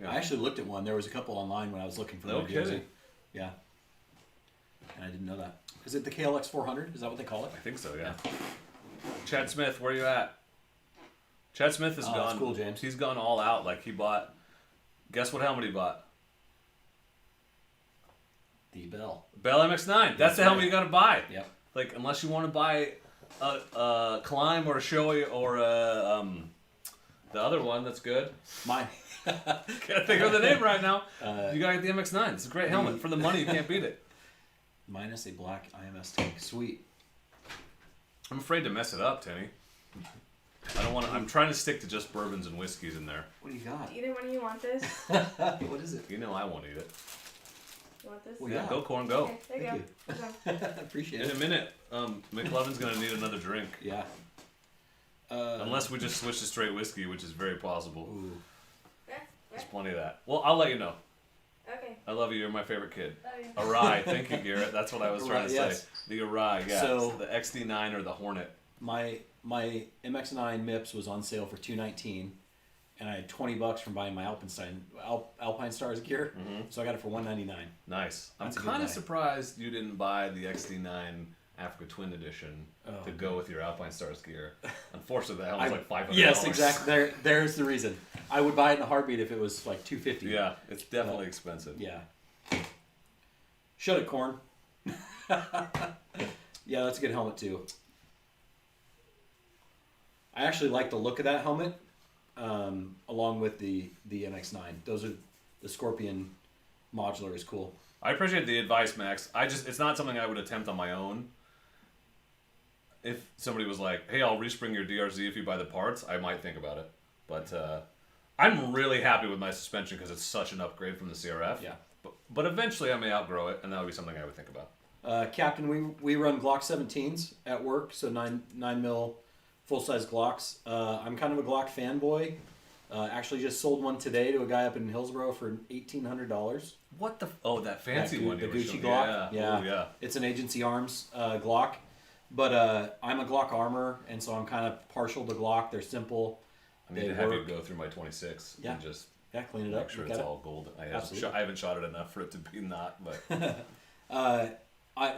Yeah. I actually looked at one. There was a couple online when I was looking for No the DRZ. kidding. Yeah. And I didn't know that. Is it the KLX 400? Is that what they call it? I think so, yeah. Chad Smith, where you at? Chad Smith has Oh, gone. that's cool, James. He's gone all out. Like he bought. Guess what helmet he bought? The Bell. Bell MX9. That's the right. helmet you gotta buy. Yep. Like unless you want to buy a Climb or a Shoei or the other one that's good. Mine. Can't think of the name right now. You gotta get the MX9. It's a great helmet for the money. You can't beat it. Minus a black IMS tank. Sweet. I'm afraid to mess it up, Tenny. I don't want to. I'm trying to stick to just bourbons and whiskeys in there. What do you got? Either one of you want this? What is it? You know I won't eat it. You want this? Well, Yeah, yeah. go corn, go. Okay, there you Thank go. you. Appreciate In a it. minute, McLovin's gonna need another drink. Yeah. Unless we just switch to straight whiskey, which is very possible. Ooh. There's plenty of that. Well, I'll let you know. Okay. I love you. You're my favorite kid. Love you. A rye. Thank you, Garrett. That's what I was trying to Yes. say. The rye, yeah. So- the XD9 or the Hornet. My MX9 MIPS was on sale for $219, and I had $20 from buying my Alpine Stars gear, so I got it for $199. Nice. That's a I'm good kind of buy. surprised you didn't buy the XD9 Africa Twin Edition to go with your Alpine Stars gear. Unfortunately, that was like $500. Yes, exactly. There's the reason. I would buy it in a heartbeat if it was like $250. Yeah, it's definitely expensive. Yeah. Shut it, Corn. Yeah, that's a good helmet too. I actually like the look of that helmet, along with the MX-9. Those are the Scorpion modular is cool. I appreciate the advice, Max. It's not something I would attempt on my own. If somebody was like, "Hey, I'll respring your DRZ if you buy the parts," I might think about it. But I'm really happy with my suspension because it's such an upgrade from the CRF. Yeah. But eventually I may outgrow it, and that would be something I would think about. Captain, we run Glock 17s at work, so 9mm full-size Glocks. I'm kind of a Glock fanboy. Actually just sold one today to a guy up in Hillsborough for $1,800. What the? Oh, that fancy one. The you were Gucci showing. Glock. Yeah. Yeah. Ooh, yeah. It's an Agency Arms Glock. But I'm a Glock armor, and so I'm kind of partial to Glock. They're simple. I need to have you go through my 26 Yeah. and just Clean it make up. sure Look it's at it. all gold. I Absolutely. haven't shot it enough for it to be not, but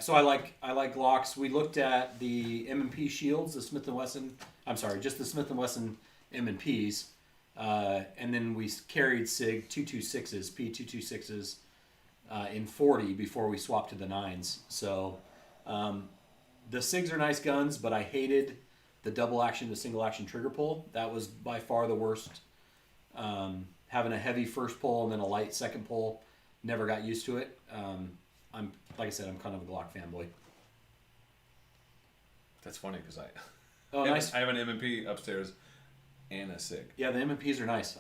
So I like Glocks. We looked at the M&P shields, the Smith & Wesson. I'm sorry, just the Smith & Wesson M&Ps, and then we carried SIG 226s, P226s in 40 before we swapped to the 9s. So the SIGs are nice guns, but I hated the double action to single action trigger pull. That was by far the worst. Having a heavy first pull and then a light second pull, never got used to it. I'm like I said, I'm kind of a Glock fanboy. that's funny because Nice. I have an M&P upstairs and a SIG. Yeah, the M&Ps are nice.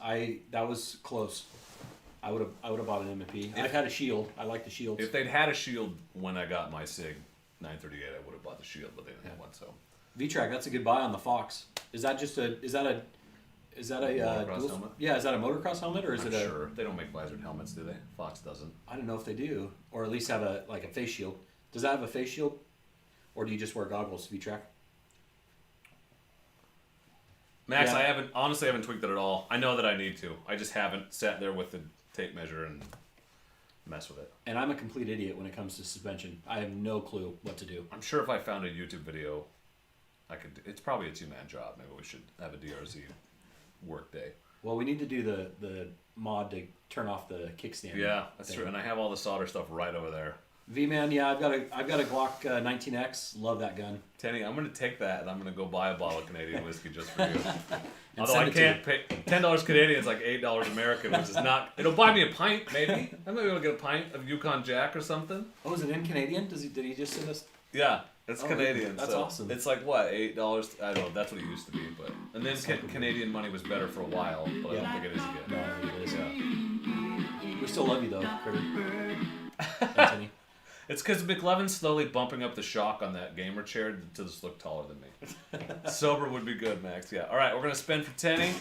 That was close. I would have bought an M&P. I've had a shield. I like the shields. If they'd had a shield when I got my SIG 938, I would have bought the shield, but they didn't have one. So V-Track, that's a good buy on the Fox. Is that a motocross helmet? Yeah, is that a motocross helmet or is I'm it a? sure they don't make visored helmets, do they? Fox doesn't. I don't know if they do, or at least have a face shield. Does that have a face shield, or do you just wear goggles? V-Track. Max, Yeah. I haven't tweaked it at all. I know that I need to. I just haven't sat there with the tape measure and mess with it. And I'm a complete idiot when it comes to suspension. I have no clue what to do. I'm sure if I found a YouTube video, I could. It's probably a 2-man job. Maybe we should have a DRZ work day. Well, we need to do the mod to turn off the kickstand. Yeah, that's thing. true. And I have all the solder stuff right over there. V-Man, yeah, I've got a Glock 19X. Love that gun. Tenny, I'm going to take that and I'm going to go buy a bottle of Canadian whiskey just for you. Although send I it to can't pay $10 Canadian is like $8 American, which is not. It'll buy me a pint, maybe. I might be able to get a pint of Yukon Jack or something. Oh, is it in Canadian? Did he just send us? Yeah, it's Oh, Canadian. that's so awesome. It's like what, $8? I don't know. That's what it used to be, but and then Canadian money was better for a while, but I Yeah. don't think it is again. No, it is. Yeah. We still love you though, Critter. Anthony. It's because McLovin's slowly bumping up the shock on that gamer chair to just look taller than me. Sober would be good, Max. Yeah. All right, we're gonna spend for Tenny.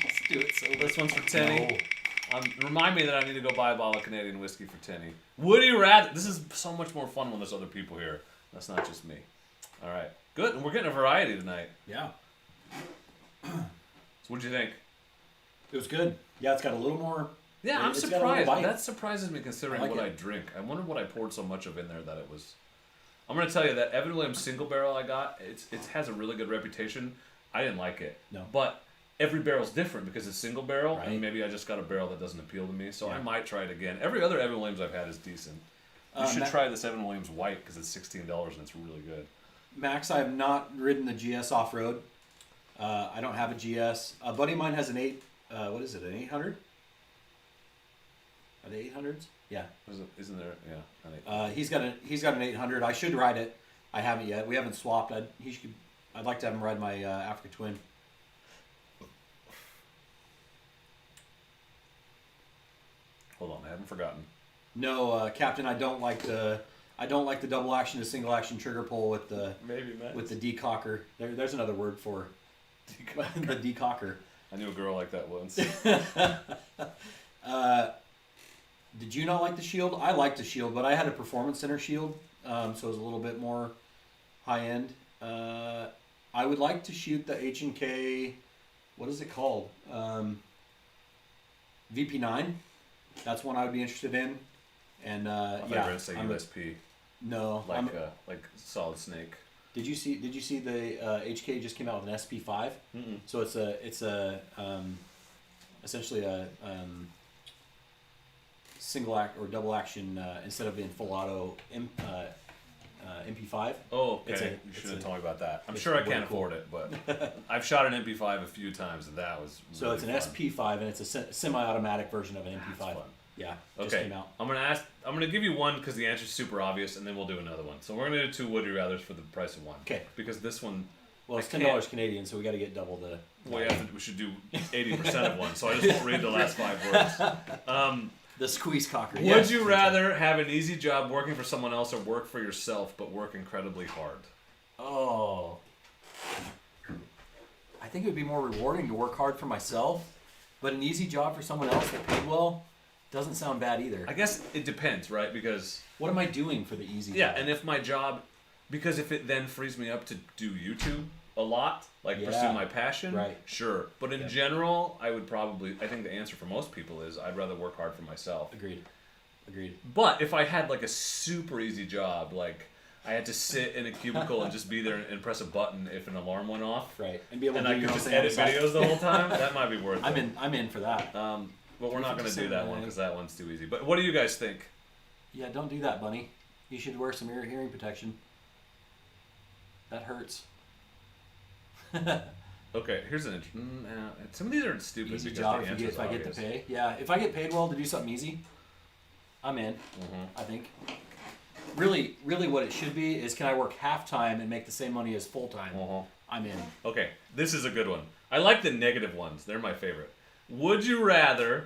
Just do it so. This one's for Tenny. No. Remind me that I need to go buy a bottle of Canadian whiskey for Tenny. Would you rather? This is so much more fun when there's other people here. That's not just me. All right, good. And we're getting a variety tonight. Yeah. So what'd you think? It was good. Yeah, it's got a little more. Yeah, I'm It's got a little surprised. bite. That surprises me considering I like what it. I drink. I wonder what I poured so much of in there that it was. I'm gonna tell you that Evan Williams single barrel I got. It has a really good reputation. I didn't like it. No. But every barrel's different because it's single barrel, Right. and maybe I just got a barrel that doesn't appeal to me. So Yeah. I might try it again. Every other Evan Williams I've had is decent. You should try this Evan Williams white because it's $16 and it's really good. Max, I have not ridden the GS off road. I don't have a GS. A buddy of mine has an 8. What is it? An 800? Are they 800s? Yeah. Isn't there? Yeah. I think. He's got an 800. I should ride it. I haven't yet. We haven't swapped. I'd like to have him ride my Africa Twin. Hold on, I haven't forgotten. No, Captain, I don't like the double action to single action trigger pull with the Maybe, man. with the decocker. There's another word for the decocker. I knew a girl like that once. Did you not like the shield? I liked the shield, but I had a performance center shield, so it was a little bit more high end. I would like to shoot the H&K. What is it called? VP9. That's one I would be interested in. And I thought you were gonna say USP. No, Like Solid Snake. Did you see the HK just came out with an SP5? Mm-mm. So it's essentially a single act or double action instead of being full auto MP5. Oh, okay. You should have told me about that. I'm sure I can't afford it, but I've shot an MP5 a few times, and that was really so it's an fun. SP5, and it's a semi-automatic version of an MP5. That's fun. Yeah, just Okay, came out. I'm gonna give you one because the answer's super obvious, and then we'll do another one. So we're gonna do 2 would you rather's for the price of one. Okay. Because this one, Well, it's $10 Canadian, so we got to get double the. we should do 80% of one. So I just won't read the last 5 words. The squeeze cocker. Would you rather have an easy job working for someone else or work for yourself but work incredibly hard? Oh. I think it would be more rewarding to work hard for myself, but an easy job for someone else that paid well doesn't sound bad either. I guess it depends, right? Because What am I doing for the easy yeah, job? and if my job, because if it then frees me up to do YouTube a lot, like pursue Yeah. my passion, Right. sure. But in general, I think the answer for most people is I'd rather work hard for myself. Agreed. But if I had like a super easy job, like I had to sit in a cubicle and just be there and press a button if an alarm went off, Right. And be able and to I do could your just own thing on edit the side. videos the whole time, that might be worth it. I'm in for that. But we're not going to do 357, that one because that one's too easy. But what do you guys think? Yeah, don't do that, Bunny. You should wear some hearing protection. That hurts. Okay, here's an some of these are stupid Easy because job the if I get to obvious. pay. Yeah, if I get paid well to do something easy, I'm in. Mhm. I think. Really, what it should be is, can I work half-time and make the same money as full-time? Uh-huh. I'm in. Okay, this is a good one. I like the negative ones. They're my favorite. Would you rather...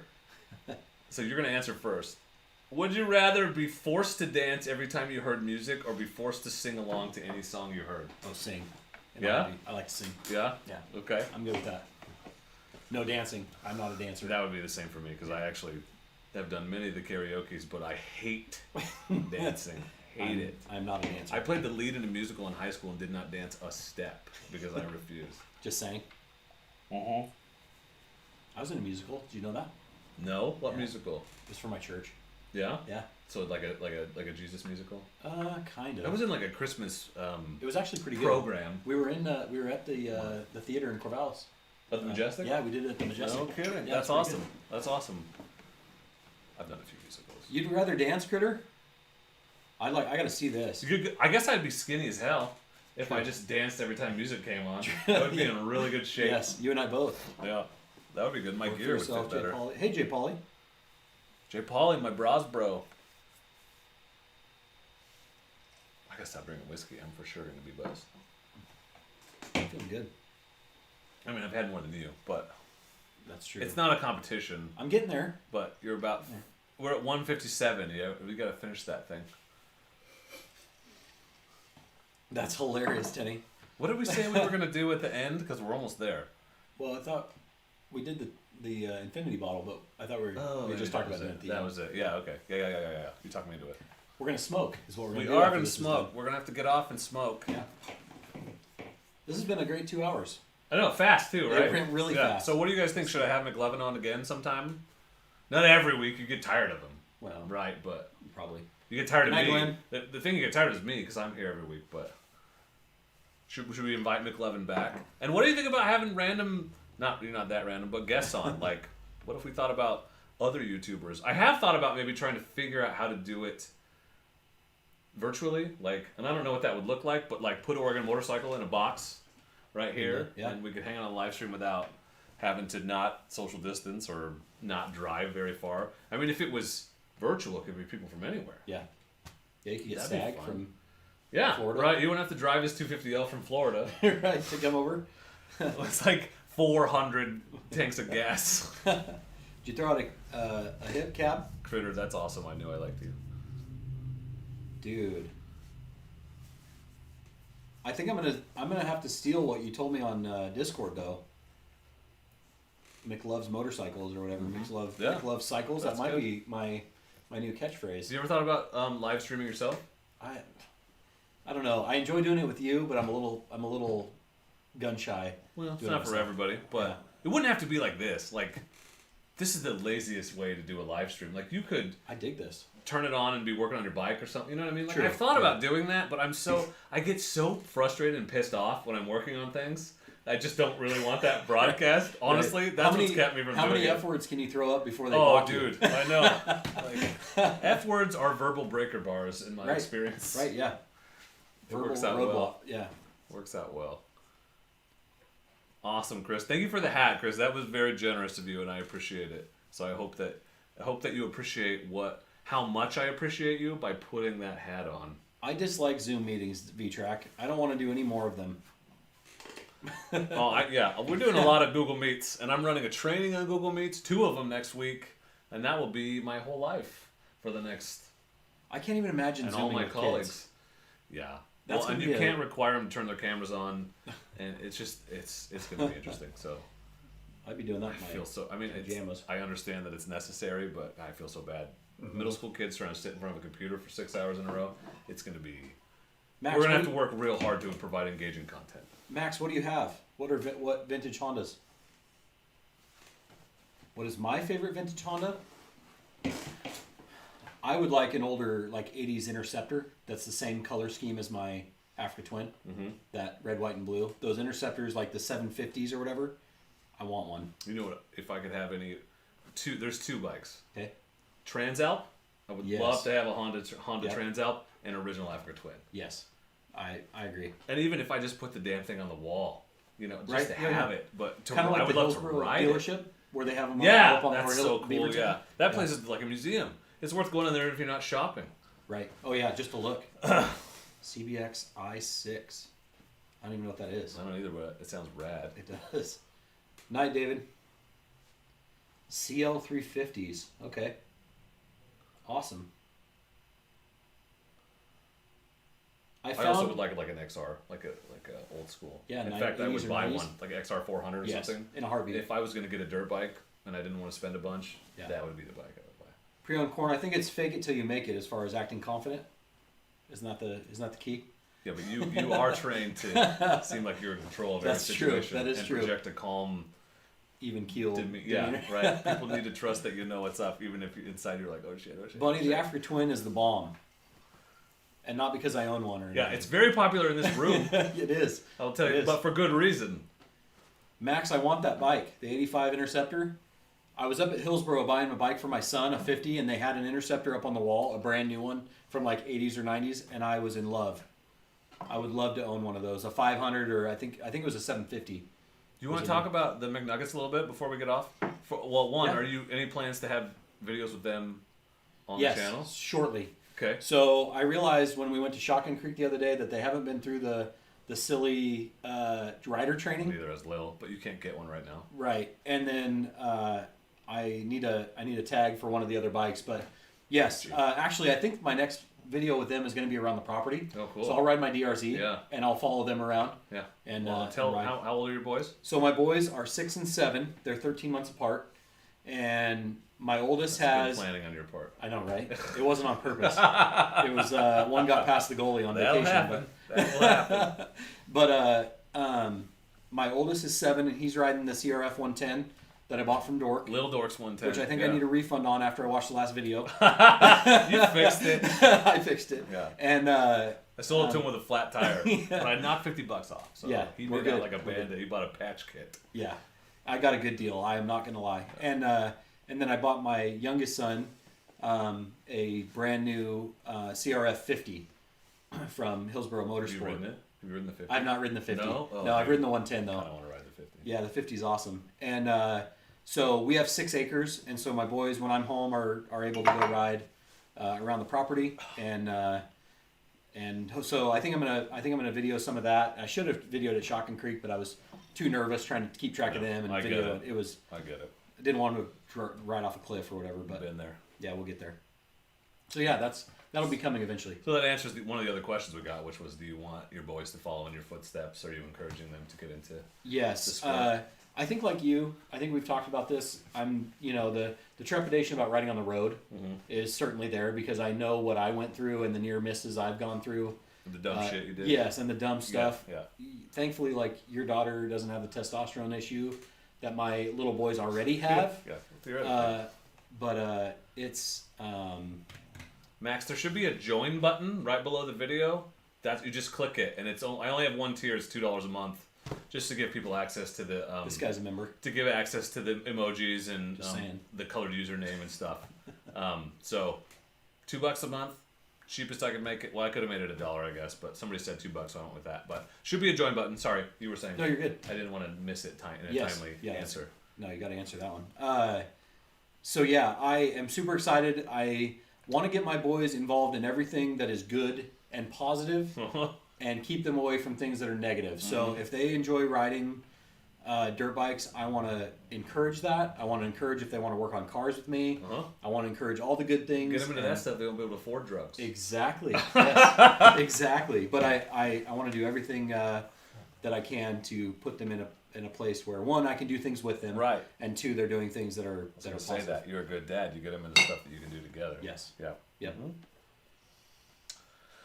So you're going to answer first. Would you rather be forced to dance every time you heard music or be forced to sing along to any song you heard? Oh, sing. Yeah? I like to sing. Yeah? Yeah. Okay. I'm good with that. No dancing. I'm not a dancer. That would be the same for me because I actually have done many of the karaoke's, but I hate dancing. Hate it. I'm not a dancer. I played the lead in a musical in high school and did not dance a step because I refused. Just sang. Uh-huh. I was in a musical. Did you know that? No? What Yeah. musical? It was for my church. Yeah? Yeah. So like a Jesus musical? Kind of. I was in like a Christmas It was actually pretty good. program. We were at the theater in Corvallis. At the Majestic? Yeah, we did it at the Majestic. No kidding. Yeah, That's it's pretty awesome. good. That's awesome. I've done a few musicals. You'd rather dance, Critter? I gotta see this. I guess I'd be skinny as hell if I just danced every time music came on. I would be in really good shape. Yes, you and I both. Yeah. That would be good. My Work for gear would yourself, fit Jay better. Pauly. Hey, Jay Pauly. Jay Pauly, my bras bro. I gotta stop drinking whiskey. I'm for sure gonna be buzzed. I'm feeling good. I mean, I've had more than you, but That's true. it's not a competition. I'm getting there. But you're about. We're at 157. Yeah, we gotta finish that thing. That's hilarious, Tenny. What did we say we were gonna do at the end? Because we're almost there. Well, I thought we did the infinity bottle, but I thought we were just talking about it at the That end. was it. Yeah. Okay. Yeah. You talked me into it. We're gonna smoke, is what we're gonna We do. are after gonna this is smoke. done. We're gonna have to get off and smoke. Yeah. This has been a great 2 hours. I know, fast too, right? It went really fast. So what do you guys think? Should I have McLovin on again sometime? Not every week. You get tired of him, Well, right? But probably. you get tired Good of night, me. Glenn. The thing you get tired of is me because I'm here every week. But should we invite McLovin back? And what do you think about having random? You're not that random, but guests on. Like, what if we thought about other YouTubers? I have thought about maybe trying to figure out how to do it virtually. Like, and I don't know what that would look like, but like put Oregon Motorcycle in a box right here, Yeah. and we could hang on a live stream without having to not social distance or not drive very far. I mean, if it was virtual, it could be people from anywhere. Yeah. Yeah, you could get That'd be Stag fun. from Yeah, Florida. right. You wouldn't have to drive his 250L from Florida. right to come over. It's like 400 tanks of gas. Did you throw out a hip cap? Critter, that's awesome. I knew I liked you. Dude. I think I'm gonna have to steal what you told me on Discord though. McLove's motorcycles or whatever. McLove Yeah. McLove cycles. That's that might good. be my new catchphrase. Have you ever thought about live streaming yourself? I don't know. I enjoy doing it with you, but I'm a little gun shy. Well, it's doing not it for myself. everybody, but Yeah. it wouldn't have to be like this. Like, this is the laziest way to do a live stream. Like you could I dig this. turn it on and be working on your bike or something. You know what I mean? Like True. I've thought about doing that, but I get so frustrated and pissed off when I'm working on things. I just don't really want that broadcast. Honestly, that's what's kept me from doing it. How many F words can you throw up before they Oh, block dude, you? I know. Like, F words are verbal breaker bars in my experience. Right, yeah. It works out well. Yeah. Works out well. Awesome, Chris. Thank you for the hat, Chris. That was very generous of you, and I appreciate it. So I hope that you appreciate how much I appreciate you by putting that hat on. I dislike Zoom meetings, V-Track. I don't want to do any more of them. We're doing a lot of Google Meets, and I'm running a training on Google Meets, 2 of them next week, and that will be my whole life for the next. I can't even imagine and Zooming all my with colleagues. Kids. Yeah, That's and you can't require them to turn their cameras on, and it's going to be interesting. So I'd be doing that. Pajamas. I understand that it's necessary, but I feel so bad. Mm-hmm. Middle school kids trying to sit in front of a computer for 6 hours in a row. It's going to be. Max, we're going to have to work real hard to provide engaging content. Max, what do you have? What vintage Hondas? What is my favorite vintage Honda? I would like an older, 80s Interceptor. That's the same color scheme as my Africa Twin. Mm-hmm. That red, white, and blue. Those Interceptors, like the 750s or whatever. I want one. You know what? If I could have there's 2 bikes. Okay. Transalp. I would love to have a Honda Transalp and original Africa Twin. Yes, I agree. And even if I just put the damn thing on the wall, just to have it. But I would love to ride dealership it. Where they have them up on that's so cool. Beaverton. Yeah, that place is like a museum. It's worth going in there if you're not shopping. Right. Oh yeah, just to look. CBX i6. I don't even know what that is. I don't either, but it sounds rad. It does. Night, David. CL350s. Okay. Awesome. I also would like an XR, like a old school. Yeah. In fact, I would buy one, like an XR400 or something. In a heartbeat. If I was going to get a dirt bike and I didn't want to spend a bunch, that would be the bike I would buy. Pre-owned corn. I think it's fake it till you make it. As far as acting confident, isn't that the key? Yeah, but you are trained to seem like you're in control of every situation. That is true. And project a calm, even keel. Yeah, right. People need to trust that you know what's up, even if inside you're like, oh shit. Bunny, the Africa Twin is the bomb. And not because I own one or anything. Yeah, it's very popular in this room. It is. I'll tell you, but for good reason. Max, I want that bike, the 85 Interceptor. I was up at Hillsboro buying a bike for my son, a 50, and they had an Interceptor up on the wall, a brand new one from like 80s or 90s, and I was in love. I would love to own one of those, a 500 or I think it was a 750. Do you want to talk about the McNuggets a little bit before we get off? Are you any plans to have videos with them on the channel? Yes, shortly. Okay. So I realized when we went to Shotgun Creek the other day that they haven't been through the silly rider training. Neither has Lil, but you can't get one right now. Right, and then I need a tag for one of the other bikes. But yes, actually, I think my next video with them is going to be around the property. Oh, cool. So I'll ride my DRZ, and I'll follow them around. Yeah. And tell how old are your boys? So my boys are 6 and 7. They're 13 months apart, and my oldest has. Good planning on your part. I know, right? It wasn't on purpose. It was one got past the goalie on vacation. Happen. That will happen. But my oldest is 7, and he's riding the CRF 110 that I bought from Dork. Little Dork's 110. Which I think I need a refund on after I watched the last video. You fixed it. I fixed it. Yeah. And I sold it to him with a flat tire, but I knocked $50 off. So he made out like a bandit. He bought a patch kit. Yeah, I got a good deal. I am not going to lie. And then I bought my youngest son a brand new CRF 50 from Hillsboro Motorsport. Have you ridden it? Have you ridden the 50? I've not ridden the 50. No? Oh, no, I've ridden the 110 though. I don't want to ride the 50. Yeah, the 50 is awesome. And so we have 6 acres, and so my boys, when I'm home, are able to go ride around the property. And so I think I'm gonna video some of that. I should have videoed at Shotgun Creek, but I was too nervous trying to keep track of them and video it. I get it. I didn't want to ride off a cliff or whatever, but been there. Yeah, we'll get there. So yeah, that'll be coming eventually. So that answers one of the other questions we got, which was, do you want your boys to follow in your footsteps? Or are you encouraging them to get into? Yes, I think like you. I think we've talked about this. The trepidation about riding on the road is certainly there because I know what I went through and the near misses I've gone through. The dumb shit you did. Yes, and the dumb stuff. Yeah. Thankfully, like your daughter doesn't have the testosterone issue that my little boys already have. Yeah, theoretically. But it's Max, there should be a join button right below the video. You just click it, and I only have one tier. It's $2 a month, just to give people access to the. This guy's a member. To give access to the emojis and saying. the colored username and stuff. So, $2 a month, cheapest I could make it. Well, I could have made it $1, I guess, but somebody said $2, so I went with that. But should be a join button. Sorry, you were saying. No, you're good. I didn't want to miss it in a timely answer. No, you got to answer that one. So yeah, I am super excited. I want to get my boys involved in everything that is good and positive, and keep them away from things that are negative. So if they enjoy riding dirt bikes, I want to encourage that. I want to encourage if they want to work on cars with me. I want to encourage all the good things. Get them into that stuff, they won't be able to afford drugs. Exactly. Yes, exactly. But I want to do everything that I can to put them in a place where, one, I can do things with them, right, and two, they're doing things that are say positive. that you're a good dad. You get them into stuff that you can do together. Yes. Yeah. Yep.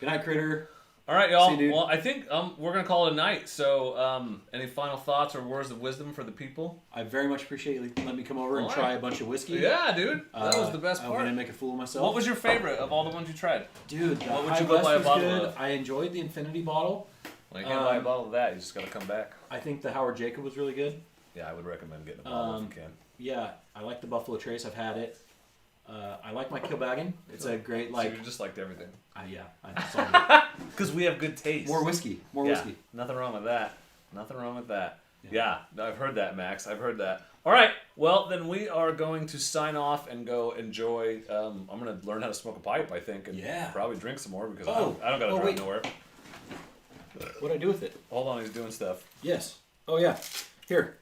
Good night, Critter. All right, y'all. See you, dude. Well, I think we're gonna call it a night. So, any final thoughts or words of wisdom for the people? I very much appreciate you letting me come over and try a bunch of whiskey. Yeah, dude. That was the best part. I'm gonna make a fool of myself. What was your favorite of all the ones you tried? Dude, what would High you go West buy a was bottle good. of? I enjoyed the Infinity bottle. Well, you can't buy a bottle of that. You just gotta come back. I think the Howard Jacob was really good. Yeah, I would recommend getting a bottle if you can. Yeah, I like the Buffalo Trace. I've had it. I like my Kilbaggin. It's a great, like... So you just liked everything. Yeah. It's all good. Because we have good taste. More whiskey. More whiskey. Nothing wrong with that. Nothing wrong with that. Yeah, I've heard that, Max. I've heard that. All right. Well, then we are going to sign off and go enjoy... I'm going to learn how to smoke a pipe, I think, and probably drink some more because I don't got to drive nowhere. What'd I do with it? Hold on, he's doing stuff. Yes. Oh, yeah. Here.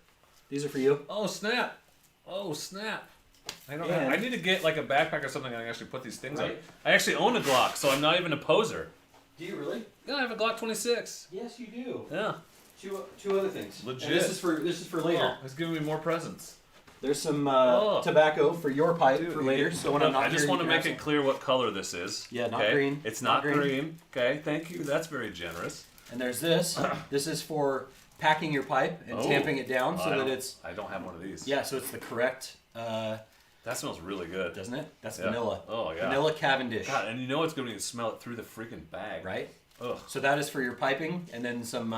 These are for you. Oh, snap. Oh, snap. I need to get like a backpack or something and actually put these things on. I actually own a Glock, so I'm not even a poser. Do you really? Yeah, I have a Glock 26. Yes, you do. Yeah. Two other things. Legit. And this is for later. Oh, it's giving me more presents. There's some tobacco for your pipe for later. So when I'm not I just want to make it clear what color this is. Yeah, not green. It's not green. Okay, thank you. That's very generous. And there's this. This is for packing your pipe and tamping it down so that it's... I don't have one of these. Yeah, so it's the correct... that smells really good. Doesn't it? That's vanilla. Oh, yeah. Vanilla Cavendish. God, and you know it's going to smell it through the freaking bag. Right? Ugh. So that is for your piping, and then some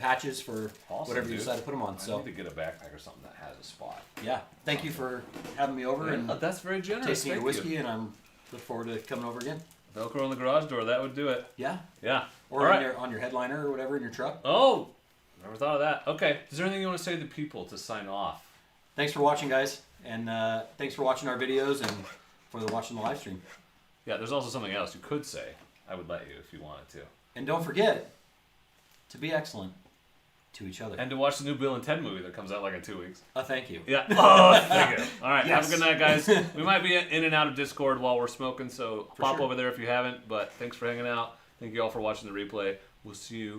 patches for whatever you decide to put them on. I need to get a backpack or something that has a spot. Yeah. Thank you for having me over and that's very generous. tasting your whiskey, and I'm look forward to coming over again. Velcro on the garage door, that would do it. Yeah. Yeah. Or on your headliner or whatever in your truck. Oh, never thought of that. Okay. Is there anything you want to say to the people to sign off? Thanks for watching, guys, and thanks for watching our videos and for watching the live stream. Yeah, there's also something else you could say. I would let you if you wanted to. And don't forget to be excellent to each other. And to watch the new Bill and Ted movie that comes out like in 2 weeks. Thank you. Yeah. Oh, thank you. All right. Yes. Have a good night, guys. We might be in and out of Discord while we're smoking, so pop sure. over there if you haven't. But thanks for hanging out. Thank you all for watching the replay. We'll see you